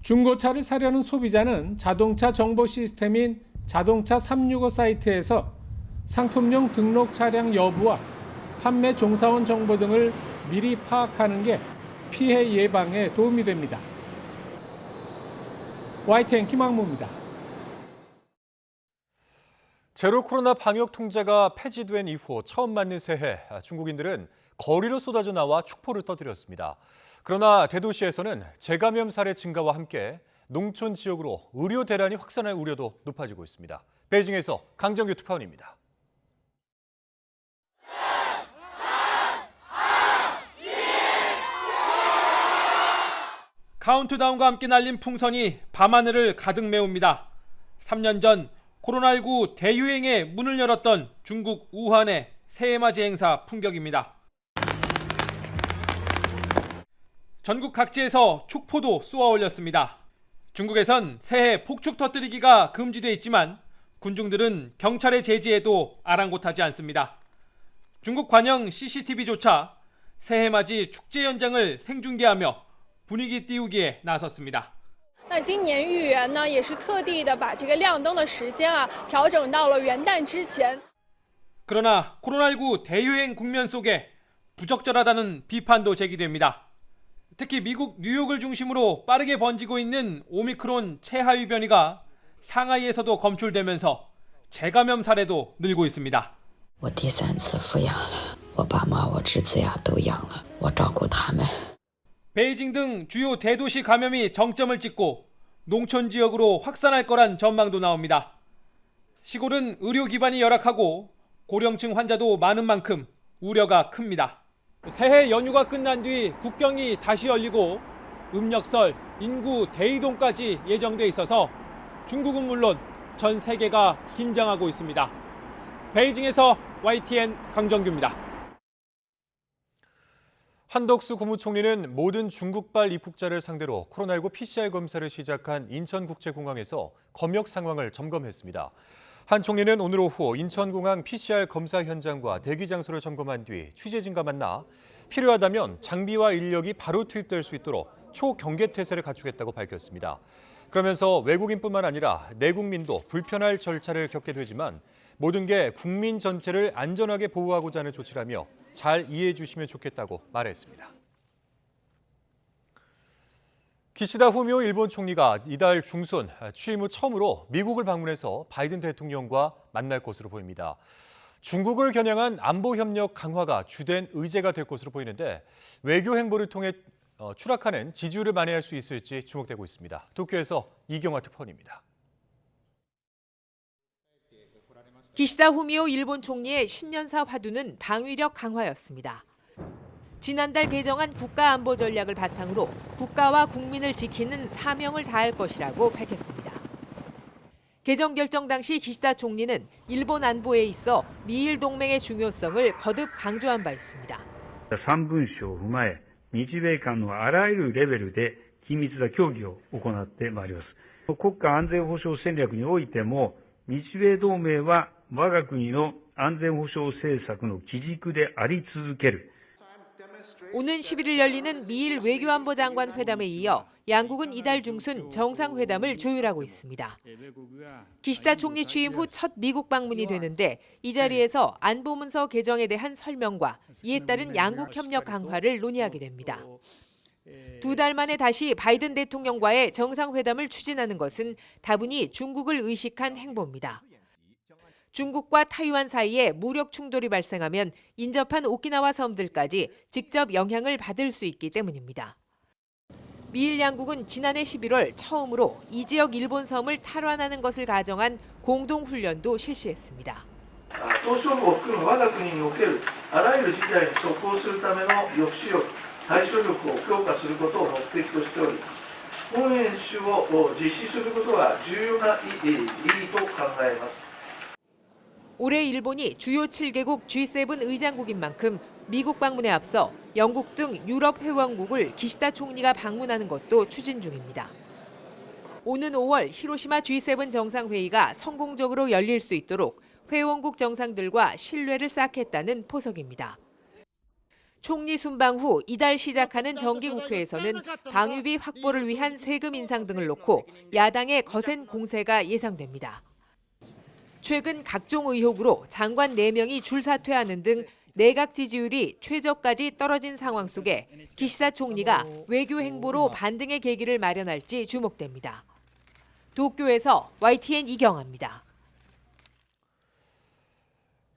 중고차를 사려는 소비자는 자동차 정보 시스템인 자동차 365 사이트에서 상품용 등록 차량 여부와 판매 종사원 정보 등을 미리 파악하는 게 피해 예방에 도움이 됩니다. YTN 김학무입니다. 제로 코로나 방역 통제가 폐지된 이후 처음 맞는 새해, 중국인들은 거리로 쏟아져 나와 축포를 떠들였습니다. 그러나 대도시에서는 재감염 사례 증가와 함께 농촌 지역으로 의료 대란이 확산할 우려도 높아지고 있습니다. 베이징에서 강정규 특파원입니다. 카운트다운과 함께 날린 풍선이 밤하늘을 가득 메웁니다. 3년 전 코로나19 대유행에 문을 열었던 중국 우한의 새해맞이 행사 풍경입니다. 전국 각지에서 축포도 쏘아 올렸습니다. 중국에선 새해 폭죽 터뜨리기가 금지돼 있지만 군중들은 경찰의 제지에도 아랑곳하지 않습니다. 중국 관영 CCTV조차 새해 맞이 축제 현장을 생중계하며 분위기 띄우기에 나섰습니다. 那今年豫园呢，也是特地的把这个亮灯的时间调整到了元旦之前。 그러나 코로나19 대유행 국면 속에 부적절하다는 비판도 제기됩니다. 특히 미국 뉴욕을 중심으로 빠르게 번지고 있는 오미크론 최하위 변이가 상하이에서도 검출되면서 재감염 사례도 늘고 있습니다. 我第3次复阳了，我爸妈、我侄子呀都阳了，我照顾他们。 베이징 등 주요 대도시 감염이 정점을 찍고 농촌 지역으로 확산할 거란 전망도 나옵니다. 시골은 의료 기반이 열악하고 고령층 환자도 많은 만큼 우려가 큽니다. 새해 연휴가 끝난 뒤 국경이 다시 열리고 음력설, 인구 대이동까지 예정돼 있어서 중국은 물론 전 세계가 긴장하고 있습니다. 베이징에서 YTN 강정규입니다. 한덕수 국무총리는 모든 중국발 입국자를 상대로 코로나19 PCR 검사를 시작한 인천국제공항에서 검역 상황을 점검했습니다. 한 총리는 오늘 오후 인천공항 PCR 검사 현장과 대기 장소를 점검한 뒤 취재진과 만나 필요하다면 장비와 인력이 바로 투입될 수 있도록 초경계태세를 갖추겠다고 밝혔습니다. 그러면서 외국인뿐만 아니라 내국민도 불편할 절차를 겪게 되지만 모든 게 국민 전체를 안전하게 보호하고자 하는 조치라며 잘 이해해 주시면 좋겠다고 말했습니다. 기시다 후미오 일본 총리가 이달 중순 취임 후 처음으로 미국을 방문해서 바이든 대통령과 만날 것으로 보입니다. 중국을 겨냥한 안보 협력 강화가 주된 의제가 될 것으로 보이는데 외교 행보를 통해 추락하는 지지율을 만회할 수 있을지 주목되고 있습니다. 도쿄에서 이경화 특파원입니다. 기시다 후미오 일본 총리의 신년사 화두는 방위력 강화였습니다. 지난달 개정한 국가안보 전략을 바탕으로 국가와 국민을 지키는 사명을 다할 것이라고 밝혔습니다. 개정 결정 당시 기시다 총리는 일본 안보에 있어 미일 동맹의 중요성을 거듭 강조한 바 있습니다. 3文書を踏まえ、日米間のあらゆるレベルで緊密な協議を行ってまいります。国家安全保障戦略においても、日米同盟は我が国の安全保障政策の基軸であり続ける。 오는 11일 열리는 미일 외교안보 장관 회담에 이어 양국은 이달 중순 정상회담을 조율하고 있습니다. 기시다 총리 취임 후 첫 미국 방문이 되는데 이 자리에서 안보문서 개정에 대한 설명과 이에 따른 양국 협력 강화를 논의하게 됩니다. 2달 만에 다시 바이든 대통령과의 정상회담을 추진하는 것은 다분히 중국을 의식한 행보입니다. 중국과 타이완 사이에 무력 충돌이 발생하면 인접한 오키나와 섬들까지 직접 영향을 받을 수 있기 때문입니다. 미일 양국은 지난해 11월 처음으로 이 지역 일본 섬을 탈환하는 것을 가정한 공동훈련도 실시했습니다. 島しょ部を含む我が国におけるあらゆる事態に即応するための抑止力、対処力を強化することを目的としており、本演習を実施することが重要な意義と考えます。 올해 일본이 주요 7개국 G7 의장국인 만큼 미국 방문에 앞서 영국 등 유럽 회원국을 기시다 총리가 방문하는 것도 추진 중입니다. 오는 5월 히로시마 G7 정상회의가 성공적으로 열릴 수 있도록 회원국 정상들과 신뢰를 쌓겠다는 포석입니다. 총리 순방 후 이달 시작하는 정기국회에서는 방위비 확보를 위한 세금 인상 등을 놓고 야당의 거센 공세가 예상됩니다. 최근 각종 의혹으로 장관 4명이 줄사퇴하는 등 내각 지지율이 최저까지 떨어진 상황 속에 기시다 총리가 외교 행보로 반등의 계기를 마련할지 주목됩니다. 도쿄에서 YTN 이경아입니다.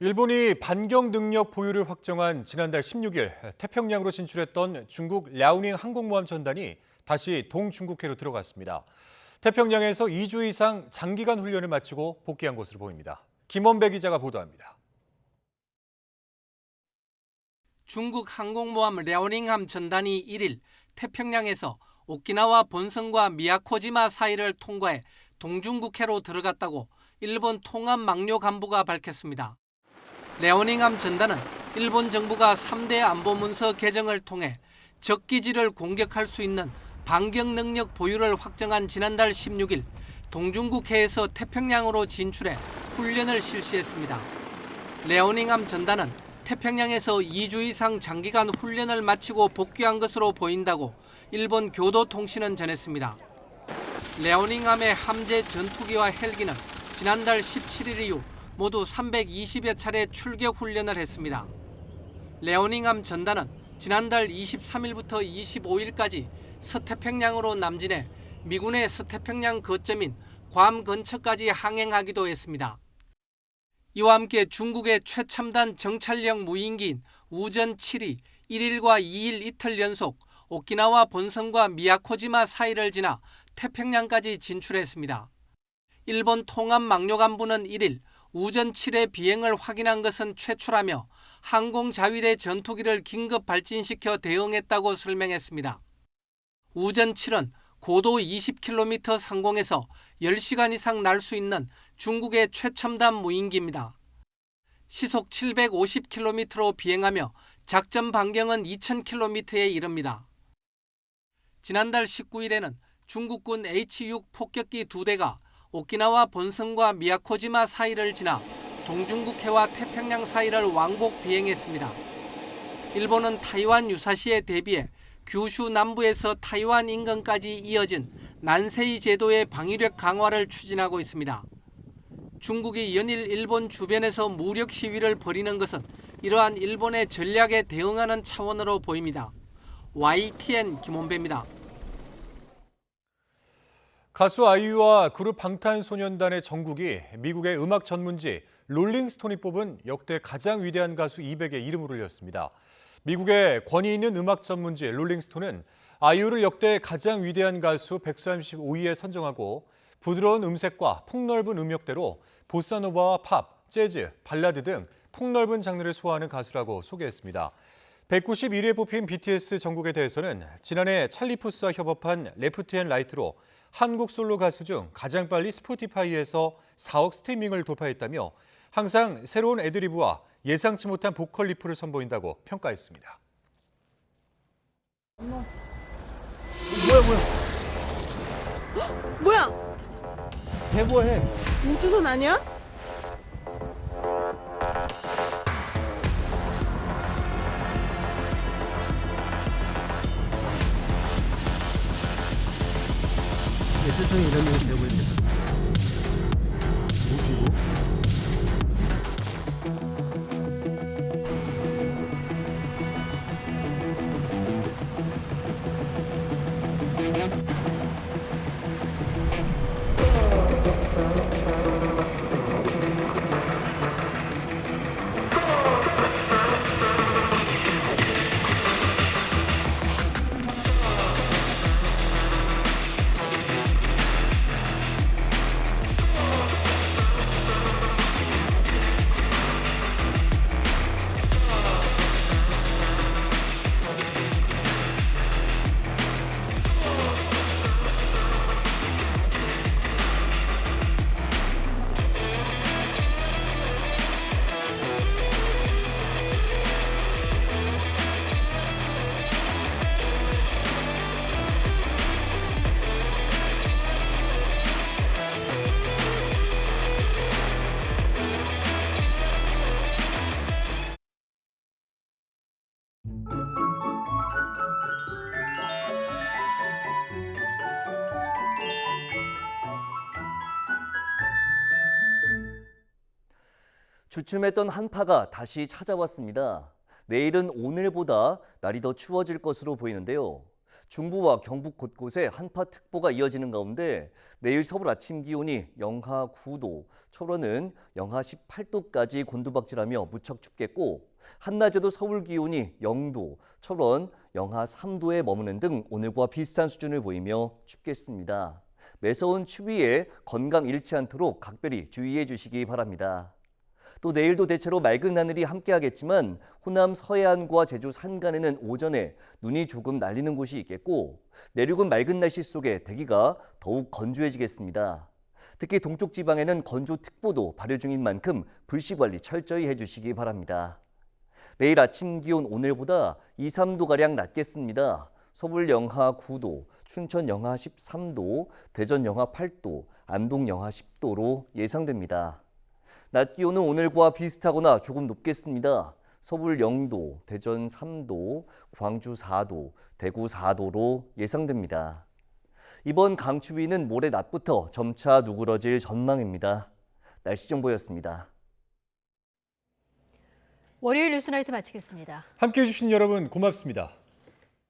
일본이 반경 능력 보유를 확정한 지난달 16일 태평양으로 진출했던 중국 랴오닝 항공모함 전단이 다시 동중국해로 들어갔습니다. 태평양에서 2주 이상 장기간 훈련을 마치고 복귀한 것으로 보입니다. 김원배 기자가 보도합니다. 중국 항공모함 랴오닝함 전단이 1일 태평양에서 오키나와 본선과 미야코지마 사이를 통과해 동중국해로 들어갔다고 일본 통합망료 간부가 밝혔습니다. 랴오닝함 전단은 일본 정부가 3대 안보문서 개정을 통해 적기지를 공격할 수 있는 반격 능력 보유를 확정한 지난달 16일 동중국해에서 태평양으로 진출해 훈련을 실시했습니다. 레오닝함 전단은 태평양에서 2주 이상 장기간 훈련을 마치고 복귀한 것으로 보인다고 일본 교도통신은 전했습니다. 레오닝함의 함재 전투기와 헬기는 지난달 17일 이후 모두 320여 차례 출격 훈련을 했습니다. 레오닝함 전단은 지난달 23일부터 25일까지 서태평양으로 남진해 미군의 서태평양 거점인 괌 근처까지 항행하기도 했습니다. 이와 함께 중국의 최첨단 정찰형 무인기인 우전 7이 1일과 2일 이틀 연속 오키나와 본선과 미야코지마 사이를 지나 태평양까지 진출했습니다. 일본 통합망료간부는 1일 우전 7의 비행을 확인한 것은 최초라며 항공자위대 전투기를 긴급 발진시켜 대응했다고 설명했습니다. 우전 7은 고도 20km 상공에서 10시간 이상 날 수 있는 중국의 최첨단 무인기입니다. 시속 750km로 비행하며 작전 반경은 2000km에 이릅니다. 지난달 19일에는 중국군 H-6 폭격기 2대가 오키나와 본선과 미야코지마 사이를 지나 동중국해와 태평양 사이를 왕복 비행했습니다. 일본은 타이완 유사시에 대비해 규슈 남부에서 타이완 인근까지 이어진 난세이 제도의 방위력 강화를 추진하고 있습니다. 중국이 연일 일본 주변에서 무력 시위를 벌이는 것은 이러한 일본의 전략에 대응하는 차원으로 보입니다. YTN 김원배입니다. 가수 아이유와 그룹 방탄소년단의 정국이 미국의 음악 전문지 롤링스톤이 뽑은 역대 가장 위대한 가수 200에 이름을 올렸습니다. 미국의 권위 있는 음악 전문지 롤링스톤은 아이유를 역대 가장 위대한 가수 135위에 선정하고 부드러운 음색과 폭넓은 음역대로 보사노바와 팝, 재즈, 발라드 등 폭넓은 장르를 소화하는 가수라고 소개했습니다. 191위에 뽑힌 BTS 정국에 대해서는 지난해 찰리 푸스와 협업한 레프트 앤 라이트로 한국 솔로 가수 중 가장 빨리 스포티파이에서 4억 스트리밍을 돌파했다며 항상 새로운 애드리브와 예상치 못한 보컬 리프를 선보인다고 평가했습니다. 뭐야? 대보해. 우주선 아니야? 세상에 이런 일이 되고 있겠어. 뭐지 이거? 주춤했던 한파가 다시 찾아왔습니다. 내일은 오늘보다 날이 더 추워질 것으로 보이는데요. 중부와 경북 곳곳에 한파특보가 이어지는 가운데 내일 서울 아침 기온이 영하 9도, 철원은 영하 18도까지 곤두박질하며 무척 춥겠고 한낮에도 서울 기온이 0도, 철원 영하 3도에 머무는 등 오늘과 비슷한 수준을 보이며 춥겠습니다. 매서운 추위에 건강 잃지 않도록 각별히 주의해 주시기 바랍니다. 또 내일도 대체로 맑은 하늘이 함께하겠지만 호남 서해안과 제주 산간에는 오전에 눈이 조금 날리는 곳이 있겠고 내륙은 맑은 날씨 속에 대기가 더욱 건조해지겠습니다. 특히 동쪽 지방에는 건조특보도 발효 중인 만큼 불씨 관리 철저히 해주시기 바랍니다. 내일 아침 기온 오늘보다 2, 3도가량 낮겠습니다. 서울 영하 9도, 춘천 영하 13도, 대전 영하 8도, 안동 영하 10도로 예상됩니다. 낮 기온은 오늘과 비슷하거나 조금 높겠습니다. 서울 0도, 대전 3도, 광주 4도, 대구 4도로 예상됩니다. 이번 강추위는 모레 낮부터 점차 누그러질 전망입니다. 날씨 정보였습니다. 월요일 뉴스나이트 마치겠습니다. 함께해 주신 여러분 고맙습니다.